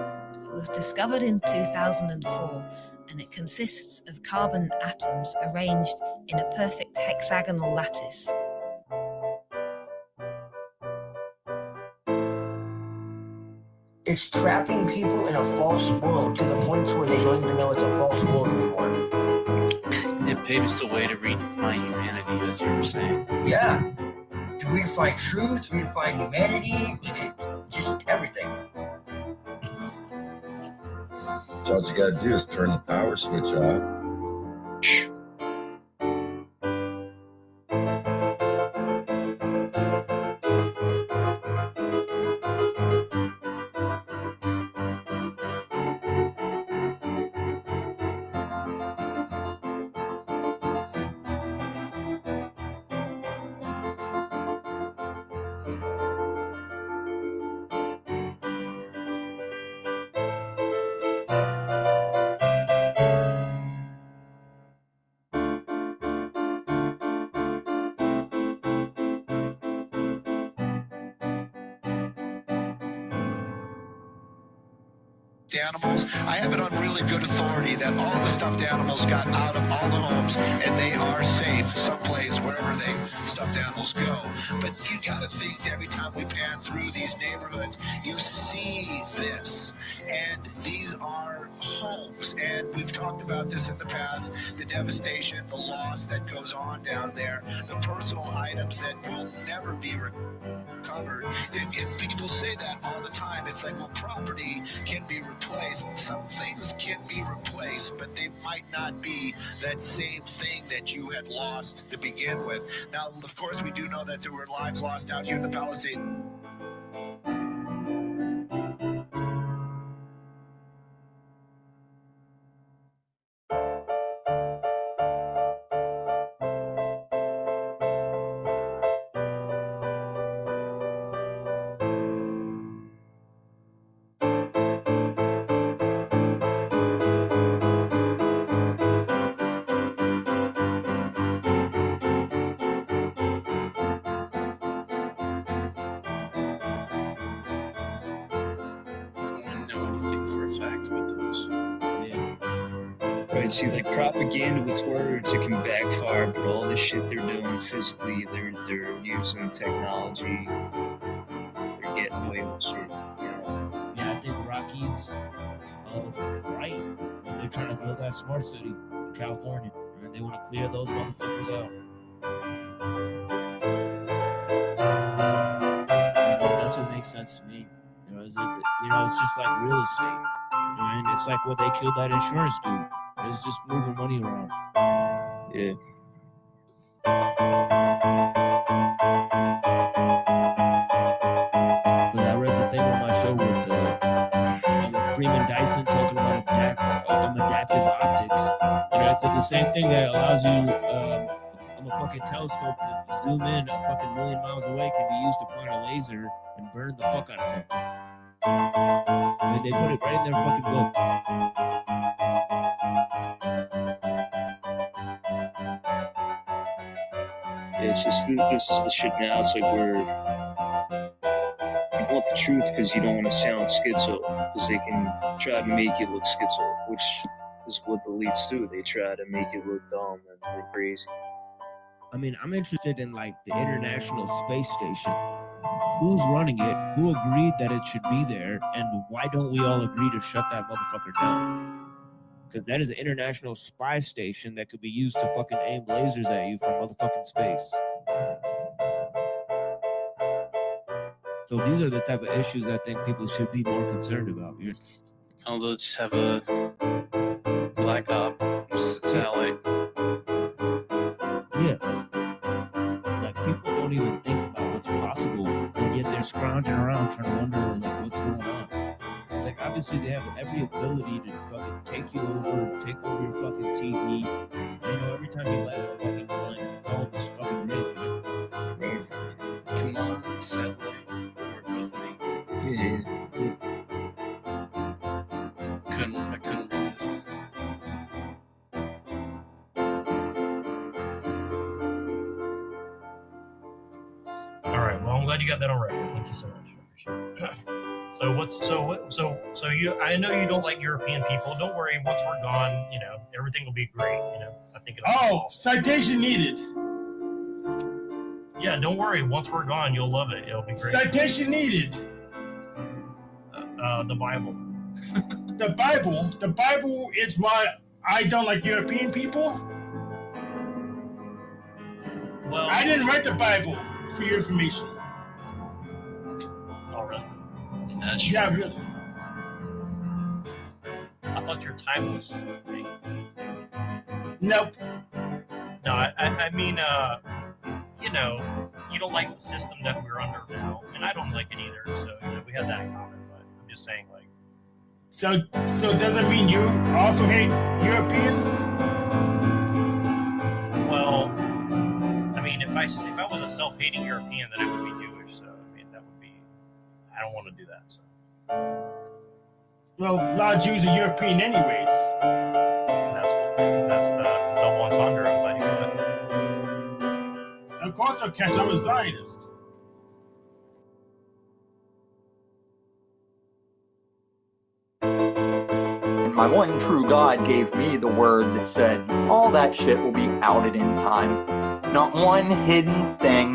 It was discovered in 2004, and it consists of carbon atoms arranged in a perfect hexagonal lattice. It's trapping people in a false world to the point where they don't even know it's a false world anymore. It paves the way to redefine humanity, as you were saying. Yeah. To redefine truth, redefine humanity, just everything. So all you gotta do is turn the power switch off. Animals. I have it on really good authority that all the stuffed animals got out of all the homes and they are safe someplace wherever they stuff stuffed animals go. But you got to think every time we pan through these neighborhoods, you see this. And these are homes. And we've talked about this in the past, the devastation, the loss that goes on down there, the personal items that will never be recovered. And people say that all the time. It's like, well, property can be replaced. Some things can be replaced, but they might not be that same thing that you had lost to begin with. Now, of course, we do know that there were lives lost out here in the Palisades. Right, see, like propaganda with words, it can backfire, but all this shit they're doing physically, they're using technology, they're getting away with shit, you know. Yeah, I think Rocky's right. They're trying to build that smart city in California, and they want to clear those motherfuckers out. That's what makes sense to me. It's just like real estate. And it's like what they killed that insurance dude. It's just moving money around. Yeah. I read the thing on my show with Freeman Dyson talking about adaptive optics. And I said the same thing that allows you on a fucking telescope to zoom in a fucking million miles away can be used to point a laser and burn the fuck out of something. I mean, they put it right in their fucking book. Yeah, it's just, this is the shit now. It's like you want the truth because you don't want to sound schizo, because they can try to make you look schizo, which is what the elites do. They try to make you look dumb and crazy. I mean, I'm interested in like the International Space Station. Who's running it? Who agreed that it should be there? And why don't we all agree to shut that motherfucker down? Because that is an international spy station that could be used to fucking aim lasers at you from motherfucking space. So these are the type of issues I think people should be more concerned about. Oh, they'll just have a black ops satellite. Yeah. Like people don't even think about what's possible, and yet they're scrounging around trying to wonder like what's going on. It's like obviously they have every ability to fucking take over your fucking TV. And, every time you let it fucking run, it's all just fucking rigged. Right? Come on, satellite, work with me. Yeah. I couldn't resist. All right. Well, I'm glad you got that on record. Thank you so much. I appreciate it. So you? I know you don't like European people. Don't worry. Once we're gone, everything will be great. I think. Citation needed. Yeah. Don't worry. Once we're gone, you'll love it. It'll be great. Citation needed. The Bible. The Bible. The Bible is why I don't like European people. Well, I didn't write the Bible, for your information. Oh, really? That's true. Yeah, really. I thought you're timeless. Nope. No, I mean, you don't like the system that we're under now, and I don't like it either. So, we have that in common. But I'm just saying, like. So does it mean you also hate Europeans? Well, I mean, if I was a self-hating European, then I would be Jewish. So, I mean, that would be. I don't want to do that. So. Well, a lot of Jews are European, anyways. That's the double entendre. I'm glad you got it. Of course, I'll catch. I'm a Zionist. My one true God gave me the word that said all that shit will be outed in time. Not one hidden thing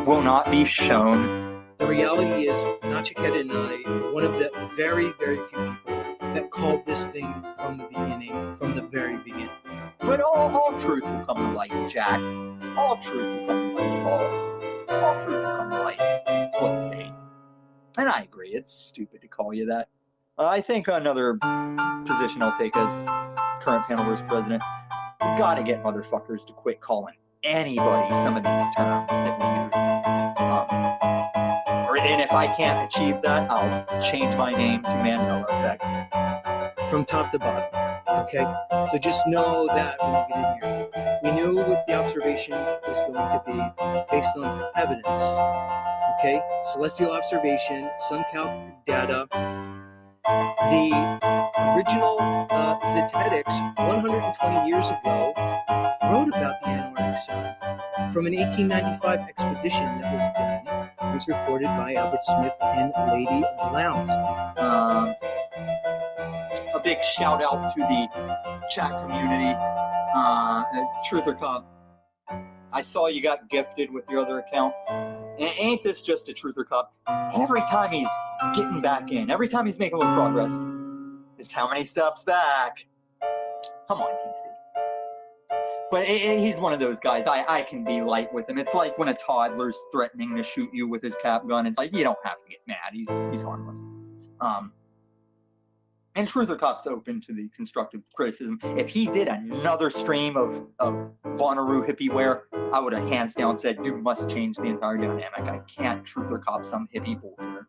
will not be shown. The reality is, Nachiketa and I are one of the very, very few people that called this thing from the beginning, from the very beginning. But all truth will come to light, Jack. All truth will come to light, Paul. All truth will come to light. Close date. And I agree, it's stupid to call you that. I think another position I'll take as current panel vice president, we gotta get motherfuckers to quit calling anybody some of these terms that we use. And if I can't achieve that, I'll change my name to Mandela Effect. From top to bottom, okay? So just know that when we get in here, we knew what the observation was going to be based on evidence, okay? Celestial observation, sun count data. The original Zetetics 120 years ago wrote about the Antarctic sun from an 1895 expedition that was done. It was reported by Albert Smith and Lady Blount. A big shout out to the chat community. Truth or Cop, I saw you got gifted with your other account. And ain't this just a Truth or Cop? Every time he's getting back in, every time he's making a little progress, it's how many steps back. Come on, PC. But he's one of those guys, I can be light with him. It's like when a toddler's threatening to shoot you with his cap gun. It's like, you don't have to get mad. He's harmless. And Truth or Cop's open to the constructive criticism. If he did another stream of Bonnaroo hippie wear, I would have hands down said, you must change the entire dynamic. I can't Truth or Cop some hippie bullshit.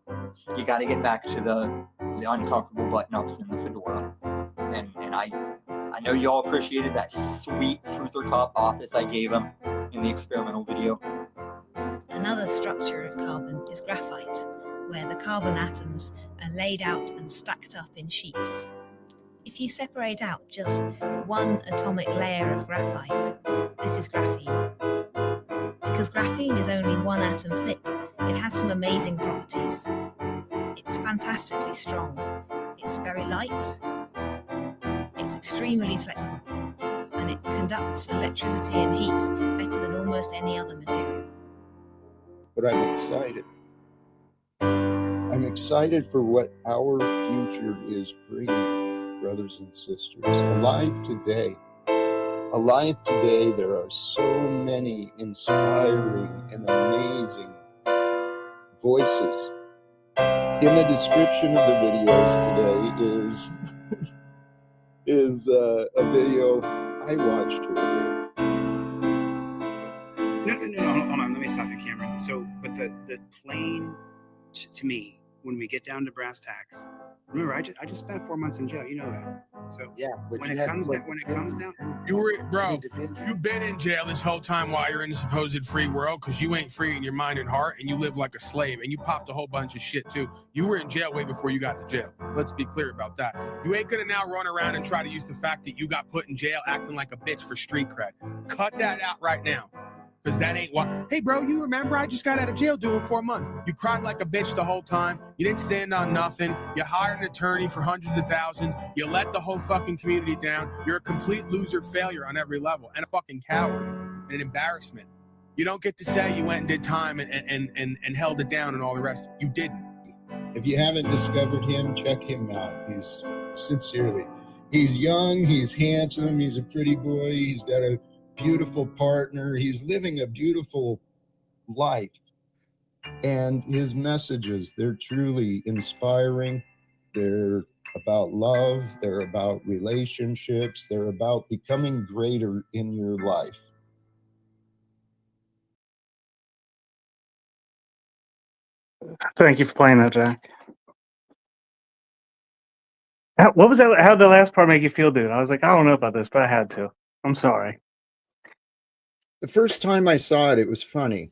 You got to get back to the uncomfortable button-ups and the fedora. And I know you all appreciated that sweet Truth or Cop office I gave him in the experimental video. Another structure of carbon is graphite, where the carbon atoms are laid out and stacked up in sheets. If you separate out just one atomic layer of graphite, this is graphene. Because graphene is only one atom thick, it has some amazing properties. It's fantastically strong. It's very light. It's extremely flexible. And it conducts electricity and heat better than almost any other material. But I'm excited. I'm excited for what our future is bringing, brothers and sisters. Alive today, there are so many inspiring and amazing voices. In the description of the videos today is a video I watched earlier. No, hold on. Let me stop your camera. So, but the plain, to me, when we get down to brass tacks, remember, I just spent 4 months in jail. You know that. So yeah, when it comes down, you were, bro. You've been in jail this whole time while you're in the supposed free world, because you ain't free in your mind and heart, and you live like a slave, and you popped a whole bunch of shit too. You were in jail way before you got to jail. Let's be clear about that. You ain't gonna now run around and try to use the fact that you got put in jail acting like a bitch for street cred. Cut that out right now. Because that ain't what. Hey, bro, you remember I just got out of jail doing 4 months. You cried like a bitch the whole time. You didn't stand on nothing. You hired an attorney for hundreds of thousands. You let the whole fucking community down. You're a complete loser failure on every level, and a fucking coward and an embarrassment. You don't get to say you went and did time and held it down and all the rest. You didn't. If you haven't discovered him, check him out. He's sincerely. He's young, he's handsome, he's a pretty boy, he's got a beautiful partner, he's living a beautiful life, and his messages, they're truly inspiring. They're about love, they're about relationships, they're about becoming greater in your life. Thank you for playing that, Jack. What was that? How'd the last part make you feel, dude? I was like, I don't know about this, but I had to. I'm sorry. The first time I saw it, it was funny.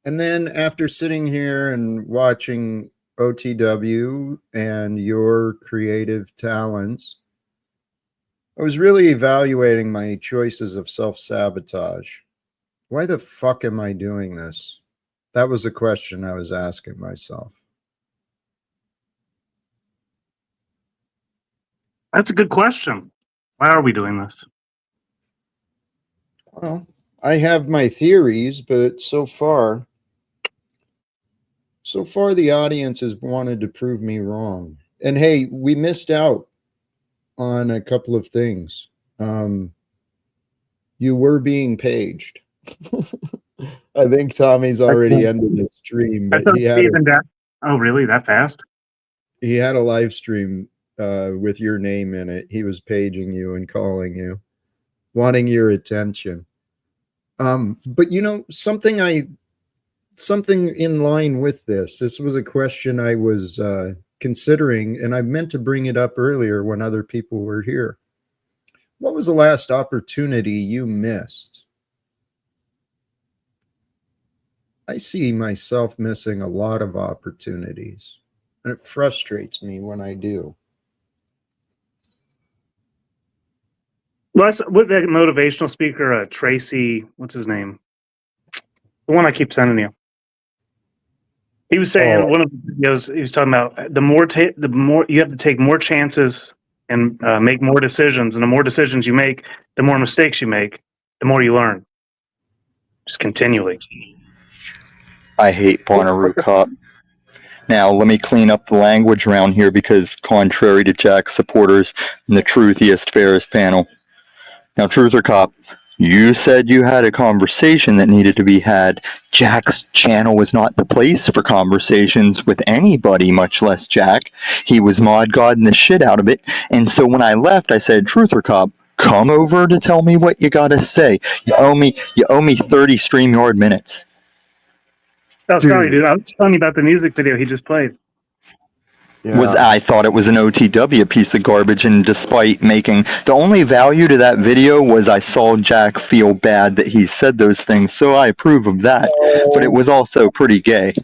And then after sitting here and watching OTW and your creative talents, I was really evaluating my choices of self-sabotage. Why the fuck am I doing this? That was the question I was asking myself. That's a good question. Why are we doing this? Well, I have my theories, but so far the audience has wanted to prove me wrong. And hey, we missed out on a couple of things. You were being paged. I think Tommy's already ended the stream, I but thought he had Steven oh, really? That fast? a live stream with your name in it. He was paging you and calling you, wanting your attention. But you know, something in line with this. This was a question I was considering, and I meant to bring it up earlier when other people were here. What was the last opportunity you missed? I see myself missing a lot of opportunities, and it frustrates me when I do. Well, what that motivational speaker, Tracy, what's his name? The one I keep sending you. He was saying one of the videos. He was talking about the more you have to take more chances and make more decisions, and the more decisions you make, the more mistakes you make, the more you learn. Just continually. I hate Bonnaroo Cop. Now, let me clean up the language around here because, contrary to Jack's supporters and the truthiest, fairest panel. Now, Truth or Cop, you said you had a conversation that needed to be had. Jack's channel was not the place for conversations with anybody, much less Jack. He was mod godding the shit out of it. And so when I left, I said, Truth or Cop, come over to tell me what you gotta say. You owe me 30 StreamYard minutes. Oh, sorry, dude. I was telling you about the music video he just played. I thought it was an OTW piece of garbage, and despite making the only value to that video was I saw Jack feel bad that he said those things, so I approve of that. But it was also pretty gay.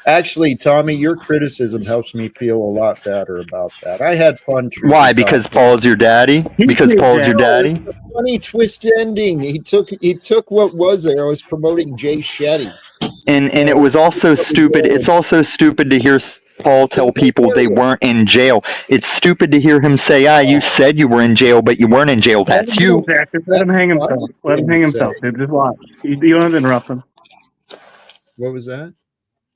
Actually, Tommy, your criticism helps me feel a lot better about that. I had fun. Why? Because Paul's your daddy? Because Paul's your daddy? It's a funny twist ending. He took what was there. I was promoting Jay Shetty. And it was also stupid. It's also stupid to hear Paul tell people they weren't in jail. It's stupid to hear him say, you said you were in jail, but you weren't in jail. That's you. Let him hang himself. Let him hang himself, dude. Just watch. You don't have to interrupt him. What was that?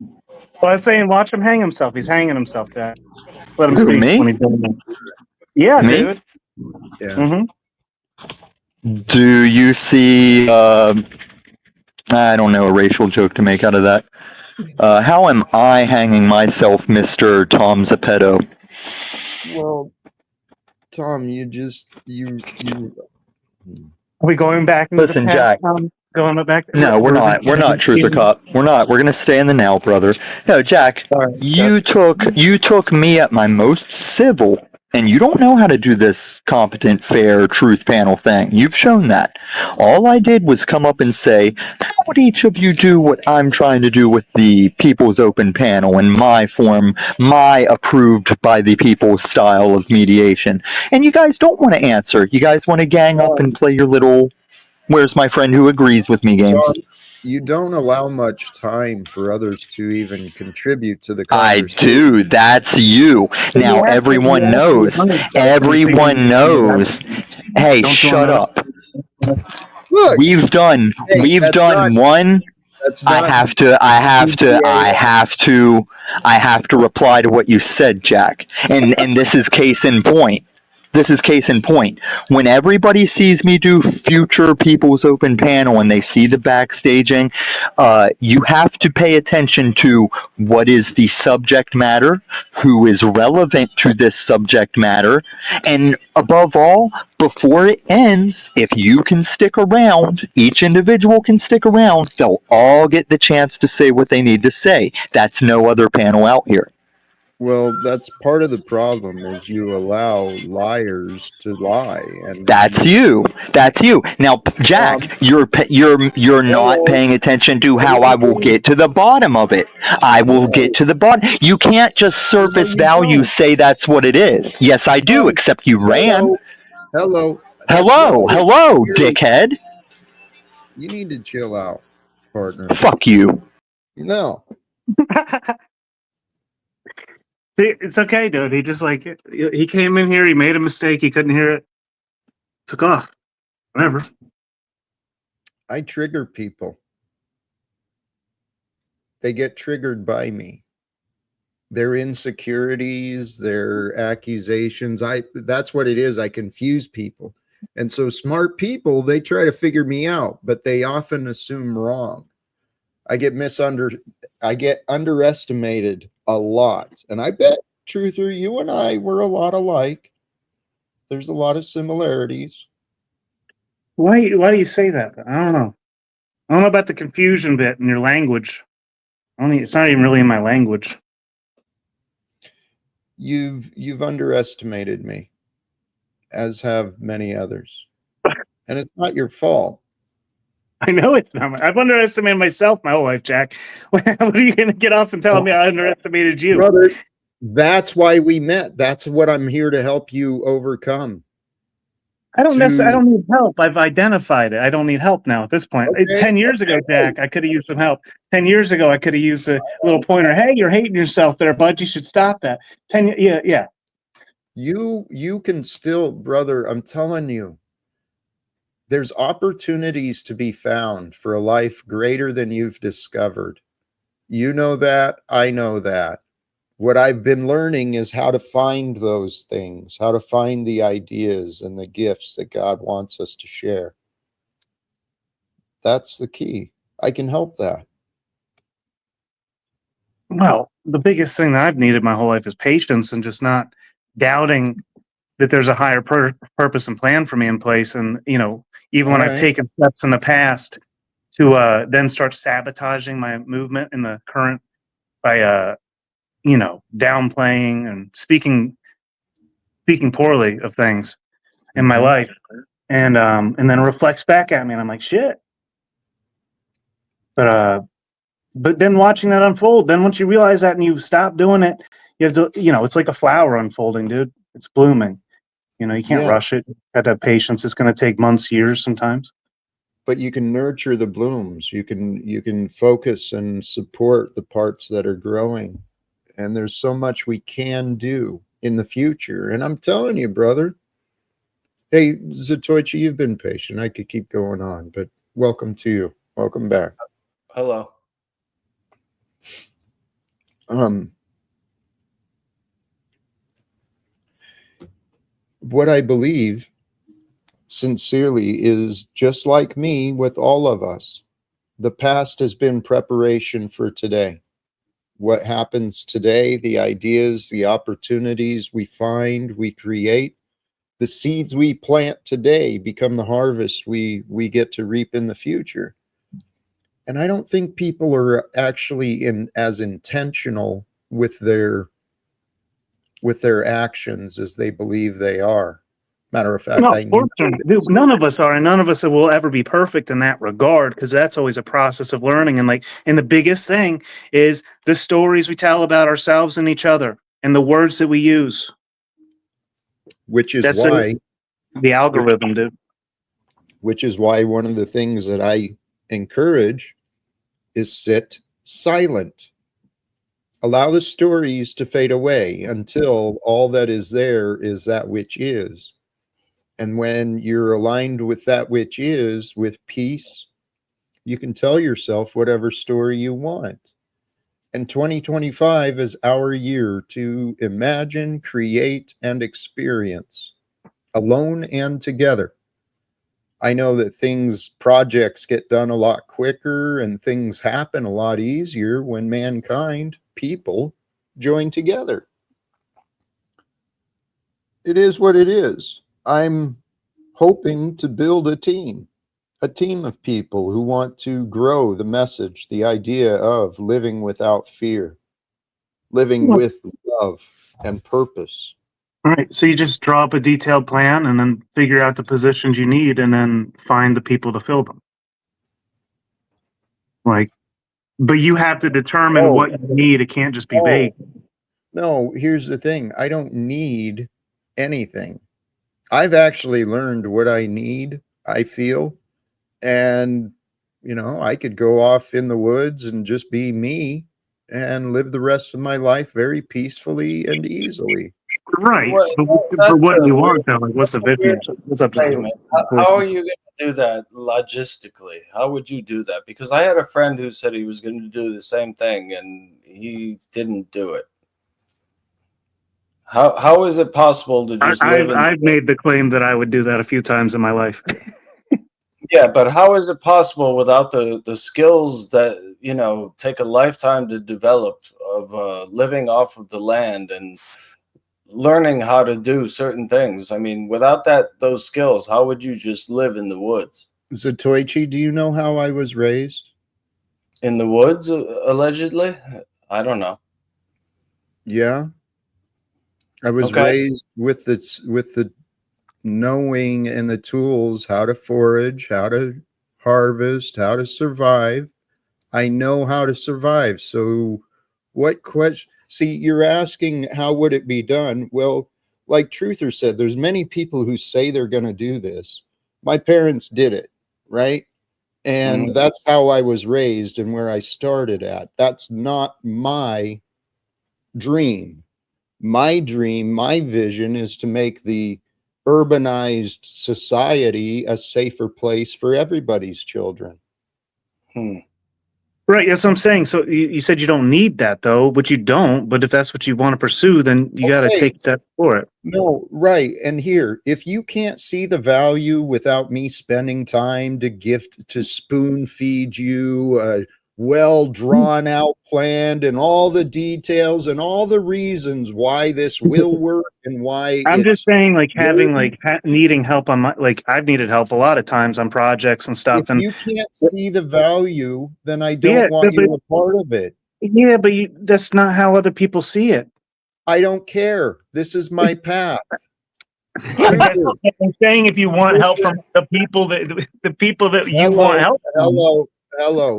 Well, I was saying, watch him hang himself. He's hanging himself, Jack. Let him Who, speak me? when he's doing that. Yeah, Me? dude. Yeah. Mm-hmm. Do you see, I don't know, a racial joke to make out of that. How am I hanging myself, Mr. Tom Zeppetto? Well, Tom, you Are we going back into Listen, the past, Jack. Tom? Going back? No, we're not. We're not Truth or Cop. We're not. We're gonna stay in the now, brother. No, Jack. You took me at my most civil, and you don't know how to do this competent, fair, truth panel thing. You've shown that. All I did was come up and say, how would each of you do what I'm trying to do with the People's Open Panel in my form, my approved by the people style of mediation? And you guys don't want to answer. You guys want to gang up and play your little "Where's my friend who agrees with me" games. You don't allow much time for others to even contribute to the I conversation. do. That's you. Now everyone knows. Everyone knows. Hey, shut up. Look, We've done one. I have to reply to what you said, Jack. And this is case in point. This is case in point. When everybody sees me do future People's Open Panel and they see the backstaging, you have to pay attention to what is the subject matter, who is relevant to this subject matter, and above all, before it ends, if you can stick around, each individual can stick around, they'll all get the chance to say what they need to say. That's no other panel out here. Well, that's part of the problem is you allow liars to lie, and that's you. That's you. Now, Jack, you're not paying attention to how I will get to the bottom of it. I will get to the bottom. You can't just surface value say that's what it is. Yes, I do. Except you ran. Hello, dickhead. You need to chill out, partner. Fuck you. No. It's okay, dude. He just like he came in here, he made a mistake, he couldn't hear it, took off. Whatever. I trigger people. They get triggered by me. Their insecurities, their accusations. That's what it is. I confuse people. And so smart people, they try to figure me out, but they often assume wrong. I get underestimated a lot. And I bet, Truther, you and I were a lot alike. There's a lot of similarities. Why do you say that? I don't know. I don't know about the confusion bit in your language. It's not even really in my language. You've underestimated me, as have many others. And it's not your fault. I know it's not. I've underestimated myself my whole life, Jack. What are you going to get off and tell me I underestimated you? Brother, that's why we met. That's what I'm here to help you overcome. I don't need help. I've identified it. I don't need help now at this point. Okay. 10 years ago, Jack, I could have used some help. 10 years ago, I could have used a little pointer. Hey, you're hating yourself there, bud. You should stop that. Yeah. You can still, brother, I'm telling you, there's opportunities to be found for a life greater than you've discovered. You know that. I know that. What I've been learning is how to find those things, how to find the ideas and the gifts that God wants us to share. That's the key. I can help that. Well, the biggest thing that I've needed my whole life is patience and just not doubting that there's a higher purpose and plan for me in place. And, even when I've taken steps in the past to then start sabotaging my movement in the current by, downplaying and speaking poorly of things in my life. And then it reflects back at me and I'm like, shit. But then watching that unfold, then once you realize that and you stop doing it, you have to, it's like a flower unfolding, dude. It's blooming. You can't rush it. You have to have patience. It's going to take months, years sometimes. But you can nurture the blooms. You can focus and support the parts that are growing. And there's so much we can do in the future. And I'm telling you, brother. Hey, Zatoichi, you've been patient. I could keep going on, but welcome to you. Welcome back. Hello. What I believe sincerely is just like me with all of us. The past has been preparation for today. What happens today, the ideas, the opportunities we find, we create, the seeds we plant today become the harvest we get to reap in the future. And I don't think people are actually as intentional with their actions as they believe they are. Matter of fact, dude, none of us are, and none of us will ever be perfect in that regard, because that's always a process of learning. And the biggest thing is the stories we tell about ourselves and each other, and the words that we use. Which is why the algorithm, dude. Which is why one of the things that I encourage is sit silent. Allow the stories to fade away until all that is there is that which is. And when you're aligned with that which is, with peace, you can tell yourself whatever story you want. And 2025 is our year to imagine, create, and experience, alone and together. I know that projects get done a lot quicker and things happen a lot easier when mankind, people, join together. It is what it is. I'm hoping to build a team of people who want to grow the message, the idea of living without fear, living with love and purpose. All right. So you just draw up a detailed plan and then figure out the positions you need and then find the people to fill them. But you have to determine what you need. It can't just be vague. No, here's the thing. I don't need anything. I've actually learned what I need, I feel. And, I could go off in the woods and just be me and live the rest of my life very peacefully and easily. Right. What, But that's what do a you weird, want though? Like, what's the that's a weird vision? What's up to statement. How are you going to do that logistically? How would you do that? Because I had a friend who said he was going to do the same thing and he didn't do it. How is it possible to just live in? I've made the claim that I would do that a few times in my life. Yeah, but how is it possible without the skills that take a lifetime to develop of living off of the land and learning how to do certain things? I mean, without those skills, how would you just live in the woods? Zatoichi, do you know how I was raised? In the woods, allegedly? I don't know. Yeah. I was raised with the knowing and the tools how to forage, how to harvest, how to survive. I know how to survive. So what question? See, you're asking how would it be done? Well, like Truther said, there's many people who say they're going to do this. My parents did it, right? And that's how I was raised and where I started at. That's not my dream. My dream, my vision is to make the urbanized society a safer place for everybody's children. Right, that's what I'm saying. So you said you don't need that though, but you don't. But if that's what you want to pursue, then you got to take steps for it. No, right. And here, if you can't see the value without me spending time to spoon feed you a well drawn out plan and all the details and all the reasons why this will work and why I'm just saying, like having worthy. needing help on my I've needed help a lot of times on projects and stuff. If And you can't see the value, then I don't want you a part of it. Yeah, but that's not how other people see it. I don't care. This is my path. I'm saying if you want help from the people that you want help from. Hello.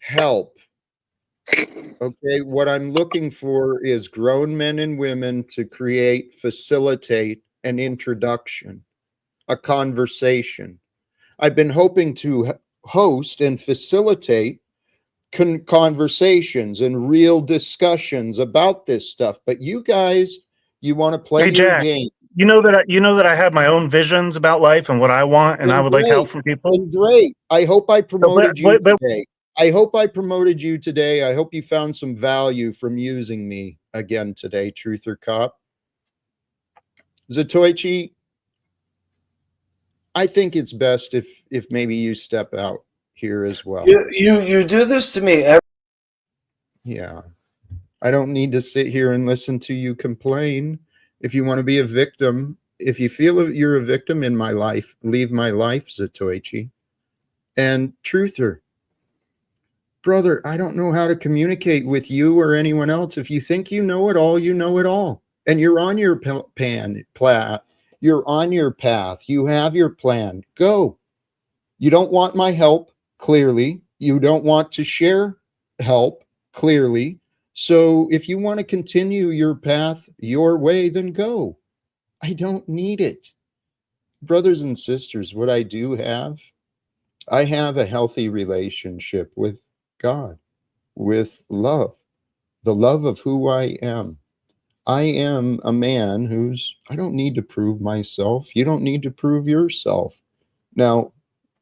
Help. Okay, what I'm looking for is grown men and women to facilitate an introduction, a conversation. I've been hoping to host and facilitate conversations and real discussions about this stuff, but you guys, you want to play Hey, your Jack, game. you know that I have my own visions about life and what I want, and I would like help from people. And great. I hope I promoted you today. I hope you found some value from using me again today, Truth or Cop. Zatoichi, I think it's best if maybe you step out here as well. You do this to me Yeah. I don't need to sit here and listen to you complain. If you want to be a victim, if you feel you're a victim in my life, leave my life, Zatoichi. And Truther, brother, I don't know how to communicate with you or anyone else. If you think you know it all, you know it all. And you're on your you're on your path. You have your plan. Go. You don't want my help, clearly. You don't want to share help, clearly. So if you want to continue your path your way, then go. I don't need it. Brothers and sisters, what I do have, I have a healthy relationship with God, with love, the love of who I am. I am a man I don't need to prove myself. You don't need to prove yourself. Now,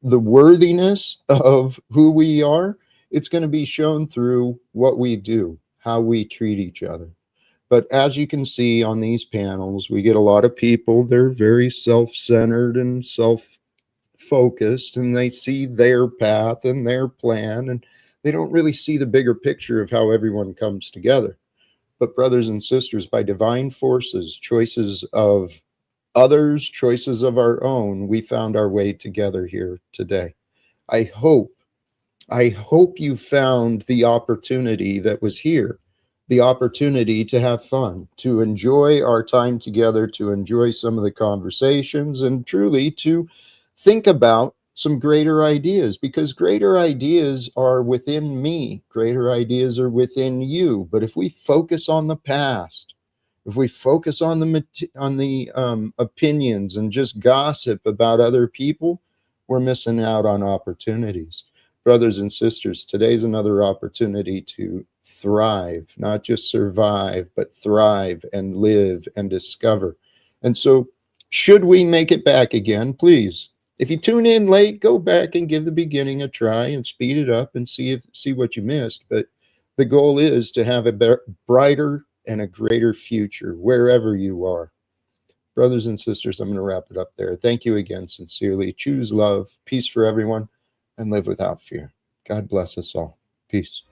the worthiness of who we are, it's going to be shown through what we do, how we treat each other. But as you can see on these panels, we get a lot of people, they're very self-centered and self-focused, and they see their path and their plan, and they don't really see the bigger picture of how everyone comes together. But brothers and sisters, by divine forces, choices of others, choices of our own, we found our way together here today. I hope you found the opportunity that was here, the opportunity to have fun, to enjoy our time together, to enjoy some of the conversations, and truly to think about some greater ideas, because greater ideas are within me, greater ideas are within you. But if we focus on the past, if we focus on the opinions and just gossip about other people, we're missing out on opportunities. brothers and sisters, today's another opportunity to thrive, not just survive, but thrive and live and discover. And so, should we make it back again, please, if you tune in late, go back and give the beginning a try and speed it up and see what you missed. But the goal is to have a brighter and a greater future wherever you are. Brothers and sisters, I'm going to wrap it up there. Thank you again, sincerely. Choose love, peace for everyone, and live without fear. God bless us all. Peace.